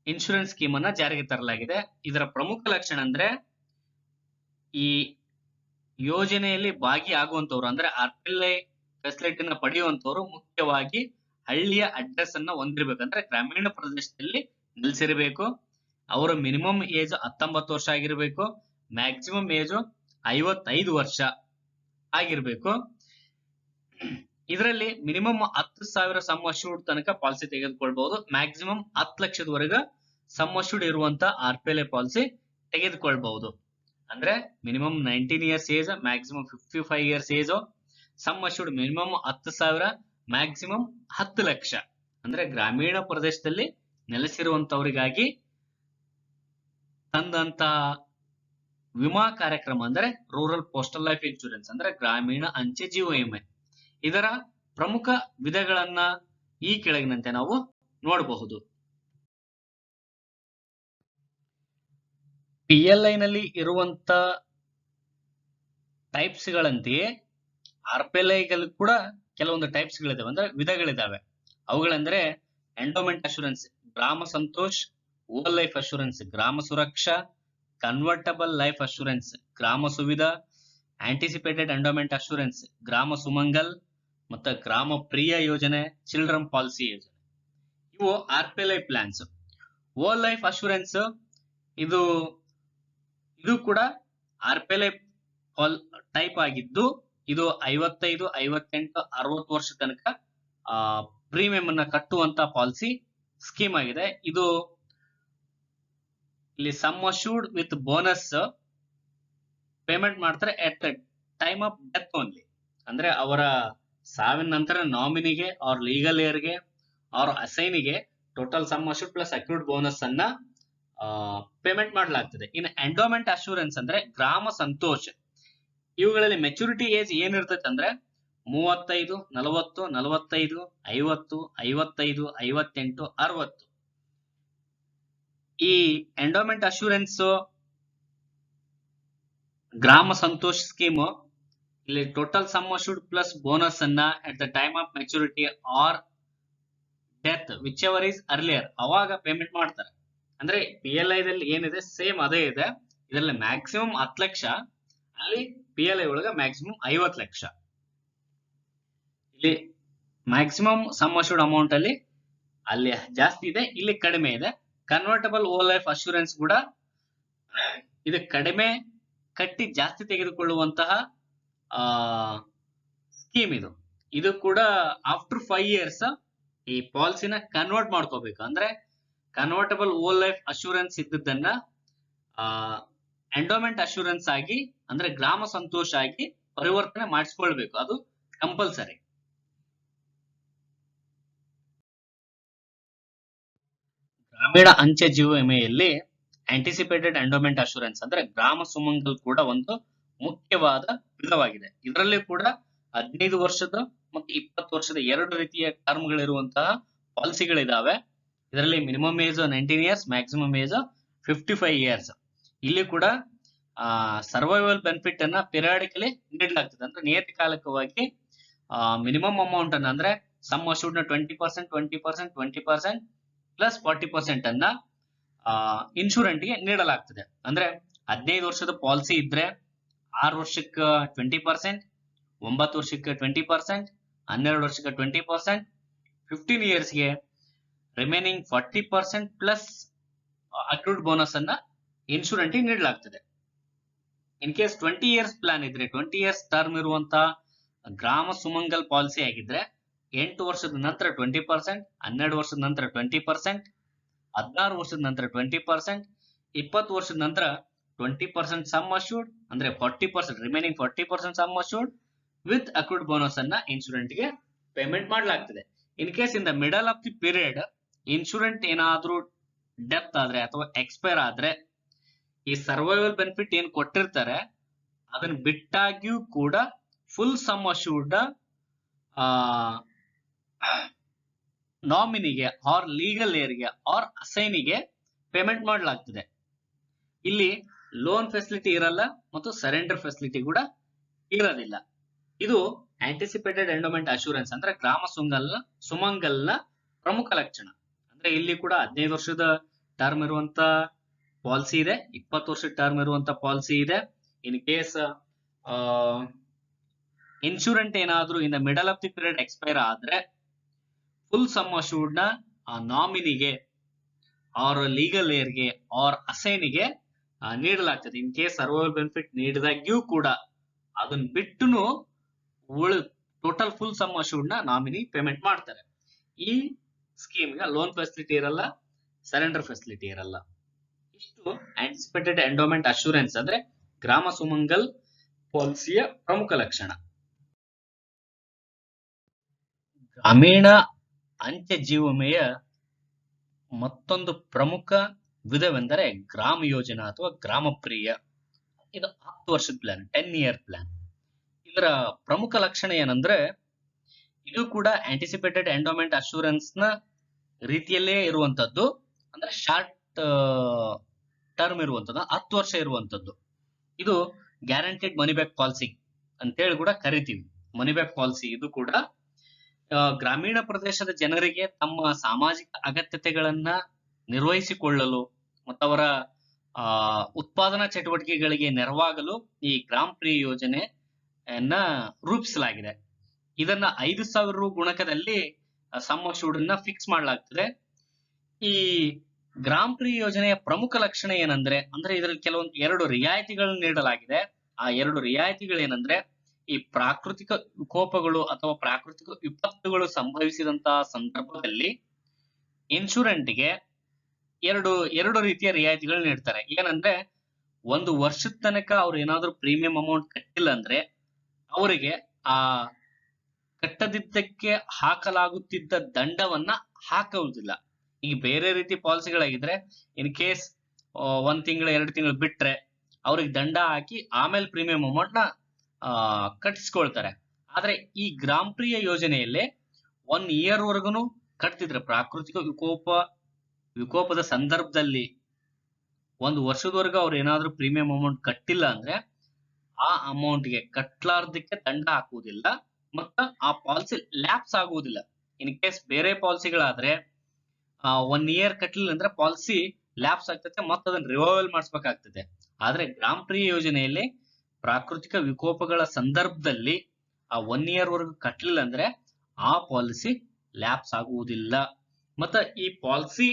ಇನ್ಶೂರೆನ್ಸ್ ಸ್ಕೀಮ್ ಅನ್ನ ಜಾರಿಗೆ ತರಲಾಗಿದೆ. ಇದರ ಪ್ರಮುಖ ಲಕ್ಷಣ ಅಂದ್ರೆ ಈ ಯೋಜನೆಯಲ್ಲಿ ಭಾಗಿಯಾಗುವಂತವ್ರು ಅಂದ್ರೆ RPLI ಫೆಸಿಲಿಟಿನ ಪಡೆಯುವಂತವ್ರು ಮುಖ್ಯವಾಗಿ ಹಳ್ಳಿಯ ಅಡ್ರೆಸ್ ಅನ್ನ ಹೊಂದಿರಬೇಕಂದ್ರೆ ಗ್ರಾಮೀಣ ಪ್ರದೇಶದಲ್ಲಿ ನೆಲೆಸಿರಬೇಕು. ಅವರ ಮಿನಿಮಮ್ ಏಜ್ 19 ವರ್ಷ ಆಗಿರಬೇಕು. ಮ್ಯಾಕ್ಸಿಮಮ್ ಏಜ್ 55 ವರ್ಷ ಆಗಿರ್ಬೇಕು. ಇದರಲ್ಲಿ ಮಿನಿಮಮ್ 10,000 ಸಮ್ ಅಶ್ಯೂರ್ಡ್ ತನಕ ಪಾಲಿಸಿ ತೆಗೆದುಕೊಳ್ಬಹುದು. ಮ್ಯಾಕ್ಸಿಮಮ್ 10 ಲಕ್ಷದವರೆಗೆ ಸಮ್ ಅಶ್ಯೂರ್ಡ್ ಇರುವಂತ RPLI ಪಾಲಿಸಿ ತೆಗೆದುಕೊಳ್ಬಹುದು. ಅಂದ್ರೆ minimum 19 years age, maximum 55 years age, sum assured minimum 10,000, maximum 10 lakh. ಅಂದ್ರೆ ಗ್ರಾಮೀಣ ಪ್ರದೇಶದಲ್ಲಿ ನೆಲೆಸಿರುವಂತವರಿಗಾಗಿ ತಂದಂತ ವಿಮಾ ಕಾರ್ಯಕ್ರಮ ಅಂದ್ರೆ ರೂರಲ್ ಪೋಸ್ಟಲ್ ಲೈಫ್ ಇನ್ಶೂರೆನ್ಸ್ ಅಂದ್ರೆ ಗ್ರಾಮೀಣ ಅಂಚೆ ಜೀವ ವಿಮೆ. ಇದರ ಪ್ರಮುಖ ವಿಧಗಳನ್ನ ಈ ಕೆಳಗಿನಂತೆ ನಾವು ನೋಡಬಹುದು. PLI ನಲ್ಲಿ ಇರುವಂತ ಟೈಪ್ಸ್ ಗಳಂತೆಯೇ RPLI ಗಳು ಕೂಡ ಕೆಲವೊಂದು ಟೈಪ್ಸ್ ಗಳಿದಾವೆ ಅಂದ್ರೆ ವಿಧಗಳಿದಾವೆ. ಅವುಗಳೆಂದ್ರೆ endowment assurance Gram Santosh, whole life assurance ಗ್ರಾಮ ಸುರಕ್ಷಾ, ಕನ್ವರ್ಟಬಲ್ ಲೈಫ್ ಅಶ್ಯೂರೆನ್ಸ್ ಗ್ರಾಮ ಸುವಿಧಾ, ಆಂಟಿಸಿಪೇಟೆಡ್ ಎಂಡೋಮೆಂಟ್ ಅಶ್ಯೂರೆನ್ಸ್ ಗ್ರಾಮ ಸುಮಂಗಲ್ ಮತ್ತು ಗ್ರಾಮ ಪ್ರಿಯ ಯೋಜನೆ, ಚಿಲ್ಡ್ರನ್ ಪಾಲಿಸಿ ಯೋಜನೆ. ಇವು RPLI ಪ್ಲಾನ್ಸ್. ಓಲ್ ಲೈಫ್ ಅಶ್ಯೂರೆನ್ಸ್ ಇದು ಕೂಡ RPLI ಟೈಪ್ ಆಗಿದ್ದು ಇದು 55, 58, 60 ವರ್ಷ ತನಕ ಪ್ರೀಮಿಯಂ ಅನ್ನ ಕಟ್ಟುವಂತ ಪಾಲಿಸಿ ಸ್ಕೀಮ್ ಆಗಿದೆ. ಇದು ಇಲ್ಲಿ sum assured with bonus payment ಮಾಡ್ತಾರೆ at the time of death only. ಅಂದ್ರೆ ಅವರ ಸಾವಿನ ನಂತರ ನಾಮಿನಿಗೆ ಅವ್ರ ಲೀಗಲ್ ಏರ್ಗೆ ಅವ್ರ ಅಸೈನಿಗೆ total sum assured plus accrued bonus ಅನ್ನ ಪೇಮೆಂಟ್ ಮಾಡಲಾಗ್ತದೆ. ಇನ್ನು ಎಂಡೋಮೆಂಟ್ ಅಶ್ಯೂರೆನ್ಸ್ ಅಂದ್ರೆ ಗ್ರಾಮ ಸಂತೋಷ. ಇವುಗಳಲ್ಲಿ ಮೆಚುರಿಟಿ ಏಜ್ ಏನಿರ್ತೈತೆ ಅಂದ್ರೆ 35, 40, 45, 50, 55, 58, 60. ಈ endowment assurance Gram Santosh scheme ಇಲ್ಲಿ total sum assured plus bonus ಅನ್ನ at the time of maturity or death which ever is earlier ಅವಾಗ ಪೇಮೆಂಟ್ ಮಾಡ್ತಾರೆ. ಅಂದ್ರೆ PLI ದಲ್ಲಿ ಏನಿದೆ ಸೇಮ್ ಅದೇ ಇದೆ. ಇದರಲ್ಲಿ ಮ್ಯಾಕ್ಸಿಮಮ್ 10 ಲಕ್ಷ, ಅಲ್ಲಿ PLI ಒಳಗ ಮ್ಯಾಕ್ಸಿಮಮ್ 50 ಲಕ್ಷ. ಇಲ್ಲಿ ಮ್ಯಾಕ್ಸಿಮಮ್ ಸಮ್ ಅಶ್ಯೂರ್ಡ್ ಅಮೌಂಟ್ ಅಲ್ಲಿ ಜಾಸ್ತಿ ಇದೆ, ಇಲ್ಲಿ ಕಡಿಮೆ ಇದೆ. ಕನ್ವರ್ಟಬಲ್ ಓಲ್ ಲೈಫ್ ಅಶ್ಯೂರೆನ್ಸ್ ಕೂಡ ಇದು ಕಡಿಮೆ ಕಟ್ಟಿ ಜಾಸ್ತಿ ತೆಗೆದುಕೊಳ್ಳುವಂತಹ ಸ್ಕೀಮ್ ಇದು ಕೂಡ ಆಫ್ಟರ್ 5 ಇಯರ್ಸ್ ಈ ಪಾಲಿಸಿನ ಕನ್ವರ್ಟ್ ಮಾಡ್ಕೋಬೇಕು. ಅಂದ್ರೆ convertible whole life assurance ಇದ್ದದನ್ನ endowment assurance ಆಗಿ ಅಂದ್ರೆ ಗ್ರಾಮ ಸಂತೋಷ ಆಗಿ ಪರಿವರ್ತನೆ ಮಾಡಿಸ್ಕೊಳ್ಬೇಕು, ಅದು ಕಂಪಲ್ಸರಿ. ಗ್ರಾಮೀಣ ಅಂಚೆ ಜೀವ ವಿಮೆಯಲ್ಲಿ ಆಂಟಿಸಿಪೇಟೆಡ್ ಎಂಡೋಮೆಂಟ್ ಅಶ್ಯೂರೆನ್ಸ್ ಅಂದ್ರೆ ಗ್ರಾಮ ಸುಮಂಗಲ್ ಕೂಡ ಒಂದು ಮುಖ್ಯವಾದ ವಿಧವಾಗಿದೆ. ಇದರಲ್ಲಿ ಕೂಡ 15 ವರ್ಷದ ಮತ್ತು 20 ವರ್ಷದ ಎರಡು ರೀತಿಯ ಟರ್ಮ್ಗಳಿರುವಂತಹ ಪಾಲಿಸಿಗಳಿದಾವೆ. ಇದರಲ್ಲಿ minimum age 19 years, maximum age 55 years. ಇಲ್ಲಿ ಕೂಡ ಸರ್ವೈವಲ್ ಬೆನಿಫಿಟ್ ಅನ್ನ ಪಿರಿಯಾಡಿಕಲಿ ನೀಡಲಾಗ್ತದೆ. ಅಂದ್ರೆ ನಿಯತಕಾಲಿಕವಾಗಿ ಮಿನಿಮಮ್ ಅಮೌಂಟ್ ಅನ್ನ ಅಂದ್ರೆ ಸಮ್ ಅಶ್ಯೂರ್ಡ್ ನ 20%, 20%, 20% ಪ್ಲಸ್ 40% ಅನ್ನ ಇನ್ಶೂರೆಂಟ್ ಗೆ ನೀಡಲಾಗ್ತದೆ. ಅಂದ್ರೆ 15 ವರ್ಷದ ಪಾಲಿಸಿ ಇದ್ರೆ 6 ವರ್ಷಕ್ಕೆ 20%, 9 ವರ್ಷಕ್ಕೆ 20%, 12 ವರ್ಷಕ್ಕೆ 20%, 15 ಇಯರ್ಸ್ಗೆ ರಿಮೈನಿಂಗ್ 40% ಪ್ಲಸ್ ಅಕ್ರೂಡ್ ಬೋನಸ್ ಅನ್ನ ಇನ್ಶೂರೆಂಟ್ ಗೆ ನೀಡಲಾಗ್ತದೆ. ಇನ್ ಕೇಸ್ 20 ಇಯರ್ಸ್ ಪ್ಲಾನ್ ಇದ್ರೆ 20 ಇಯರ್ಸ್ ಟರ್ಮ್ ಇರುವಂತ ಗ್ರಾಮ ಸುಮಂಗಲ್ ಪಾಲಿಸಿ ಆಗಿದ್ರೆ 8 ವರ್ಷದ ನಂತರ 20%, 12 ವರ್ಷದ ನಂತರ 20%, 16 ವರ್ಷದ ನಂತರ 20%, 20 ವರ್ಷದ ನಂತರ 20% ಸಮ್ ಅಶ್ಯೂರ್ಡ್ ಅಂದ್ರೆ 40% remaining 40% sum assured with accrued bonus ಅನ್ನ ಇನ್ಶೂರೆಂಟ್ ಗೆ ಪೇಮೆಂಟ್ ಮಾಡಲಾಗ್ತದೆ. In case in the middle of the period insurant ಏನಾದ್ರೂ ಡೆತ್ ಆದ್ರೆ ಅಥವಾ ಎಕ್ಸ್ಪೈರ್ ಆದ್ರೆ ಈ ಸರ್ವೈವಲ್ ಬೆನಿಫಿಟ್ ಏನ್ ಕೊಟ್ಟಿರ್ತಾರೆ ಅದನ್ನ ಬಿಟ್ಟಾಗ್ಯೂ ಕೂಡ ಫುಲ್ ಸಮ್ ಅಶ್ಯೂರ್ಡ್ ನಾಮಿನಿಗೆ ಆರ್ ಲೀಗಲ್ ಏರ್ಗೆ ಆರ್ ಅಸೈನಿಗೆ ಪೇಮೆಂಟ್ ಮಾಡಲಾಗ್ತದೆ. ಇಲ್ಲಿ ಲೋನ್ ಫೆಸಿಲಿಟಿ ಇರಲ್ಲ ಮತ್ತು ಸರೆಂಡರ್ ಫೆಸಿಲಿಟಿ ಕೂಡ ಇರೋದಿಲ್ಲ. ಇದು ಆಂಟಿಸಿಪೇಟೆಡ್ ಎಂಡೋಮೆಂಟ್ ಅಶ್ಯೂರೆನ್ಸ್ ಅಂದ್ರೆ ಗ್ರಾಮ ಸುಮಂಗಲ್ನ ಪ್ರಮುಖ ಲಕ್ಷಣ. ಅಂದ್ರೆ ಇಲ್ಲಿ ಕೂಡ 15 ವರ್ಷದ ಟರ್ಮ್ ಇರುವಂತ ಪಾಲಿಸಿ ಇದೆ, 20 ವರ್ಷದ ಟರ್ಮ್ ಇರುವಂತ ಪಾಲಿಸಿ ಇದೆ. ಇನ್ ಕೇಸ್ ಇನ್ಶೂರೆಂಟ್ ಏನಾದ್ರೂ ಇನ್ the middle of the period expire ಆದ್ರೆ ಫುಲ್ ಸಮ್ ಅಶ್ಯೂರ್ಡ್ ನ ನಾಮಿನಿಗೆ ಆರ್ ಲೀಗಲ್ ಏರ್ಗೆ ಆರ್ ಅಸೈನಿಗೆ ನೀಡಲಾಗ್ತದೆ. ಇನ್ ಕೇಸ್ ಸರ್ವೈವಲ್ ಬೆನಿಫಿಟ್ ನೀಡಿದಾಗ್ಯೂ ಕೂಡ ಅದನ್ನ ಬಿಟ್ಟುನು ಟೋಟಲ್ ಫುಲ್ ಸಮ್ ಅಶ್ಯೂರ್ಡ್ ನ ನಾಮಿನಿ ಪೇಮೆಂಟ್ ಮಾಡ್ತಾರೆ. ಈ ಸ್ಕೀಮ್ ಗೆ ಲೋನ್ ಫೆಸಿಲಿಟಿ ಇರಲ್ಲ, ಸರೆಂಡರ್ ಫೆಸಿಲಿಟಿ ಇರಲ್ಲ. ಇಷ್ಟು ಆಂಟಿಸಿಪೇಟೆಡ್ ಎಂಡೋಮೆಂಟ್ ಅಶ್ಯೂರೆನ್ಸ್ ಅಂದ್ರೆ ಗ್ರಾಮ ಸುಮಂಗಲ್ ಪಾಲಿಸಿಯ ಪ್ರಮುಖ ಲಕ್ಷಣ. ಗ್ರಾಮೀಣ ಅಂಚೆ ಜೀವ ವಿಮೆಯ ಮತ್ತೊಂದು ಪ್ರಮುಖ ವಿಧವೆಂದರೆ ಗ್ರಾಮ ಯೋಜನಾ ಅಥವಾ ಗ್ರಾಮ ಪ್ರಿಯ. ಇದು 10 ವರ್ಷದ ಪ್ಲಾನ್, 10 ಇಯರ್ ಪ್ಲಾನ್. ಇದರ ಪ್ರಮುಖ ಲಕ್ಷಣ ಏನಂದ್ರೆ ಇದು ಕೂಡ ಆಂಟಿಸಿಪೇಟೆಡ್ ಎಂಡೋಮೆಂಟ್ ಅಶ್ಯೂರೆನ್ಸ್ ನ ರೀತಿಯಲ್ಲೇ ಇರುವಂತದ್ದು. ಅಂದ್ರೆ ಶಾರ್ಟ್ ಟರ್ಮ್ ಇರುವಂತದ್ದು, 10 ವರ್ಷ ಇರುವಂತದ್ದು. ಇದು ಗ್ಯಾರಂಟಿಡ್ ಮನಿ ಬ್ಯಾಕ್ ಪಾಲಿಸಿ ಅಂತೇಳಿ ಕೂಡ ಕರಿತೀವಿ. ಮನಿ ಬ್ಯಾಕ್ ಪಾಲಿಸಿ ಇದು ಕೂಡ ಗ್ರಾಮೀಣ ಪ್ರದೇಶದ ಜನರಿಗೆ ತಮ್ಮ ಸಾಮಾಜಿಕ ಅಗತ್ಯತೆಗಳನ್ನ ನಿರ್ವಹಿಸಿಕೊಳ್ಳಲು ಮತ್ತು ಅವರ ಉತ್ಪಾದನಾ ಚಟುವಟಿಕೆಗಳಿಗೆ ನೆರವಾಗಲು ಈ ಗ್ರಾಮ ಪ್ರಿಯ ಯೋಜನೆಯನ್ನ ರೂಪಿಸಲಾಗಿದೆ. ಇದನ್ನ 5,000 ರು ಗುಣಕದಲ್ಲಿ ಸಮ್ ಅಶ್ಯೂರ್ಡ್ ನ ಫಿಕ್ಸ್ ಮಾಡಲಾಗ್ತದೆ. ಈ ಗ್ರಾಮ ಪ್ರಿಯ ಯೋಜನೆಯ ಪ್ರಮುಖ ಲಕ್ಷಣ ಏನಂದ್ರೆ ಇದರಲ್ಲಿ ಕೆಲವೊಂದು 2 ರಿಯಾಯಿತಿಗಳನ್ನು ನೀಡಲಾಗಿದೆ. ಆ 2 ರಿಯಾಯಿತಿಗಳೇನಂದ್ರೆ ಈ ಪ್ರಾಕೃತಿಕ ವಿಕೋಪಗಳು ಅಥವಾ ಪ್ರಾಕೃತಿಕ ವಿಪತ್ತುಗಳು ಸಂಭವಿಸಿದಂತಹ ಸಂದರ್ಭದಲ್ಲಿ ಇನ್ಶೂರೆಂಟ್ಗೆ ಎರಡು ರೀತಿಯ ರಿಯಾಯಿತಿಗಳು ನೀಡ್ತಾರೆ. ಏನಂದ್ರೆ 1 ವರ್ಷದ ತನಕ ಅವ್ರು ಏನಾದ್ರೂ ಪ್ರೀಮಿಯಂ ಅಮೌಂಟ್ ಕಟ್ಟಿಲ್ಲ ಅಂದ್ರೆ ಅವರಿಗೆ ಆ ಕಟ್ಟದಿದ್ದಕ್ಕೆ ಹಾಕಲಾಗುತ್ತಿದ್ದ ದಂಡವನ್ನ ಹಾಕುವುದಿಲ್ಲ. ಈಗ ಬೇರೆ ರೀತಿ ಪಾಲಿಸಿಗಳಾಗಿದ್ರೆ ಇನ್ ಕೇಸ್ 1 ತಿಂಗಳು 2 ತಿಂಗಳು ಬಿಟ್ರೆ ಅವ್ರಿಗೆ ದಂಡ ಹಾಕಿ ಆಮೇಲೆ ಪ್ರೀಮಿಯಂ ಅಮೌಂಟ್ ನ ಕಟ್ಟಿಸ್ಕೊಳ್ತಾರೆ. ಆದ್ರೆ ಈ ಗ್ರಾಮ ಪ್ರಿಯ ಯೋಜನೆಯಲ್ಲಿ 1 ಇಯರ್ ವರೆಗೂ ಕಟ್ತಿದ್ರೆ ಪ್ರಾಕೃತಿಕ ವಿಕೋಪದ ಸಂದರ್ಭದಲ್ಲಿ 1 ವರ್ಷದವರೆಗೂ ಅವ್ರು ಏನಾದ್ರೂ ಪ್ರೀಮಿಯಂ ಅಮೌಂಟ್ ಕಟ್ಟಿಲ್ಲ ಅಂದ್ರೆ ಆ ಅಮೌಂಟ್ಗೆ ಕಟ್ಲಾರ್ದಕ್ಕೆ ದಂಡ ಹಾಕುವುದಿಲ್ಲ ಮತ್ತು ಆ ಪಾಲಿಸಿ ಲ್ಯಾಪ್ಸ್ ಆಗುವುದಿಲ್ಲ. ಇನ್ ಕೇಸ್ ಬೇರೆ ಪಾಲಿಸಿಗಳಾದ್ರೆ 1 ಇಯರ್ ಕಟ್ಟಲಿಲ್ಲ ಅಂದ್ರೆ ಪಾಲಿಸಿ ಲ್ಯಾಪ್ಸ್ ಆಗ್ತದೆ ಮತ್ತೆ ಅದನ್ನ ರಿವೈವಲ್ ಮಾಡಿಸ್ಬೇಕಾಗ್ತದೆ. ಆದ್ರೆ ಗ್ರಾಮ ಪ್ರಿಯ ಯೋಜನೆಯಲ್ಲಿ ಪ್ರಾಕೃತಿಕ ವಿಕೋಪಗಳ ಸಂದರ್ಭದಲ್ಲಿ ಆ 1 ಇಯರ್ ವರೆಗೂ ಕಟ್ಟಲಿಲ್ಲ ಅಂದ್ರೆ ಆ ಪಾಲಿಸಿ ಲ್ಯಾಪ್ಸ್ ಆಗುವುದಿಲ್ಲ. ಮತ್ತೆ ಈ ಪಾಲಿಸಿ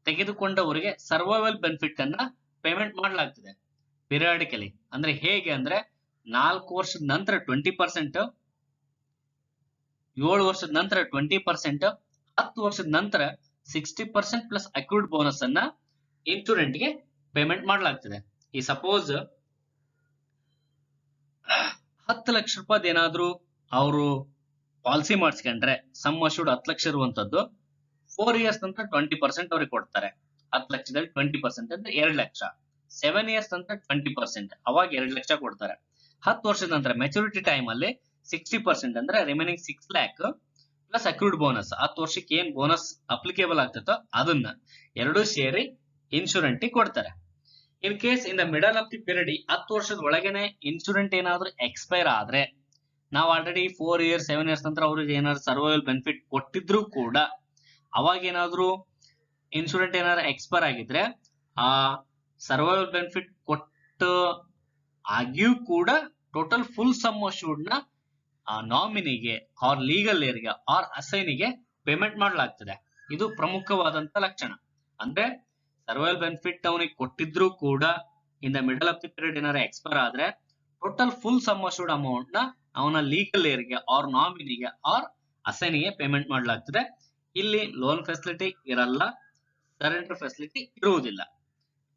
ತೆಗೆದುಕೊಂಡವರಿಗೆ ಸರ್ವೈವಲ್ ಬೆನಿಫಿಟ್ ಅನ್ನ ಪೇಮೆಂಟ್ ಮಾಡಲಾಗ್ತದೆ ಪಿರಿಯಾಡಿಕಲಿ. ಅಂದ್ರೆ ಹೇಗೆ ಅಂದ್ರೆ 4 ವರ್ಷದ ನಂತರ 20%, 7 ವರ್ಷದ ನಂತರ 20%, 10 ವರ್ಷದ ನಂತರ 60% ಪ್ಲಸ್ ಅಕ್ರೂಡ್ ಬೋನಸ್ ಅನ್ನ ಇನ್ಶೂರೆಂಟ್ ಗೆ ಪೇಮೆಂಟ್ ಮಾಡಲಾಗ್ತದೆ. ಈ ಸಪೋಸ್ 10 ಲಕ್ಷ ರೂಪಾಯಿ ಏನಾದ್ರೂ ಅವರು ಪಾಲಿಸಿ ಮಾಡಿಸ್ಕೊಂಡ್ರೆ ಸಮ್ ಅಶ್ಯೂರ್ಡ್ 10 ಲಕ್ಷ ಇರುವಂತದ್ದು 4 ಇಯರ್ಸ್ ನಂತರ 20% ಅವ್ರಿಗೆ ಕೊಡ್ತಾರೆ. 10 ಲಕ್ಷದಲ್ಲಿ 20% ಅಂದ್ರೆ 2 ಲಕ್ಷ. 7 ಇಯರ್ಸ್ ನಂತರ 20% ಅವಾಗ 2 ಲಕ್ಷ ಕೊಡ್ತಾರೆ. 10 ವರ್ಷದ ನಂತರ ಮೆಚುರಿಟಿ ಟೈಮ್ ಅಲ್ಲಿ 60% ಅಂದ್ರೆ remaining 6 lac plus accrued bonus 10 ವರ್ಷಕ್ಕೆ ಏನ್ ಬೋನಸ್ ಅಪ್ಲಿಕೇಬಲ್ ಆಗ್ತದೋ ಅದನ್ನ 2 ಸೇರಿ ಇನ್ಶೂರೆಂಟ್ ಕೊಡ್ತಾರೆ. In case in the middle of the period 10 ವರ್ಷದ ಒಳಗೇನೆ ಇನ್ಶೂರೆಂಟ್ ಏನಾದ್ರೂ ಎಕ್ಸ್ಪೈರ್ ಆದ್ರೆ ನಾವು ಆಲ್ರೆಡಿ 4 ಇಯರ್ಸ್ 7 ಇಯರ್ಸ್ ನಂತರ ಅವ್ರಿಗೆ ಏನಾದ್ರು ಸರ್ವೈವಲ್ ಬೆನಿಫಿಟ್ ಕೊಟ್ಟಿದ್ರು ಕೂಡ ಅವಾಗ ಏನಾದ್ರು ಇನ್ಶೂರೆಂಟ್ ಏನಾದ್ರು ಎಕ್ಸ್ಪೈರ್ ಆಗಿದ್ರೆ ಆ ಸರ್ವೈವಲ್ ಬೆನಿಫಿಟ್ ಕೊಟ್ಟು ಆಗಿಯೂ ಕೂಡ ಟೋಟಲ್ ಫುಲ್ ಸಮ್ ಅಶ್ಯೂರ್ಡ್ ನ ನಾಮಿನಿಗೆ ಆರ್ ಲೀಗಲ್ ಏರ್ಗೆ ಆರ್ ಅಸೈನಿಗೆ ಪೇಮೆಂಟ್ ಮಾಡಲಾಗ್ತದೆ. ಇದು ಪ್ರಮುಖವಾದಂತ ಲಕ್ಷಣ. ಅಂದ್ರೆ ಸರ್ವೈವಲ್ ಬೆನಿಫಿಟ್ ಅವನಿಗೆ ಕೊಟ್ಟಿದ್ರು ಕೂಡ in the middle of the period ಏನಾದ್ರು ಎಕ್ಸ್ಪೈರ್ ಆದ್ರೆ total full sum assured amount ನ ಅವನ ಲೀಗಲ್ ಏರ್ಗೆ ಆರ್ ನಾಮಿನಿಗೆ ಆರ್ ಅಸೈನಿಗೆ ಪೇಮೆಂಟ್ ಮಾಡಲಾಗ್ತದೆ. ಇಲ್ಲಿ ಲೋನ್ ಫೆಸಿಲಿಟಿ ಇರಲ್ಲ, ಸರೆಂಡರ್ ಫೆಸಿಲಿಟಿ ಇರುವುದಿಲ್ಲ.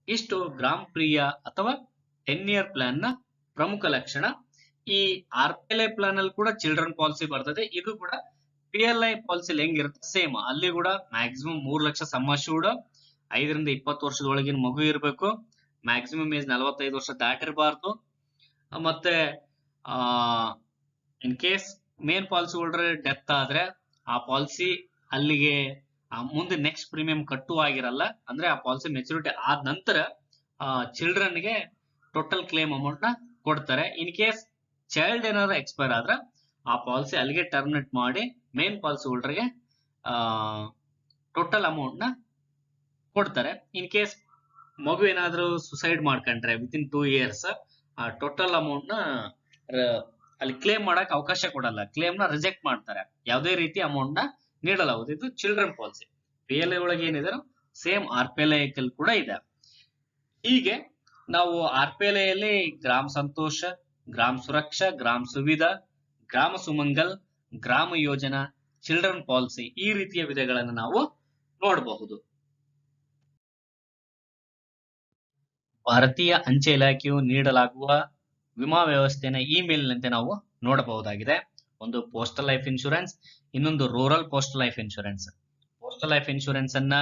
ಇಷ್ಟು ಗ್ರಾಮ್ ಪ್ರಿಯ ಅಥವಾ 10-year ಪ್ಲಾನ್ ನ ಪ್ರಮುಖ ಲಕ್ಷಣ. ಈ RPLI ಪ್ಲಾನ್ ಅಲ್ಲಿ ಕೂಡ ಚಿಲ್ಡ್ರನ್ ಪಾಲಿಸಿ ಬರ್ತದೆ. ಇದು ಕೂಡ PLI ಪಾಲಿಸಿ ಹೆಂಗಿರುತ್ತೆ ಸೇಮ್, ಅಲ್ಲಿ ಕೂಡ ಮ್ಯಾಕ್ಸಿಮಮ್ 3 ಲಕ್ಷ ಸಮ್ ಅಶ್ಯೂರ್ಡ್, 5ರಿಂದ 20 ವರ್ಷದೊಳಗಿನ ಮಗು ಇರಬೇಕು, ಮ್ಯಾಕ್ಸಿಮಮ್ ಏಜ್ 45 ವರ್ಷ ದಾಟಿರಬಾರ್ದು. ಮತ್ತೆ ಇನ್ case main policy holder death ಆದ್ರೆ ಆ ಪಾಲಿಸಿ ಅಲ್ಲಿಗೆ ಮುಂದೆ ನೆಕ್ಸ್ಟ್ ಪ್ರೀಮಿಯಂ ಕಟ್ಟುವಾಗಿರಲ್ಲ. ಅಂದ್ರೆ ಆ ಪಾಲಿಸಿ ಮೆಚುರಿಟಿ ಆದ ನಂತರ ಚಿಲ್ಡ್ರನ್ ಗೆ ಟೋಟಲ್ ಕ್ಲೇಮ್ ಅಮೌಂಟ್ ನ ಕೊಡ್ತಾರೆ. ಇನ್ ಕೇಸ್ ಚೈಲ್ಡ್ ಏನಾದ್ರು ಎಕ್ಸ್ಪೈರ್ ಆದ್ರೆ ಆ ಪಾಲಿಸಿ ಅಲ್ಲಿಗೆ ಟರ್ಮಿನೇಟ್ ಮಾಡಿ ಮೇನ್ ಪಾಲಿಸಿ ಹೋಲ್ಡರ್ ಗೆ ಟೋಟಲ್ ಅಮೌಂಟ್ ನ ಕೊಡ್ತಾರೆ. ಇನ್ ಕೇಸ್ ಮಗು ಏನಾದ್ರು ಸುಸೈಡ್ ಮಾಡ್ಕೊಂಡ್ರೆ ವಿತಿನ್ 2 years ಟೋಟಲ್ ಅಮೌಂಟ್ ನ ಅಲ್ಲಿ ಕ್ಲೇಮ್ ಮಾಡಕ್ ಅವಕಾಶ ಕೊಡಲ್ಲ, ಕ್ಲೇಮ್ ನ ರಿಜೆಕ್ಟ್ ಮಾಡ್ತಾರೆ, ಯಾವುದೇ ರೀತಿ ಅಮೌಂಟ್ ನ ನೀಡಲಾಗುವುದು. ಇದು ಚಿಲ್ಡ್ರನ್ ಪಾಲಿಸಿ. PLI ಒಳಗೆ ಏನಿದೆ ಸೇಮ್ RPLI ಕೂಡ ಇದೆ. ಹೀಗೆ ನಾವು RPLI ಅಲ್ಲಿ ಗ್ರಾಮ ಸಂತೋಷ, ಗ್ರಾಮ ಸುರಕ್ಷಾ, ಗ್ರಾಮ ಸುವಿಧಾ, ಗ್ರಾಮ ಸುಮಂಗಲ್, ಗ್ರಾಮ ಯೋಜನಾ, ಚಿಲ್ಡ್ರನ್ ಪಾಲಿಸಿ ಈ ರೀತಿಯ ವಿಧಗಳನ್ನು ನಾವು ನೋಡಬಹುದು. ಭಾರತೀಯ ಅಂಚೆ ಇಲಾಖೆಯು ನೀಡಲಾಗುವ ವಿಮಾ ವ್ಯವಸ್ಥೆಯನ್ನು ಇಮೇಲ್ನಂತೆ ನಾವು ನೋಡಬಹುದಾಗಿದೆ. ಒಂದು ಪೋಸ್ಟಲ್ ಲೈಫ್ ಇನ್ಶೂರೆನ್ಸ್, ಇನ್ನೊಂದು rural postal life insurance. Postal life insurance ಅನ್ನ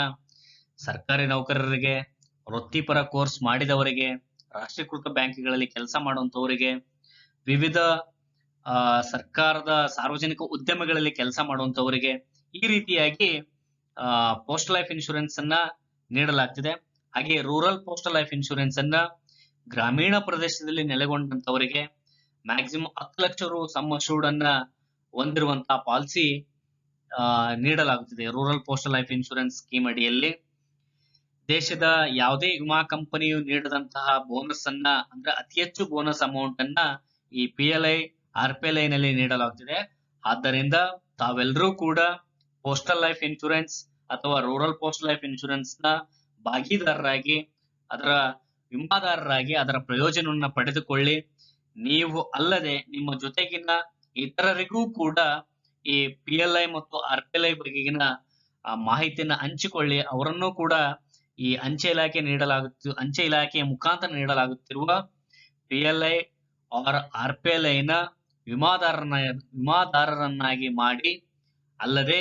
ಸರ್ಕಾರಿ ನೌಕರರಿಗೆ, ವೃತ್ತಿಪರ ಕೋರ್ಸ್ ಮಾಡಿದವರಿಗೆ, ರಾಷ್ಟ್ರೀಕೃತ ಬ್ಯಾಂಕ್ಗಳಲ್ಲಿ ಕೆಲಸ ಮಾಡುವಂತವರಿಗೆ, ವಿವಿಧ ಸರ್ಕಾರದ ಸಾರ್ವಜನಿಕ ಉದ್ಯಮಗಳಲ್ಲಿ ಕೆಲಸ ಮಾಡುವಂತವರಿಗೆ ಈ ರೀತಿಯಾಗಿ ಪೋಸ್ಟಲ್ ಲೈಫ್ ಇನ್ಶೂರೆನ್ಸ್ ಅನ್ನ ನೀಡಲಾಗ್ತಿದೆ. ಹಾಗೆ ರೂರಲ್ ಪೋಸ್ಟಲ್ ಲೈಫ್ ಇನ್ಶೂರೆನ್ಸ್ ಅನ್ನ ಗ್ರಾಮೀಣ ಪ್ರದೇಶದಲ್ಲಿ ನೆಲೆಗೊಂಡಂತವರಿಗೆ ಮ್ಯಾಕ್ಸಿಮಮ್ 10 ಲಕ್ಷ ರು ಸಮ್ ಅಶ್ಯೂರ್ಡ್ ಅನ್ನ ಹೊಂದಿರುವಂತಹ ಪಾಲಿಸಿ ನೀಡಲಾಗುತ್ತಿದೆ rural postal life insurance scheme ಅಡಿಯಲ್ಲಿ. ದೇಶದ ಯಾವುದೇ ವಿಮಾ ಕಂಪನಿಯು ನೀಡದಂತಹ ಬೋನಸ್ ಅನ್ನ, ಅಂದ್ರೆ ಅತಿ ಹೆಚ್ಚು ಬೋನಸ್ ಅಮೌಂಟ್ ಅನ್ನ ಈ PLI RPLI ನಲ್ಲಿ ನೀಡಲಾಗುತ್ತಿದೆ. ಆದ್ದರಿಂದ ತಾವೆಲ್ಲರೂ ಕೂಡ ಪೋಸ್ಟಲ್ ಲೈಫ್ ಇನ್ಶೂರೆನ್ಸ್ ಅಥವಾ ರೂರಲ್ ಪೋಸ್ಟಲ್ ಲೈಫ್ ಇನ್ಶೂರೆನ್ಸ್ ನ ಭಾಗಿದಾರರಾಗಿ, ಅದರ ವಿಮಾದಾರರಾಗಿ ಅದರ ಪ್ರಯೋಜನವನ್ನು ಪಡೆದುಕೊಳ್ಳಿ. ನೀವು ಅಲ್ಲದೆ ನಿಮ್ಮ ಜೊತೆಗಿನ ಇತರರಿಗೂ ಕೂಡ ಈ PLI ಮತ್ತು RPLI ಬಗೆಗಿನ ಮಾಹಿತಿಯನ್ನ ಹಂಚಿಕೊಳ್ಳಿ. ಅವರನ್ನು ಕೂಡ ಈ ಅಂಚೆ ಇಲಾಖೆಯ ಮುಖಾಂತರ ನೀಡಲಾಗುತ್ತಿರುವ PLI ಆರ್ RPLI ನ ವಿಮಾದಾರರನ್ನಾಗಿ ಮಾಡಿ. ಅಲ್ಲದೆ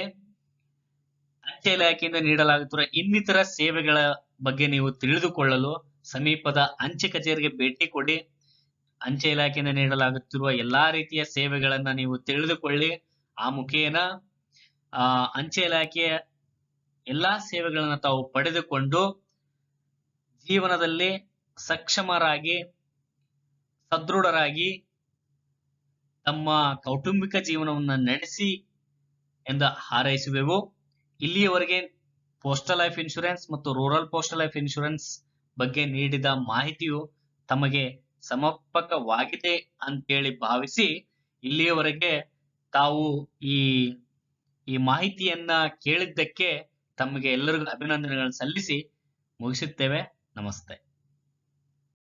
ಅಂಚೆ ಇಲಾಖೆಯಿಂದ ನೀಡಲಾಗುತ್ತಿರುವ ಇನ್ನಿತರ ಸೇವೆಗಳ ಬಗ್ಗೆ ನೀವು ತಿಳಿದುಕೊಳ್ಳಲು ಸಮೀಪದ ಅಂಚೆ ಕಚೇರಿಗೆ ಭೇಟಿ ಕೊಡಿ. ಅಂಚೆ ಇಲಾಖೆಯಿಂದ ನೀಡಲಾಗುತ್ತಿರುವ ಎಲ್ಲಾ ರೀತಿಯ ಸೇವೆಗಳನ್ನ ನೀವು ತಿಳಿದುಕೊಳ್ಳಿ. ಆ ಮುಖೇನ ಅಂಚೆ ಇಲಾಖೆಯ ಎಲ್ಲಾ ಸೇವೆಗಳನ್ನ ತಾವು ಪಡೆದುಕೊಂಡು ಜೀವನದಲ್ಲಿ ಸಕ್ಷಮರಾಗಿ, ಸದೃಢರಾಗಿ ತಮ್ಮ ಕೌಟುಂಬಿಕ ಜೀವನವನ್ನ ನಡೆಸಿ ಎಂದು ಹಾರೈಸುವೆವು. ಇಲ್ಲಿಯವರೆಗೆ ಪೋಸ್ಟಲ್ ಲೈಫ್ ಇನ್ಶೂರೆನ್ಸ್ ಮತ್ತು ರೂರಲ್ ಪೋಸ್ಟಲ್ ಲೈಫ್ ಇನ್ಶೂರೆನ್ಸ್ ಬಗ್ಗೆ ನೀಡಿದ ಮಾಹಿತಿಯು ತಮಗೆ ಸಮರ್ಪಕವಾಗಿದೆ ಅಂತೇಳಿ ಭಾವಿಸಿ ಇಲ್ಲಿಯವರೆಗೆ ತಾವು ಈ ಮಾಹಿತಿಯನ್ನ ಕೇಳಿದ್ದಕ್ಕೆ ತಮಗೆ ಎಲ್ಲರಿಗೂ ಅಭಿನಂದನೆಗಳನ್ನು ಸಲ್ಲಿಸಿ ಮುಗಿಸುತ್ತೇವೆ. ನಮಸ್ತೆ.